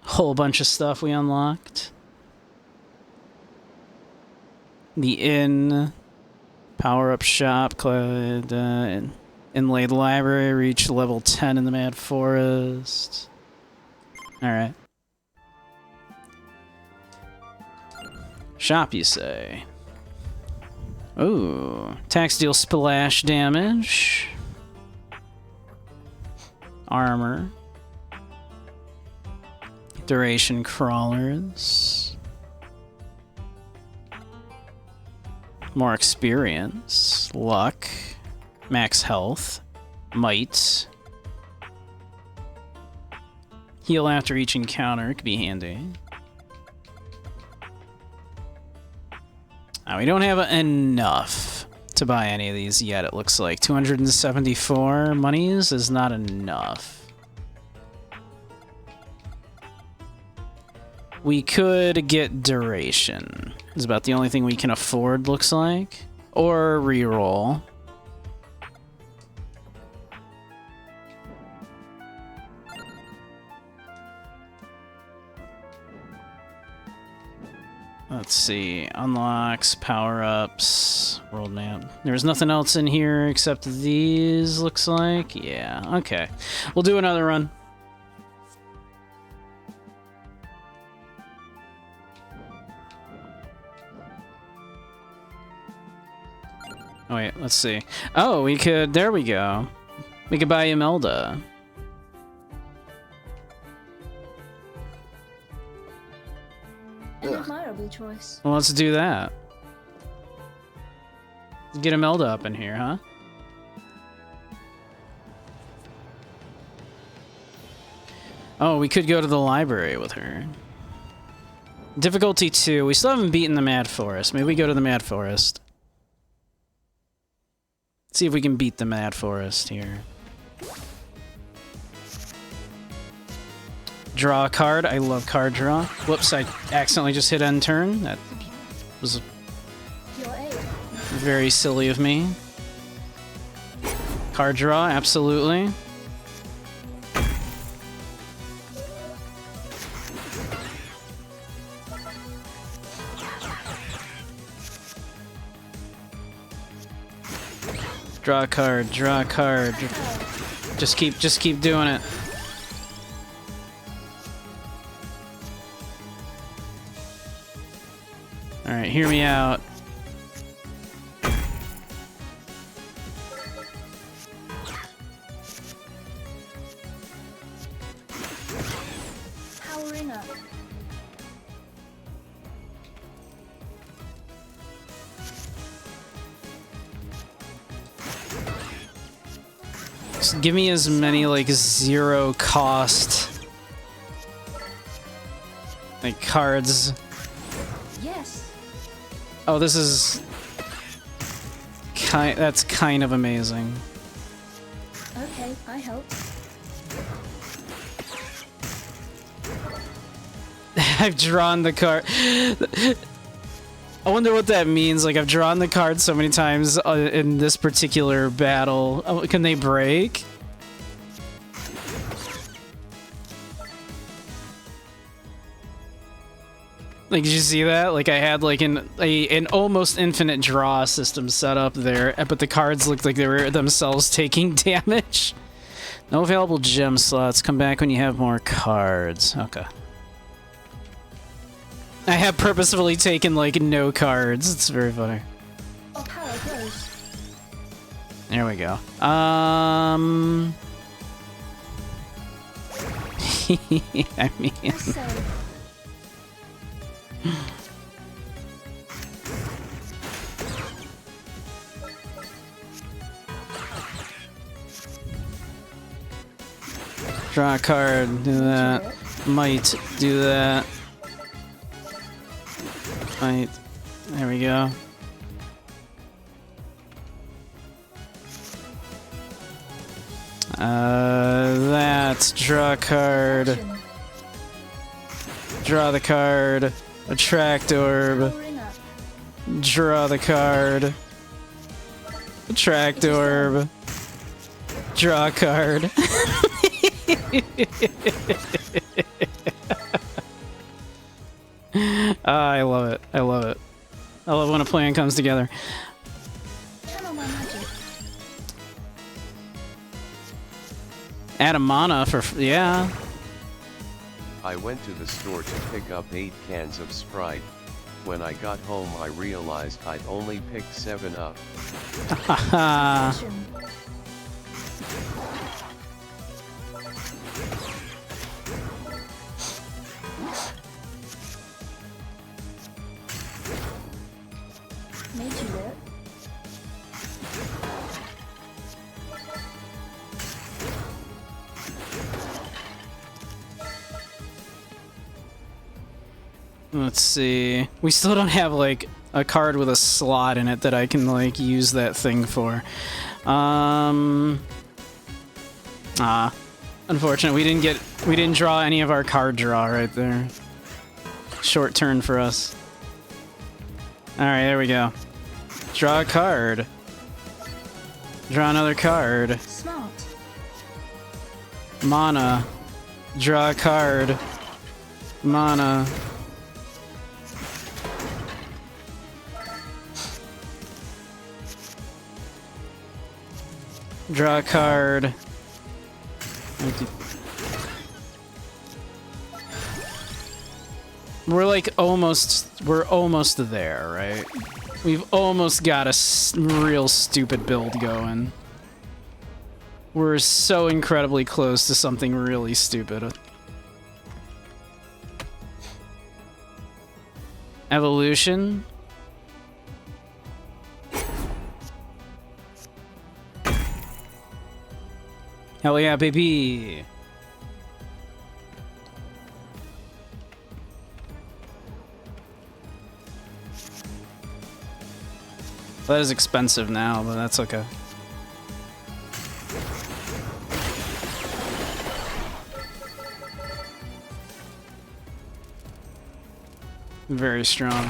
Whole bunch of stuff we unlocked. The inn. Power-up shop. Inlaid library. Reached level 10 in the Mad Forest. Alright. Shop, you say? Ooh. Tax deal splash damage. Armor. Duration crawlers. More experience. Luck. Max health. Might. Heal after each encounter could be handy. We don't have enough to buy any of these yet, it looks like. 274 monies is not enough. We could get duration. It's about the only thing we can afford, looks like. Or reroll. Let's see. Unlocks, power-ups, world map. There's nothing else in here except these, looks like. Yeah, okay. We'll do another run. Oh, wait, let's see. Oh, we could... There we go. We could buy Imelda. An admirable choice. Well, let's do that. Get Imelda up in here, huh? Oh, we could go to the library with her. Difficulty 2. We still haven't beaten the Mad Forest. Maybe we go to the Mad Forest. See if we can beat the Mad Forest here. Draw a card. I love card draw. Whoops, I accidentally just hit end turn. That was very silly of me. Card draw, absolutely. Draw a card, draw a card. Just keep doing it. Alright, hear me out. Powering up. Just give me as many, like, zero cost, like, cards. Yes. Oh, this is... That's kind of amazing. Okay, I help. I've drawn the card. I wonder what that means. Like, I've drawn the card so many times in this particular battle. Oh, can they break? Like, did you see that? Like, I had like an almost infinite draw system set up there, but the cards looked like they were themselves taking damage. No available gem slots. Come back when you have more cards. Okay. I have purposefully taken like no cards. It's very funny. Oh, power goes. There we go. I mean, So, draw a card, do that. Might do that. Might. There we go. That. Draw a card. Draw the card. Attract orb. powering up. Draw the card. Attract orb. Draw a card. I love it. I love it. I love when a plan comes together. Channel my magic. Add a mana for... yeah. I went to the store to pick up 8 cans of Sprite. When I got home I realized I'd only picked 7 up. Haha. Action. Made you do it. Let's see. We still don't have like a card with a slot in it that I can like use that thing for. Unfortunate. We didn't draw any of our card draw right there. Short turn for us. All right, there we go. Draw a card. Draw another card. Smart. Mana. Draw a card. Mana. Draw a card. We're like we're almost there, right? We've almost got a real stupid build going. We're so incredibly close to something really stupid. Evolution. Hell yeah, baby! That is expensive now, but that's okay. Very strong.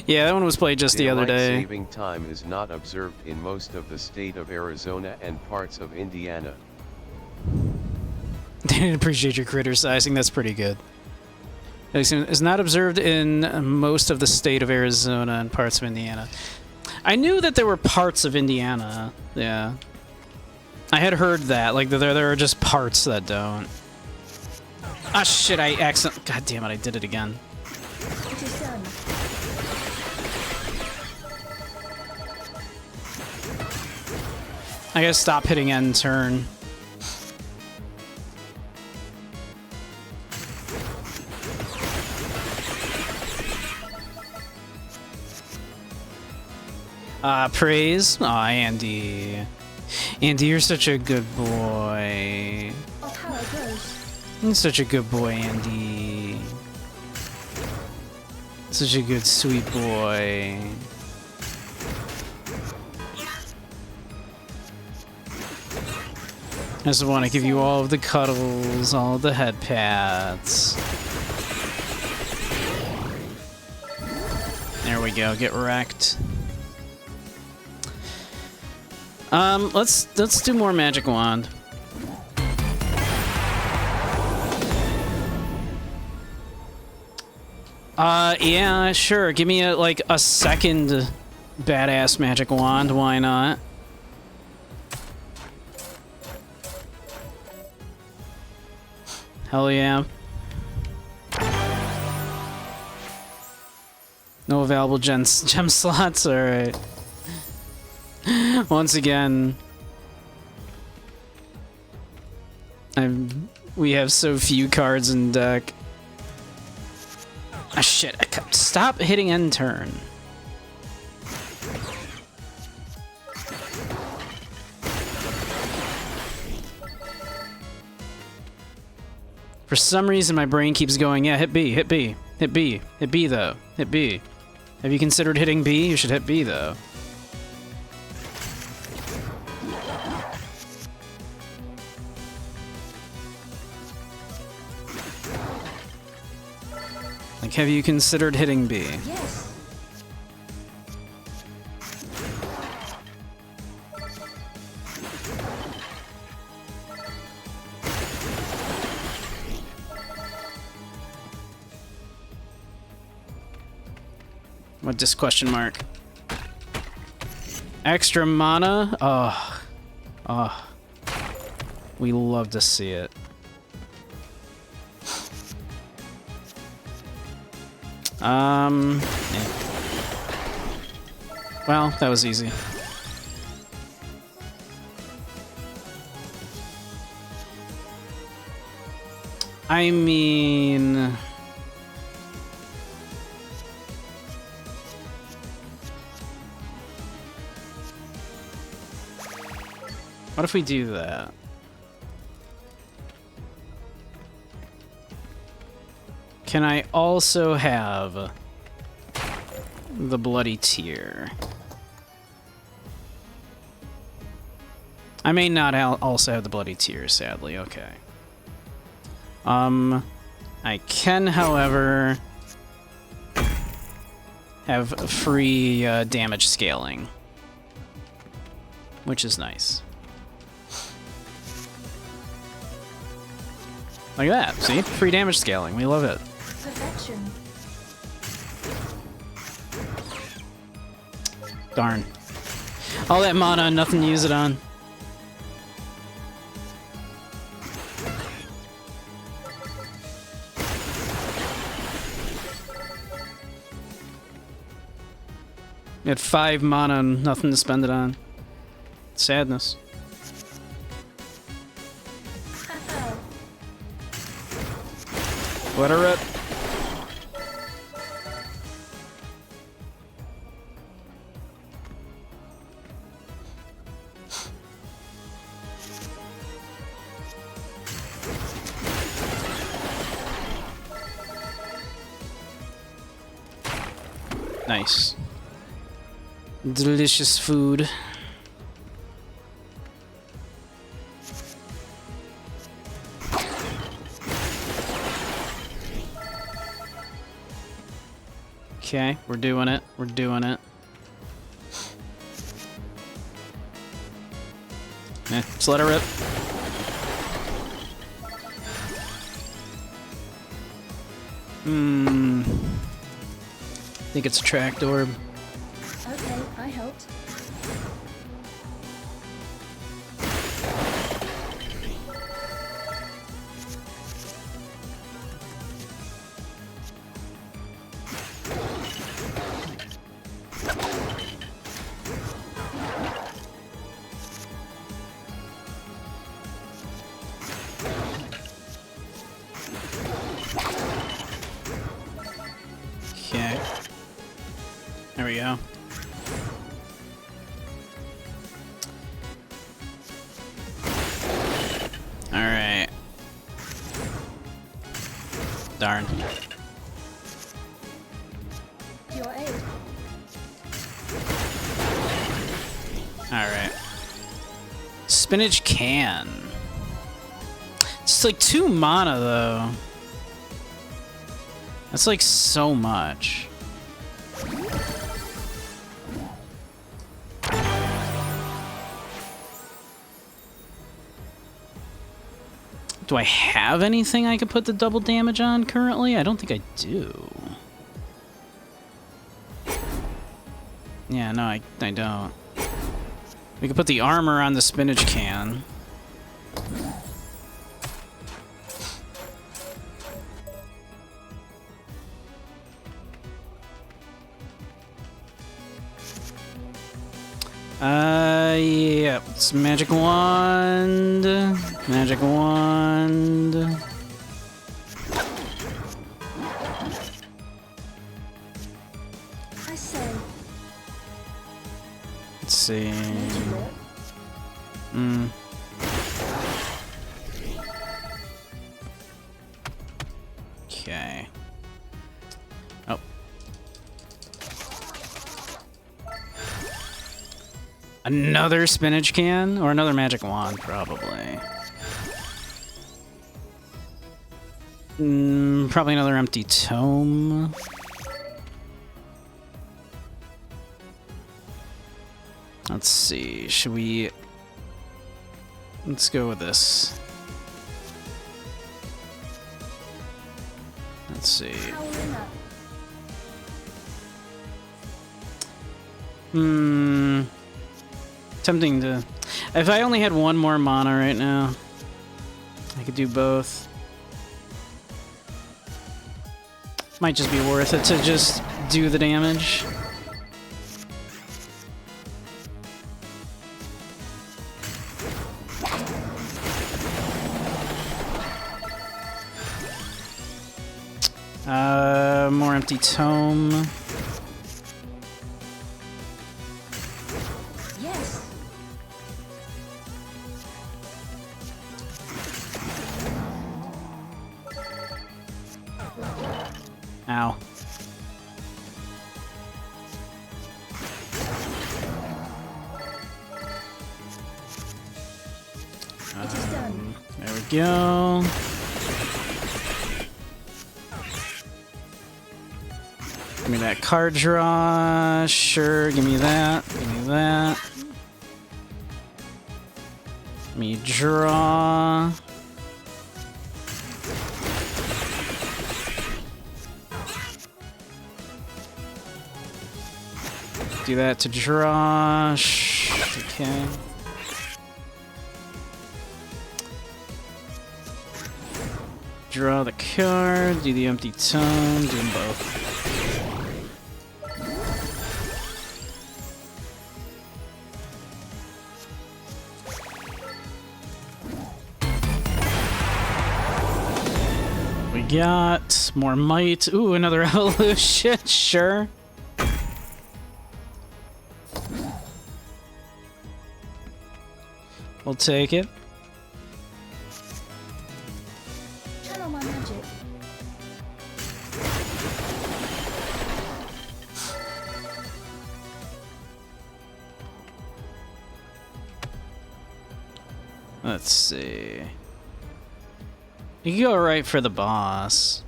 Yeah, that one was played just the other day. Saving time is not observed in most of the state of Arizona and parts of Indiana. Didn't appreciate your criticizing. That's pretty good. Is not observed in most of the state of Arizona and parts of Indiana. I knew that there were parts of Indiana. Yeah, I had heard that. Like there are just parts that don't. Ah shit! I accidentally. God damn it! I did it again. It is done. I gotta stop hitting end turn. Praise. Aw, Andy. Andy, you're such a good boy. Of how it goes. You're such a good boy, Andy. Such a good, sweet boy. I just want to give you all of the cuddles, all of the head pats. There we go, get wrecked. Let's do more magic wand. Yeah, sure. Give me a second badass magic wand, why not? Hell yeah. No available gem slots, alright. Once again, we have so few cards in deck. Ah, shit. Stop hitting end turn. For some reason, my brain keeps going, yeah, hit B, hit B, hit B, hit B, though. Hit B. Have you considered hitting B? You should hit B, though. Like, have you considered hitting B? Yes. What this question mark? Extra mana? Oh. Oh. We love to see it. Yeah. Well, that was easy. I mean... What if we do that? Can I also have the Bloody Tear? I may not also have the Bloody Tear, sadly. Okay. I can, however, have free damage scaling, which is nice. Like that, see? Free damage scaling, we love it. Perfection. Darn. All that mana, nothing to use it on. We had 5 mana and nothing to spend it on. Sadness. Let her rip. Nice. Delicious food. Okay, we're doing it. We're doing it. Just let her rip. I think it's a tracked orb. Okay, I helped. Okay. There we go. Darn. Your aid. Alright. Spinach can. It's like 2 mana, though. That's like so much. Do I have anything I could put the double damage on currently? I don't think I do. Yeah, no, I don't. We could put the armor on the spinach can. Yeah, it's magic wand. Magic wand. I say. Let's see. Okay. Oh. Another spinach can? Or another magic wand, probably. Probably another empty tome. Let's see, should we... Let's go with this. Let's see. Tempting to... If I only had 1 more mana right now, I could do both. Might just be worth it to just do the damage. More empty tome. Yes. Ow. It is done. There we go. Give me that card draw. Sure, give me that. Give me that. Let me draw. Do that to draw. Okay. Draw the card, do the empty tome, do them both. We got more might. Ooh, another evolution, sure. We'll take it. Channel my magic. Let's see. You can go right for the boss.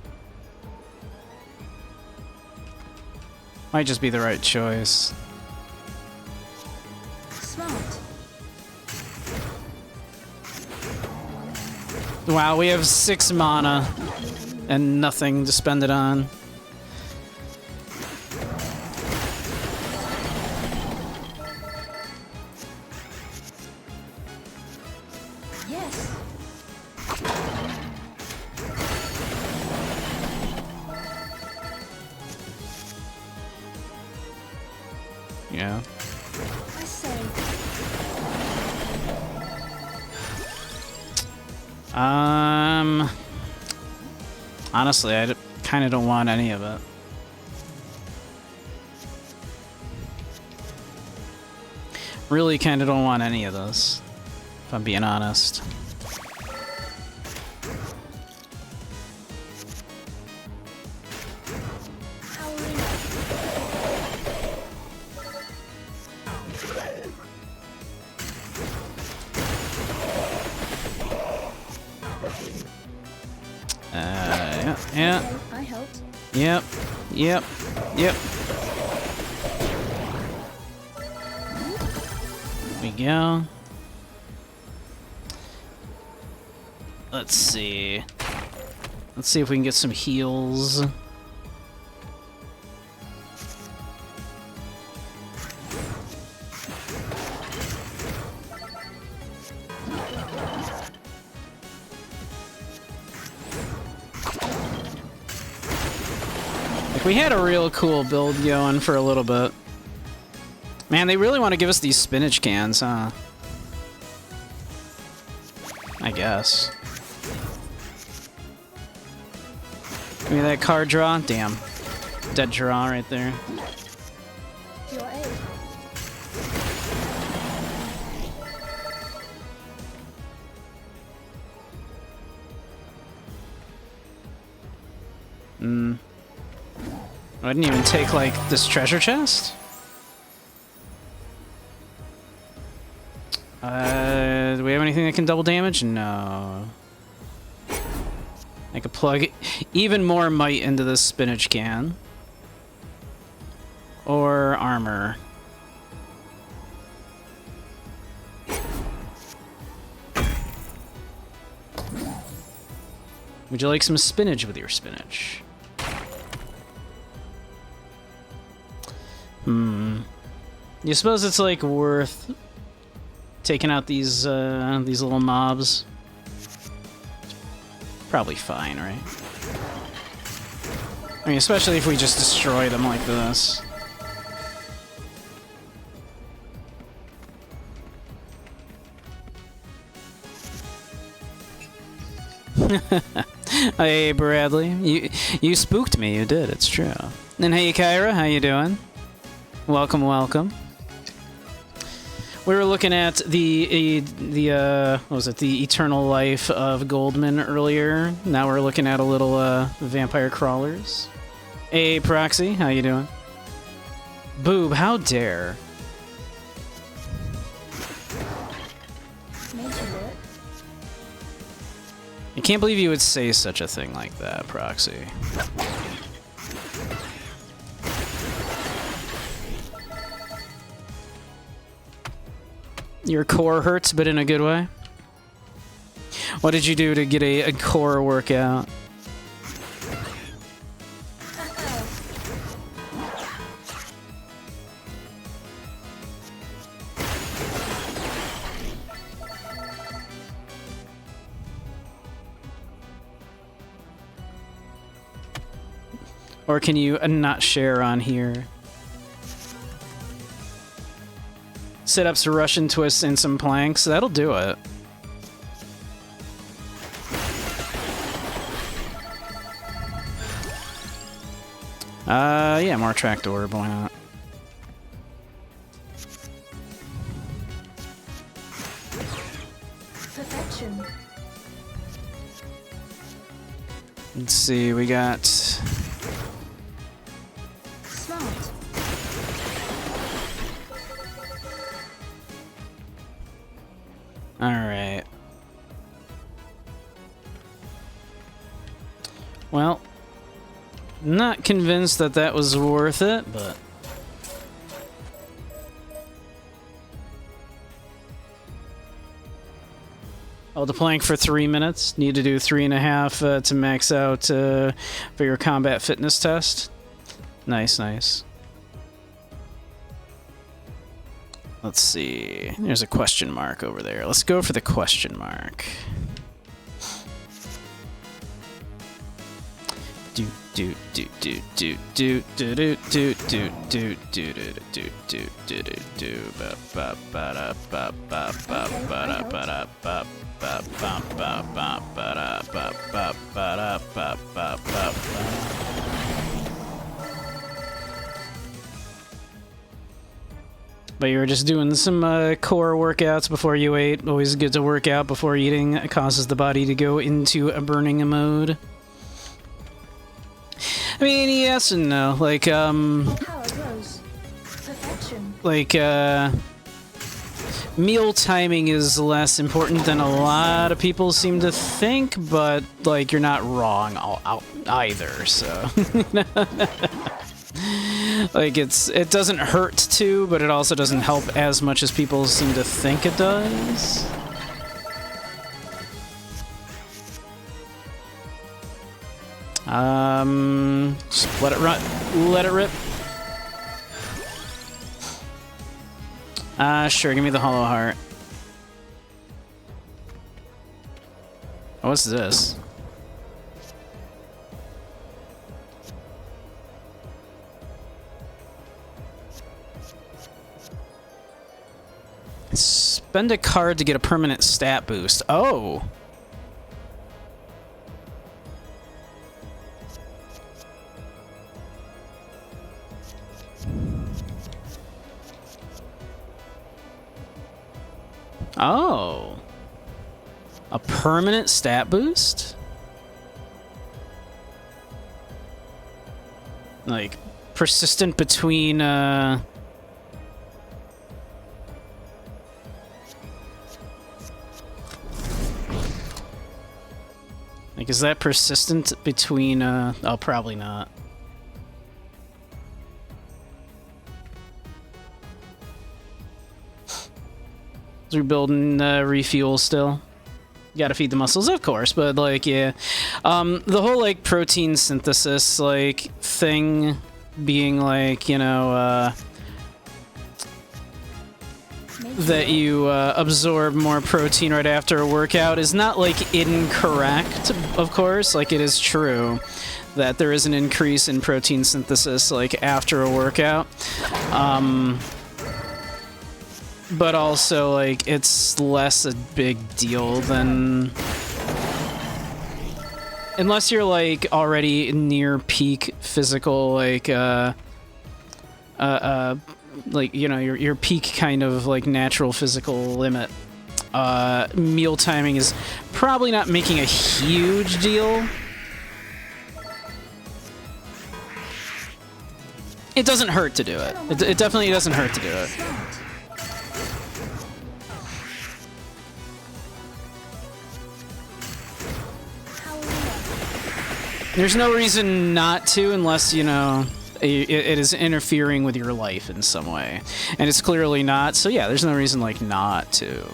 Might just be the right choice. Smart. Wow, we have 6 mana and nothing to spend it on. Yes. Yeah. I say. Honestly, I kind of don't want any of it. Really kind of don't want any of this, if I'm being honest. Yeah, yeah. I helped. Yep. Yep. Yep. We go. Let's see. Let's see if we can get some heals. Like, we had a real cool build going for a little bit. Man, they really want to give us these spinach cans, huh? I guess. Give me that card draw. Damn. Dead draw right there. Your aid. I didn't even take, like, this treasure chest? Do we have anything that can double damage? No. I could plug even more might into this spinach can. Or armor. Would you like some spinach with your spinach? You suppose it's like worth taking out these little mobs? Probably fine, right? I mean, especially if we just destroy them like this. Hey, Bradley. You spooked me. You did. It's true. And hey, Kyra. How you doing? Welcome, welcome. We were looking at the what was it? The Eternal Life of Goldman earlier. Now we're looking at a little vampire crawlers. Hey, Proxy. How you doing? Boob. How dare? I can't believe you would say such a thing like that, Proxy. Your core hurts, but in a good way. What did you do to get a core workout? Or can you not share on here? Sit-ups, Russian twists, and some planks. That'll do it. Yeah, more tractor, why not? Perfection. Let's see, we got... Smart. Alright. Well, not convinced that that was worth it, but... Hold the plank for 3 minutes. Need to do 3.5 to max out for your combat fitness test. Nice, nice. Let's see. There's a question mark over there. Let's go for the question mark. Do do do do do do do do do do do do do do do do ba ba ba da ba ba ba ba da ba da ba ba ba ba ba ba da ba ba ba da ba ba ba ba. But you were just doing some core workouts before you ate. Always good to work out before eating. It causes the body to go into a burning mode. I mean, yes and no. Like, Power grows. Perfection. like, meal timing is less important than a lot of people seem to think, but like you're not wrong either. So like it doesn't hurt to, but it also doesn't help as much as people seem to think it does. Just let it run, let it rip. Sure, give me the hollow heart. Oh, what's this? Spend a card to get a permanent stat boost. Oh! Oh. A permanent stat boost? Like, persistent between, Like, is that persistent between, oh, probably not. We're building refuel still. You gotta feed the muscles, of course, but like, yeah. The whole like protein synthesis like thing being like, you know, that you absorb more protein right after a workout is not like incorrect, of course. Like, it is true that there is an increase in protein synthesis like after a workout. But also, like, it's less a big deal than... Unless you're, like, already near peak physical, like, you know, your peak kind of, like, natural physical limit. Meal timing is probably not making a huge deal. It doesn't hurt to do it. It definitely doesn't hurt to do it. There's no reason not to, unless, you know, it is interfering with your life in some way. And it's clearly not, so yeah, there's no reason, like, not to.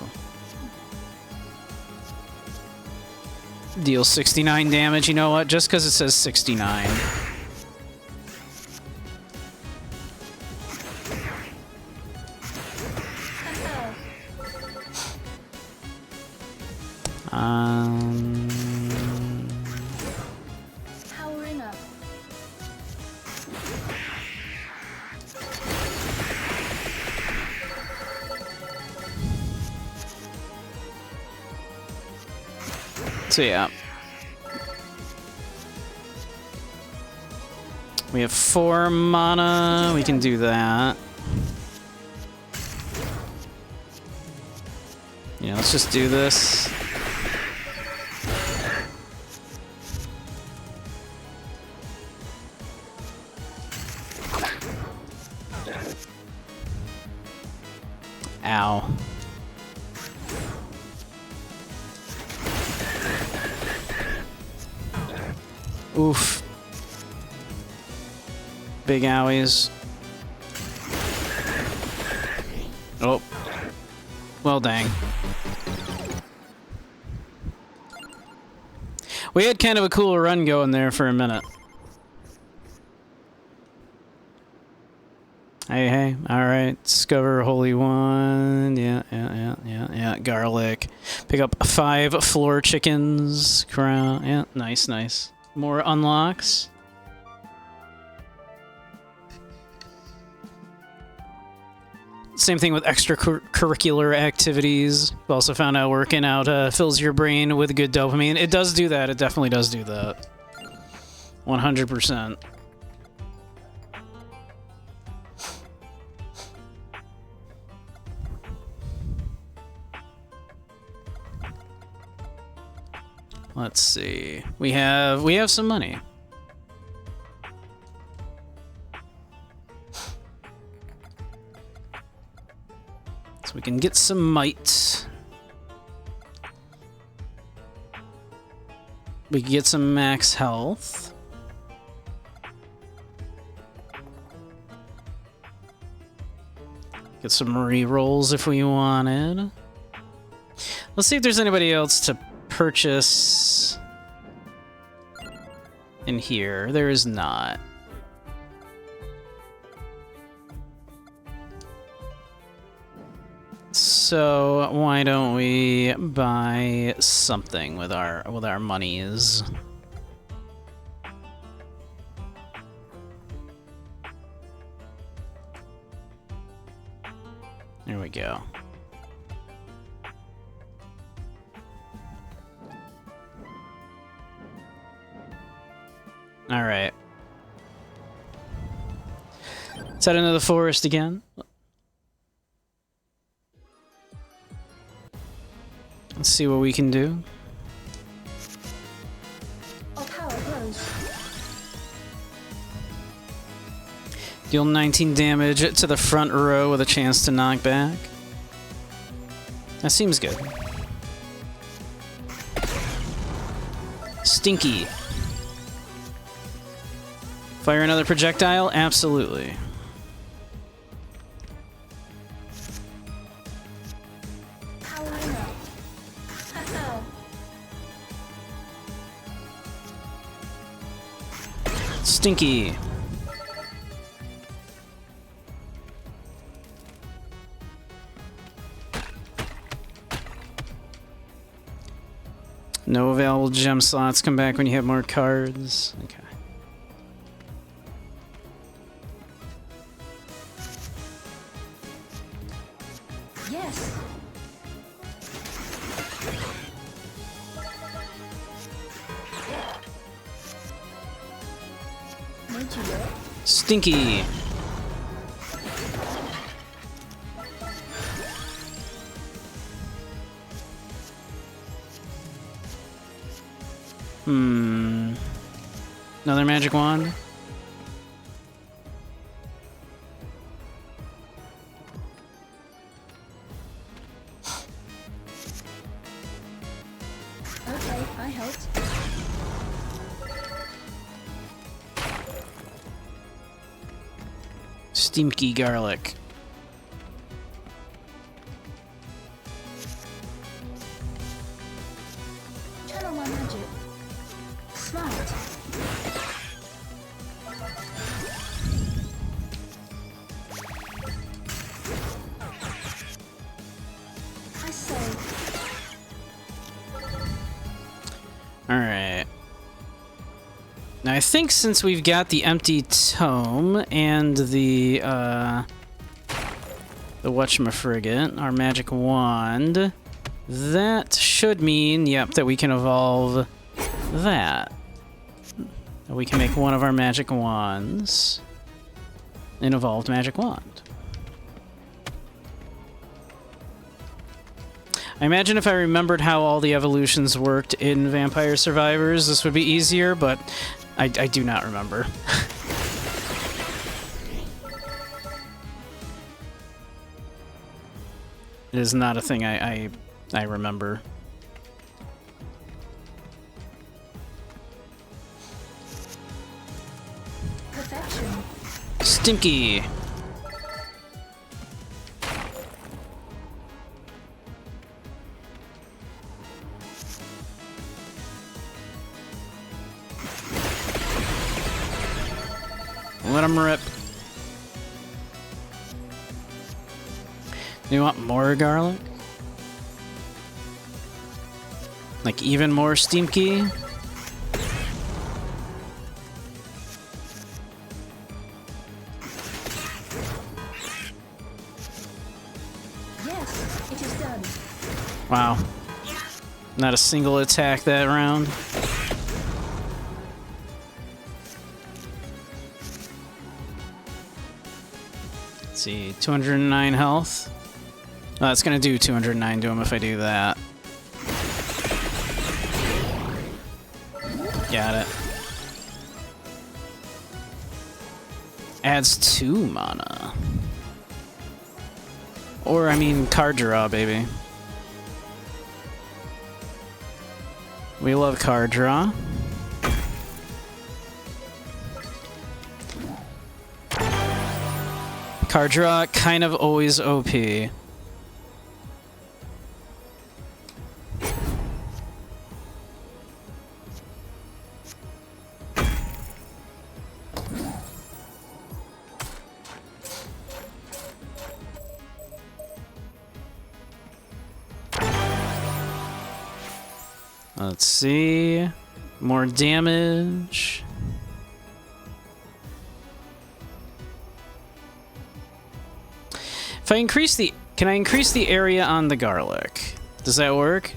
Deal 69 damage, you know what? Just because it says 69. Powering up. So yeah. We have 4 mana, we can do that. Yeah, let's just do this. Ow. Oof. Big owies. Oh. Well, dang. We had kind of a cool run going there for a minute. Hey, hey. Alright. Discover Holy One. Yeah. Garlic. Pick up 5 floor chickens. Crown. Yeah, nice, nice. More unlocks. Same thing with extracurricular activities. We also found out working out fills your brain with good dopamine. It does do that. It definitely does do that. 100%. Let's see. We have some money. So we can get some might. We can get some max health. Get some rerolls if we wanted. Let's see if there's anybody else to purchase in here. There is not. So why don't we buy something with our monies? There we go. All right. Let's head into the forest again. Let's see what we can do. Deal 19 damage to the front row with a chance to knock back. That seems good. Stinky. Fire another projectile? Absolutely. Stinky. No available gem slots. Come back when you have more cards. Okay. Yes. Stinky. Another magic wand. Okay, I helped. Stinky garlic. Channel my magic. Smart. I say. All right. Now I think since we've got the empty tome and the whatchamafrigate, our magic wand, that should mean, yep, that we can evolve that. We can make one of our magic wands an evolved magic wand. I imagine if I remembered how all the evolutions worked in Vampire Survivors, this would be easier, but I do not remember. It is not a thing I remember. Perfection. Stinky. Let him rip. You want more garlic? Like even more stinky? Yes, it is done. Wow. Not a single attack that round. Let's see, 209 health. Oh, that's gonna do 209 to him if I do that. Got it. Adds 2 mana. Or, I mean, card draw, baby. We love card draw. Card draw, kind of always OP. Let's see. More damage. If I increase the... Can I increase the area on the garlic? Does that work?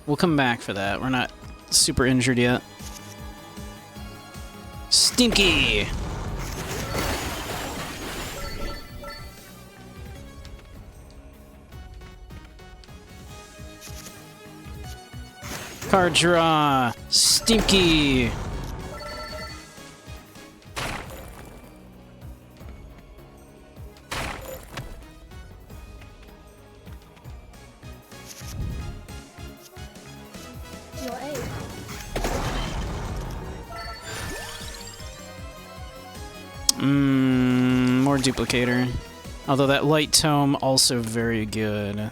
We'll come back for that. We're not super injured yet. Stinky! Card draw! Stinky! More duplicator. Although that light tome also very good.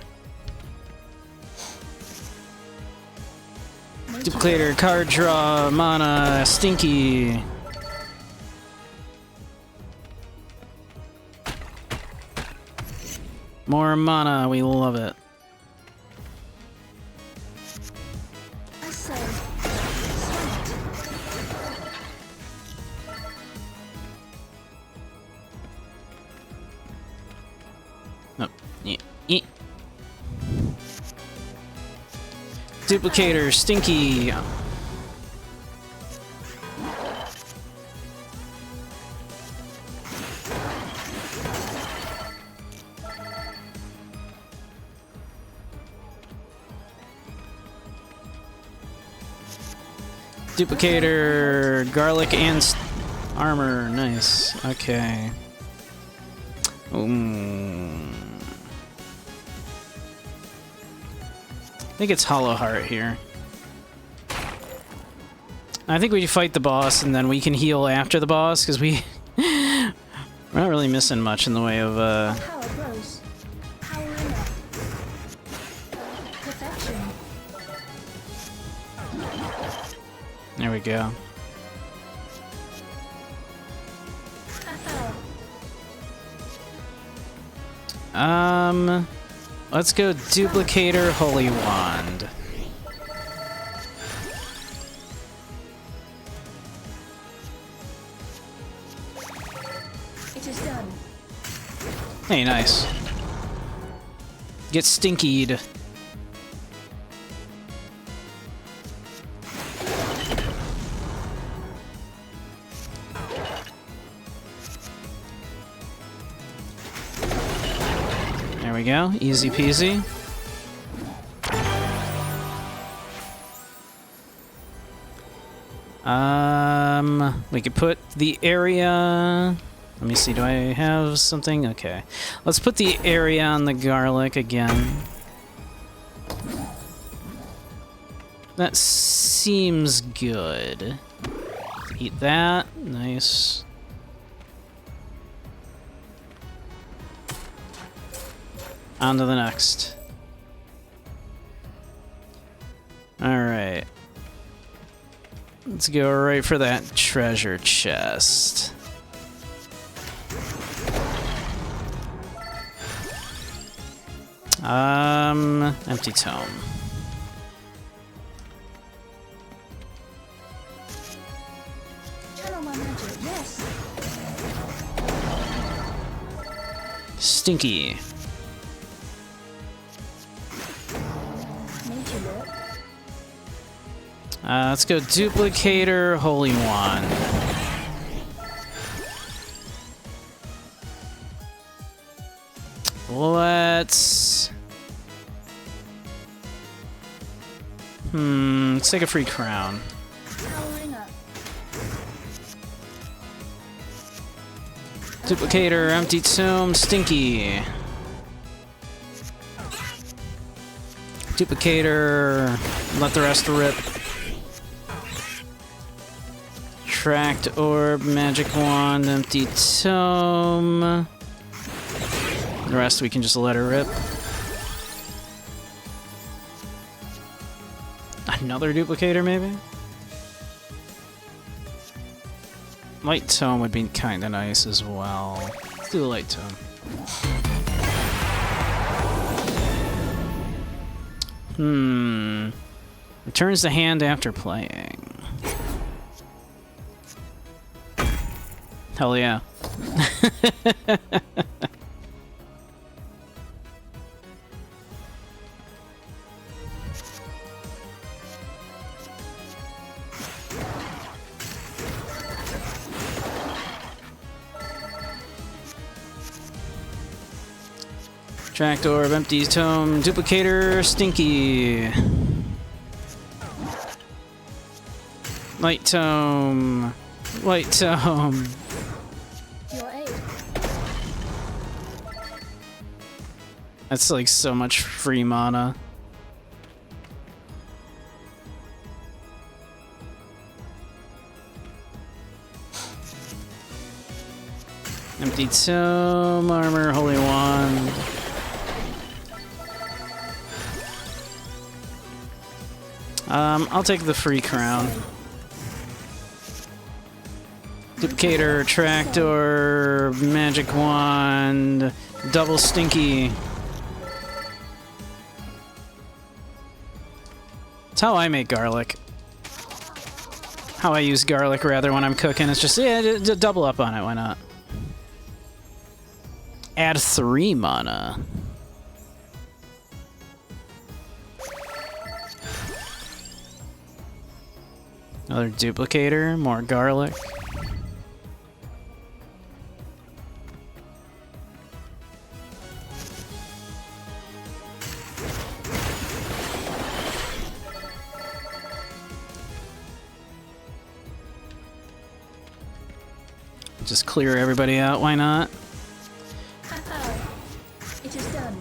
Duplicator, card draw, mana, stinky. More mana, we love it. I say, Nope. Duplicator, stinky. Duplicator, garlic and armor. Nice. Okay. I think it's Hollow Heart here. I think we fight the boss and then we can heal after the boss because we're not really missing much in the way of power grows. Power enough. Perfection. There we go. Let's go Duplicator, Holy Wand. It is done. Hey, nice. Get stinkied. There we go, easy peasy. We could put the area... Let me see, do I have something? Okay. Let's put the area on the garlic again. That seems good. Eat that, nice. On to the next. Alright. Let's go right for that treasure chest. Empty tome. Channel my magic, yes. Stinky. Nature look. Let's go Duplicator, Holy Wand. Let's take a free crown. Duplicator, empty tomb, stinky. Duplicator, let the rest rip. Tracked orb, magic wand, empty tome. The rest we can just let her rip. Another duplicator, maybe? Light tome would be kind of nice as well. Let's do the light tome. Returns the hand after playing. Hell yeah. Tracked orb, empty tome, duplicator, stinky. Light tome. Light tome. Your aid. That's like so much free mana. Empty tome, armor, holy wand. I'll take the free crown. Duplicator, tractor, magic wand, double stinky. That's how I make garlic. How I use garlic rather when I'm cooking. It's just, yeah, double up on it, why not? Add 3 mana. Another duplicator, more garlic. Just clear everybody out, why not? It is done.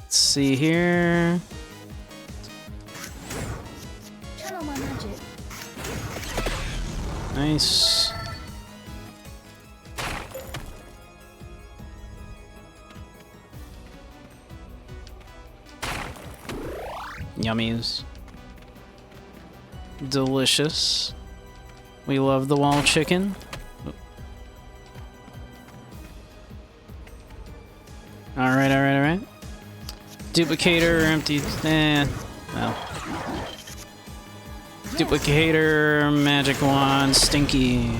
Let's see here. Channel my magic. Nice. Yummies. Delicious. We love the wall chicken. Alright, alright, alright. Duplicator, empty. Well. Duplicator, magic wand, stinky.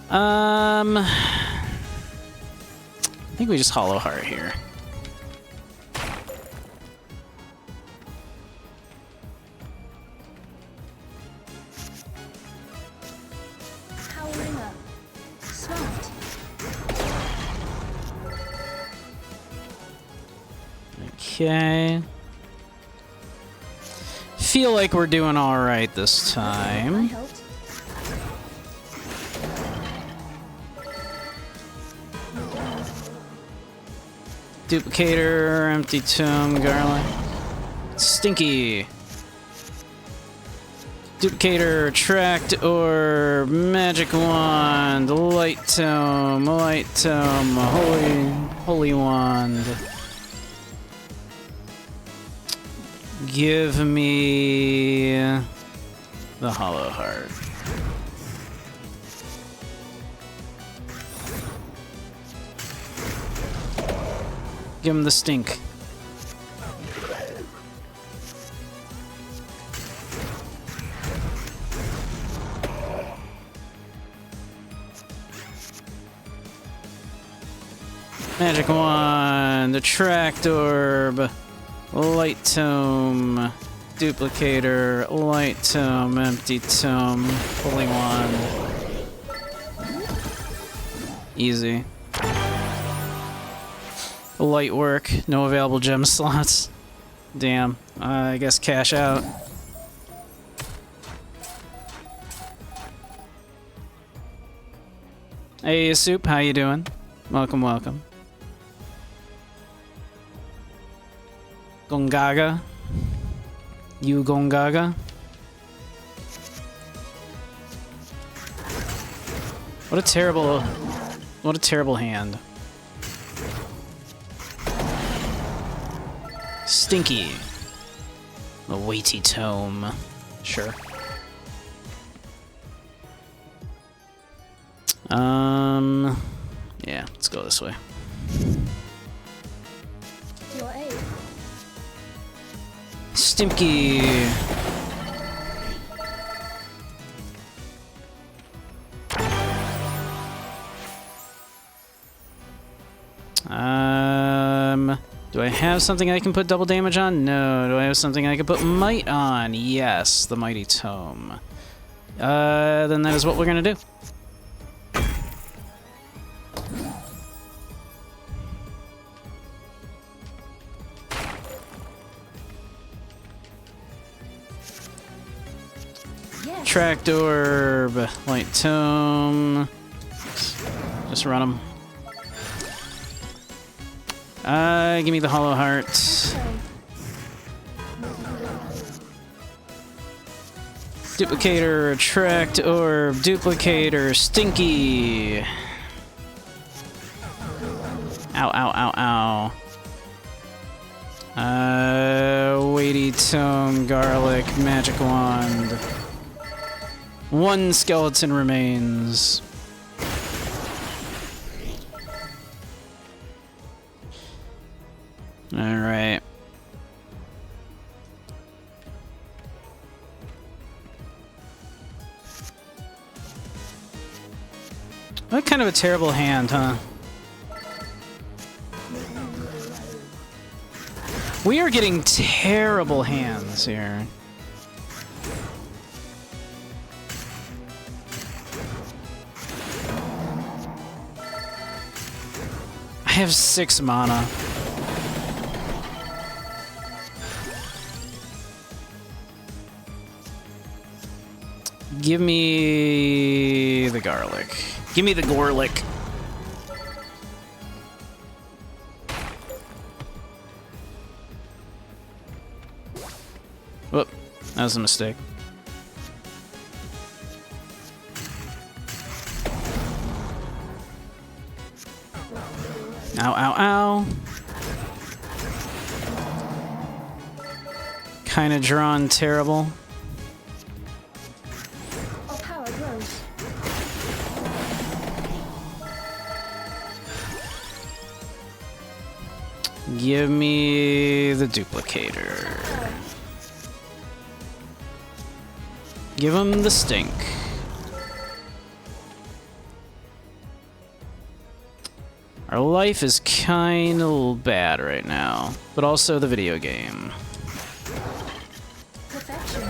I think we just hollow heart here. Powering up. Smart. Okay. Feel like we're doing all right this I time. helped. Duplicator, empty tomb, garlic, stinky. Duplicator, tracked orb, magic wand, light tome, holy wand. Give me the hollow heart. Give him the stink. Magic wand, the tracked orb, light tome, duplicator, light tome, empty tome, holy wand. Light work, no available gem slots. Damn, I guess cash out. Hey, Soup, how you doing? Welcome, welcome. Gongaga. You Gongaga. What a terrible hand. Stinky. The weighty tome. Sure. Yeah, let's go this way. Your aid. Stimpy. Do I have something I can put double damage on? No. Do I have something I can put might on? Yes, the mighty tome. Then that is what we're gonna do. Yes. Tract orb, light tome. Just run them. Give me the hollow heart. Duplicator, tract orb, duplicator, stinky. Ow, ow, ow, ow. Weighty tome, garlic, magic wand. One skeleton remains. Alright. What kind of a terrible hand, huh? We are getting terrible hands here. I have 6 mana. Give me the garlic. Give me the gorlick. Whoop, that was a mistake. Ow, ow, ow. Kinda drawn terrible. Our power grows. Give me the duplicator. Give him the stink. Our life is kind of bad right now, but also the video game. Perfection.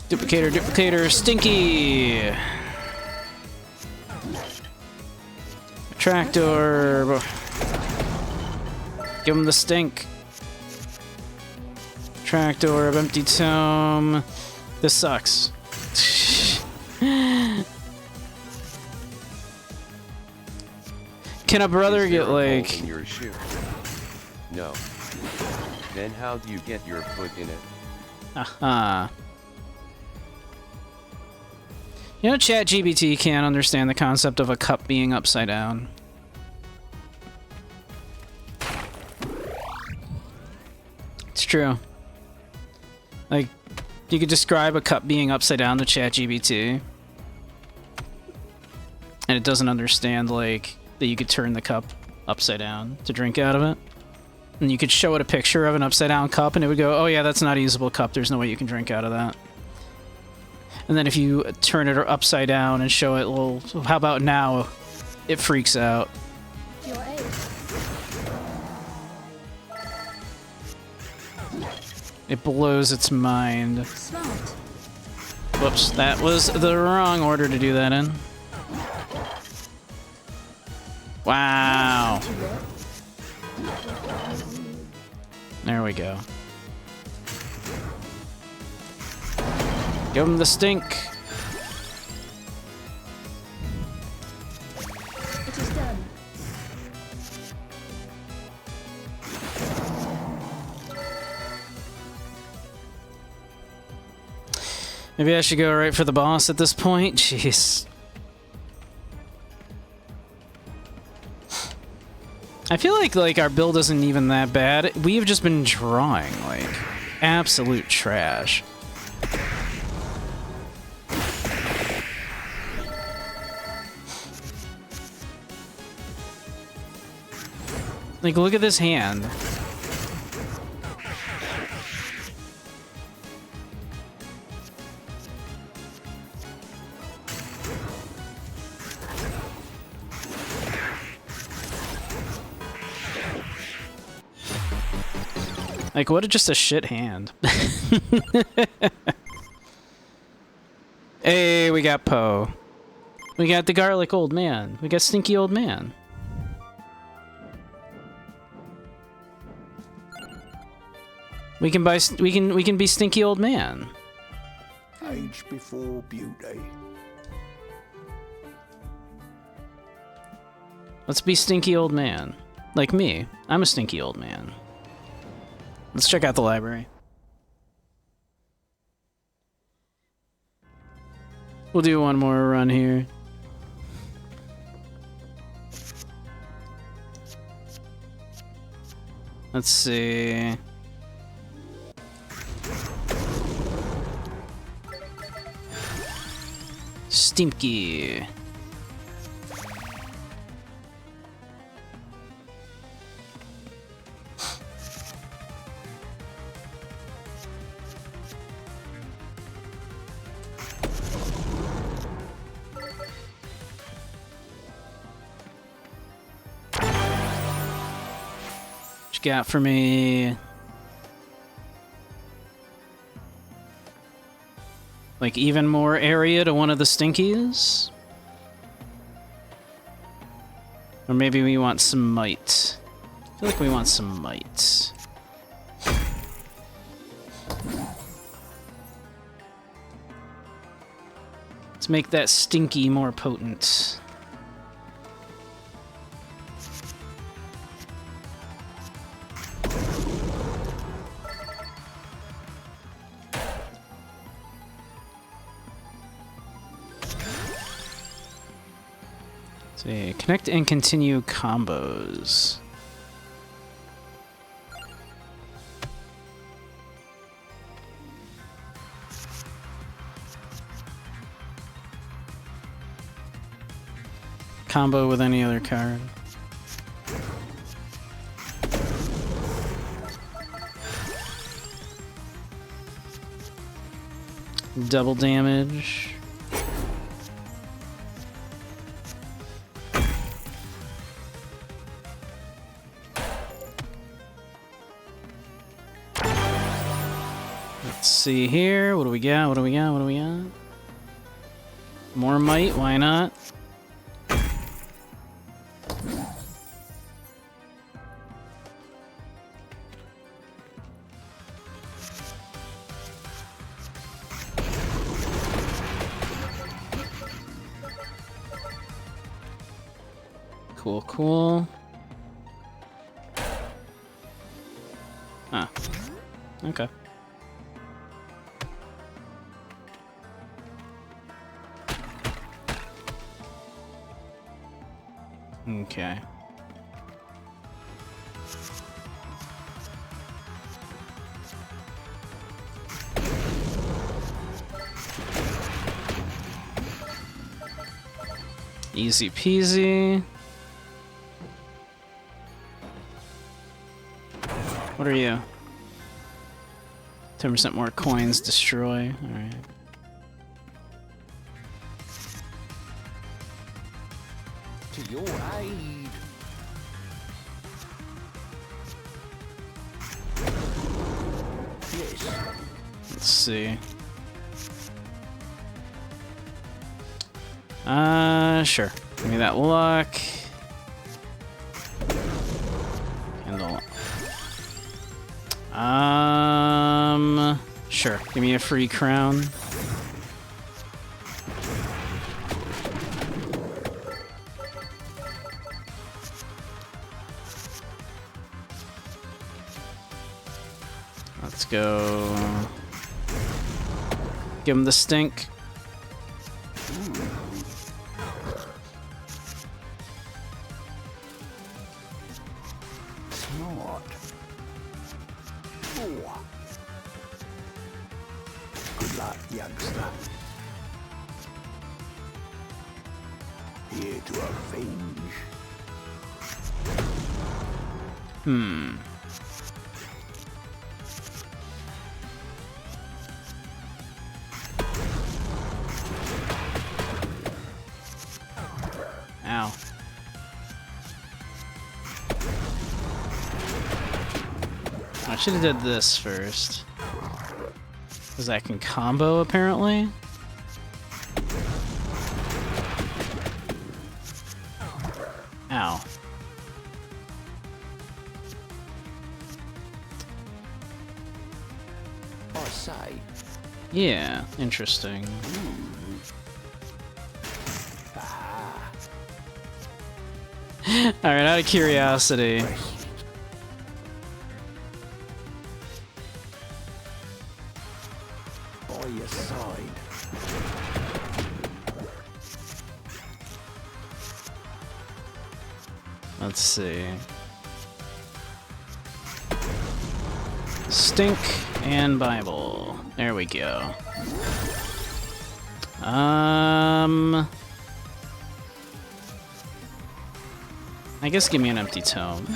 Duplicator, duplicator, stinky! Tractor. Give him the stink. Tractor, empty tome. This sucks. Can a brother Is there get a hole like... in your shoe? No. Then how do you get your foot in it? Aha. You know, ChatGPT can't understand the concept of a cup being upside down. It's true. Like, you could describe a cup being upside down to ChatGPT, and it doesn't understand, like, that you could turn the cup upside down to drink out of it. And you could show it a picture of an upside down cup, and it would go, oh yeah, that's not a usable cup, there's no way you can drink out of that. And then if you turn it upside down and show it, well, how about now? It freaks out. Your aid. It blows its mind. Smart. Whoops, that was the wrong order to do that in. Wow. There we go. Give him the stink. It is done. Maybe I should go right for the boss at this point. Jeez. I feel like our build isn't even that bad. We've just been drawing like absolute trash. Like, look at this hand. Like, what just a shit hand. Hey, we got Poe. We got the garlic old man. We got stinky old man. We can buy. We can be stinky old man. Age before beauty. Let's be stinky old man. Like me. I'm a stinky old man. Let's check out the library. We'll do one more run here. Let's see. Stinky. What you got for me? Like even more area to one of the stinkies? Or maybe we want some might. I feel like we want some might. Let's make that stinky more potent. See, connect and continue combos. Combo with any other card. Double damage. Let's see here. What do we got? What do we got? What do we got? More might, why not? Cool, cool. Ah. Okay. Okay. Easy peasy. What are you? 10% more coins destroy. Alright. To your aid. Yes. Let's see. Sure. Give me that luck. Handle. Sure. Give me a free crown. Let's go. Give him the stink. Smart. Oh. Good luck, youngster. Here to avenge. Ow. I should have did this first. Because that can combo, apparently. Ow. I say, Yeah, interesting. Alright, out of curiosity. by your side. Let's see. Stink and Bible. There we go. I guess give me an empty tome.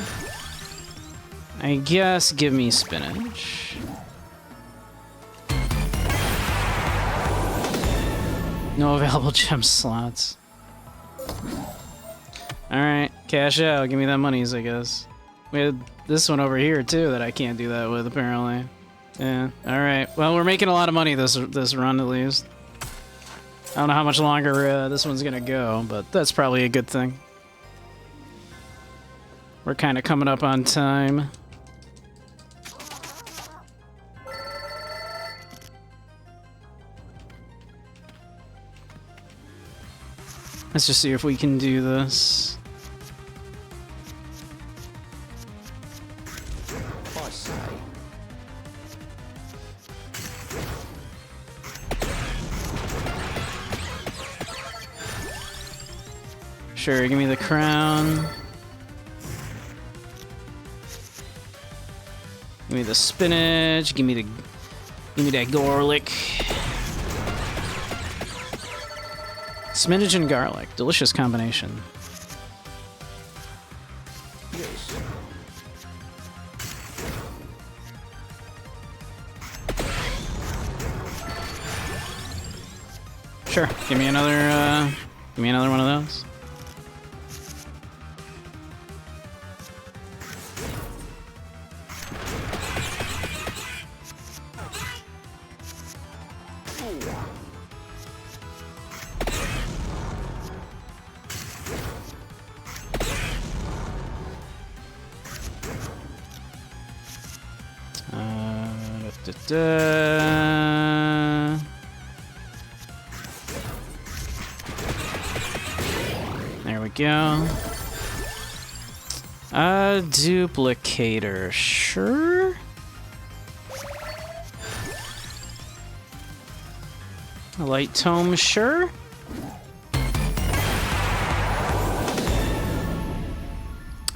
I guess give me spinach. No available gem slots. Alright, cash out. Give me that monies, I guess. We had this one over here, too, that I can't do that with, apparently. Yeah, alright. Well, we're making a lot of money this run, at least. I don't know how much longer this one's gonna go, but that's probably a good thing. We're kind of coming up on time. Let's just see if we can do this. I say, Sure, give me the crown. Give me the spinach. Give me that garlic. Spinach and garlic, delicious combination. yes. Sure, give me another one of those. There we go. Duplicator, sure. A light tome, sure.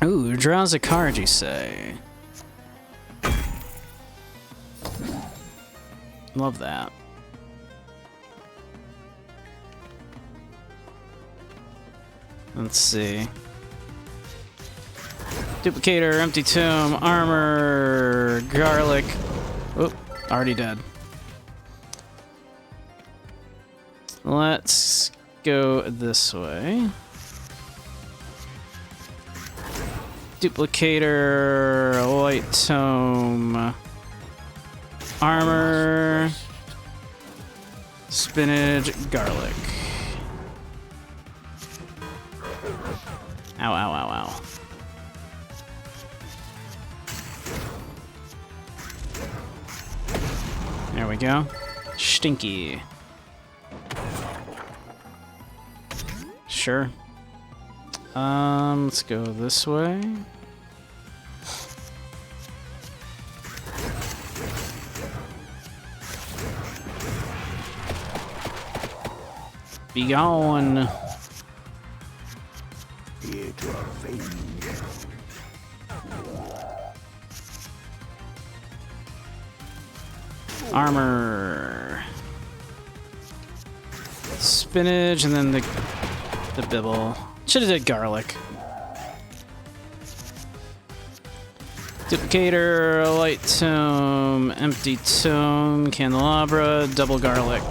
Ooh, draws a card, you say. Love that. Let's see. Duplicator, empty tomb, armor, garlic. Oop, already dead. Let's go this way. Duplicator, light tome, armor, spinach, garlic. Ow, ow, ow, ow. There we go. Stinky. Sure. Let's go this way. Be gone. Here to avenge. Armor. Spinach and then the bibble. Should have did garlic. Duplicator, light tome, empty tome, candelabra, double garlic.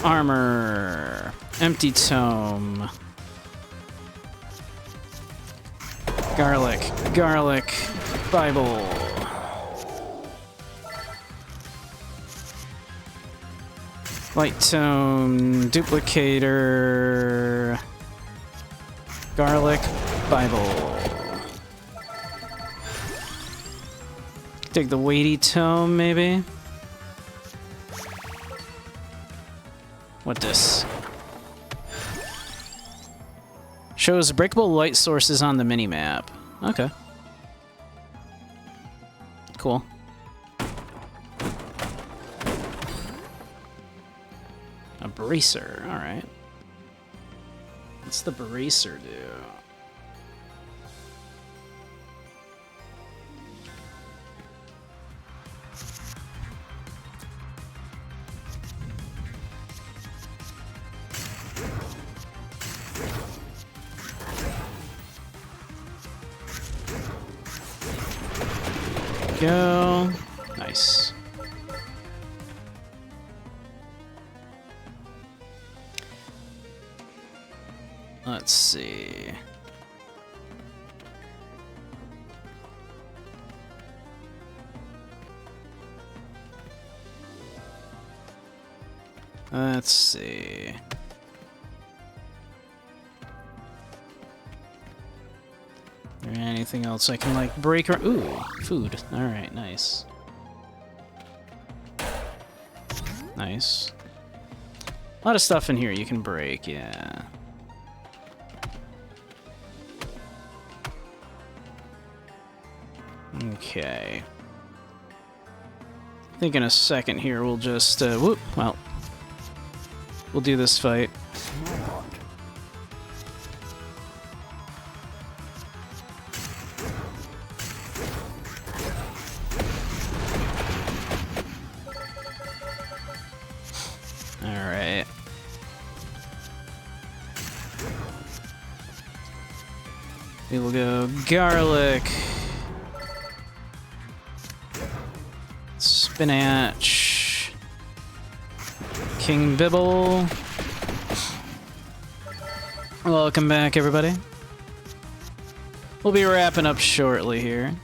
Armor, empty tome. Garlic, garlic, Bible. Light tone, duplicator, garlic, Bible. Take the weighty tome, maybe? What this? Shows breakable light sources on the mini-map. Okay. Cool. A bracer, alright. What's the bracer do? Go. Nice. Let's see. Let's see. Is there anything else I can, like, break or... Ooh, food. Alright, nice. Nice. A lot of stuff in here you can break, yeah. Okay. I think in a second here we'll just, whoop, well, we'll do this fight. Alright. We will go garlic. Spinach. King Bibble. Welcome back, everybody. We'll be wrapping up shortly here.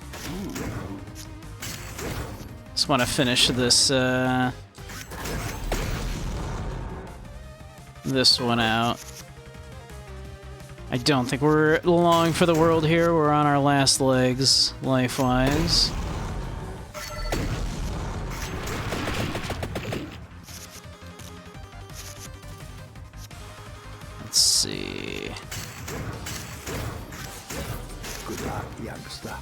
Just want to finish this, this one out. I don't think we're long for the world here. We're on our last legs, life-wise. Let's see. Good luck, youngster.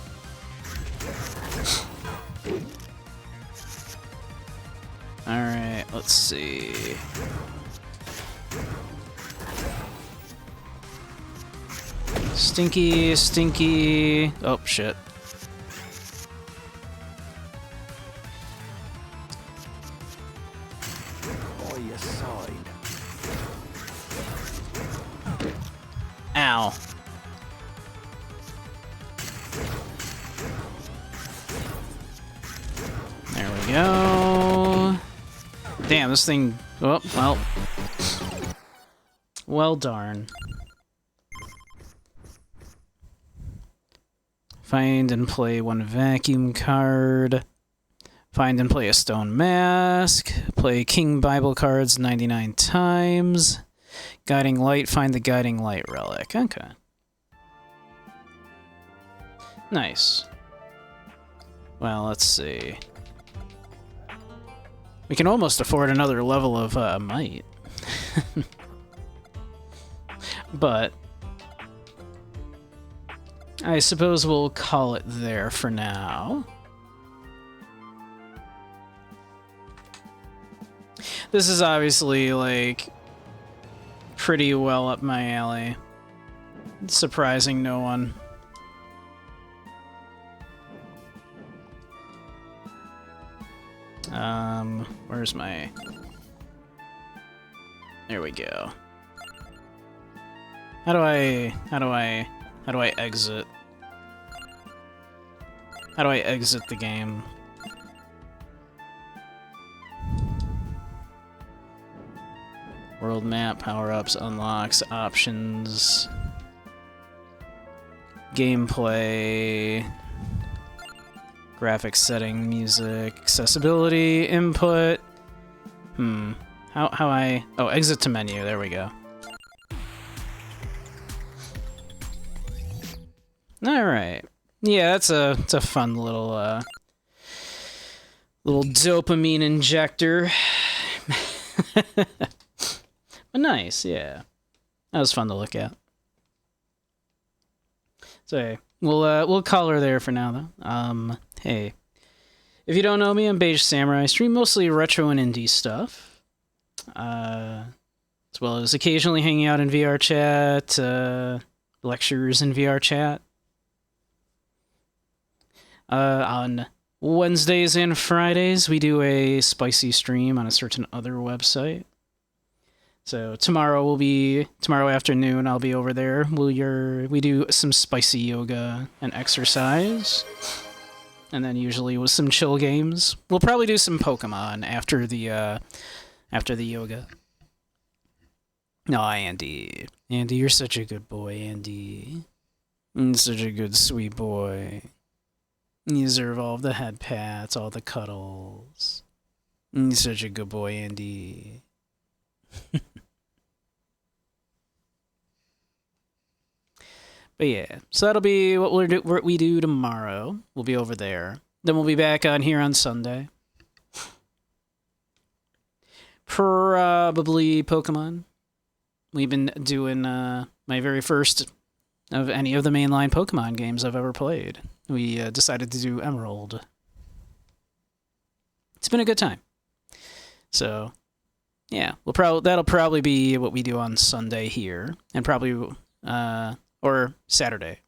Alright, let's see. Stinky, stinky. Oh, shit. By your side. Ow. There we go. Damn, this thing... Oh, well. Well, darn. Find and play one vacuum card. Find and play a stone mask. Play King Bible cards 99 times. Guiding light, find the guiding light relic. Okay. Nice. Well, let's see. We can almost afford another level of might. But I suppose we'll call it there for now. This is obviously, like, pretty well up my alley. Surprising no one. Where's my... There we go. How do I exit? How do I exit the game? World map, power-ups, unlocks, options, gameplay, graphics setting, music, accessibility, input. How I... Oh, exit to menu, there we go. Alright. Yeah, it's a fun little, little dopamine injector. But nice, yeah. That was fun to look at. So, hey, we'll call her there for now, though. Hey. If you don't know me, I'm Beige Samurai. I stream mostly retro and indie stuff. As well as occasionally hanging out in VR chat, lectures in VR chat. On Wednesdays and Fridays, we do a spicy stream on a certain other website. So tomorrow afternoon, I'll be over there. We do some spicy yoga and exercise. And then usually with some chill games. We'll probably do some Pokemon after the yoga. No, Andy. Andy, you're such a good boy, Andy. You're such a good, sweet boy. You deserve all the head pats, all the cuddles. You're such a good boy, Andy. But yeah, so that'll be what we do tomorrow. We'll be over there. Then we'll be back on here on Sunday. Probably Pokemon. We've been doing my very first of any of the mainline Pokemon games I've ever played. We decided to do Emerald. It's been a good time. So, yeah, that'll probably be what we do on Sunday here, and probably or Saturday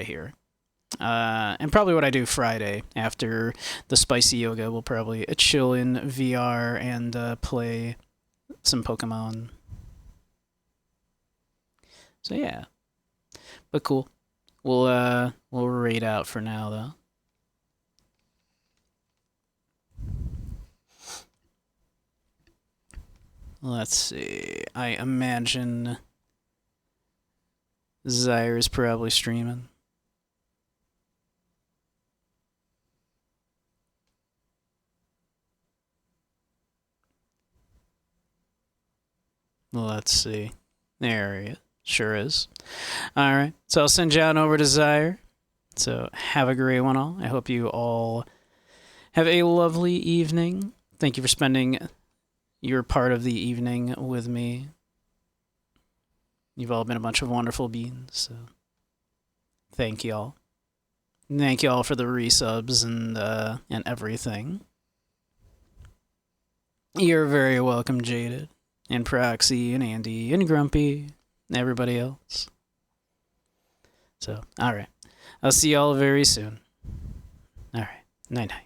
here, and probably what I do Friday after the spicy yoga. We'll probably chill in VR and play some Pokemon. So yeah, but cool. We'll raid out for now though. Let's see. I imagine Zyre's probably streaming. Let's see. There he is. Sure is. Alright, so I'll send you on over to Zyre. So have a great one all. I hope you all have a lovely evening. Thank you for spending your part of the evening with me. You've all been a bunch of wonderful beings, so thank y'all. Thank y'all for the resubs and everything. You're very welcome, Jaded, and Proxy, and Andy, and Grumpy, and everybody else. So, alright. I'll see y'all very soon. Alright. Night-night.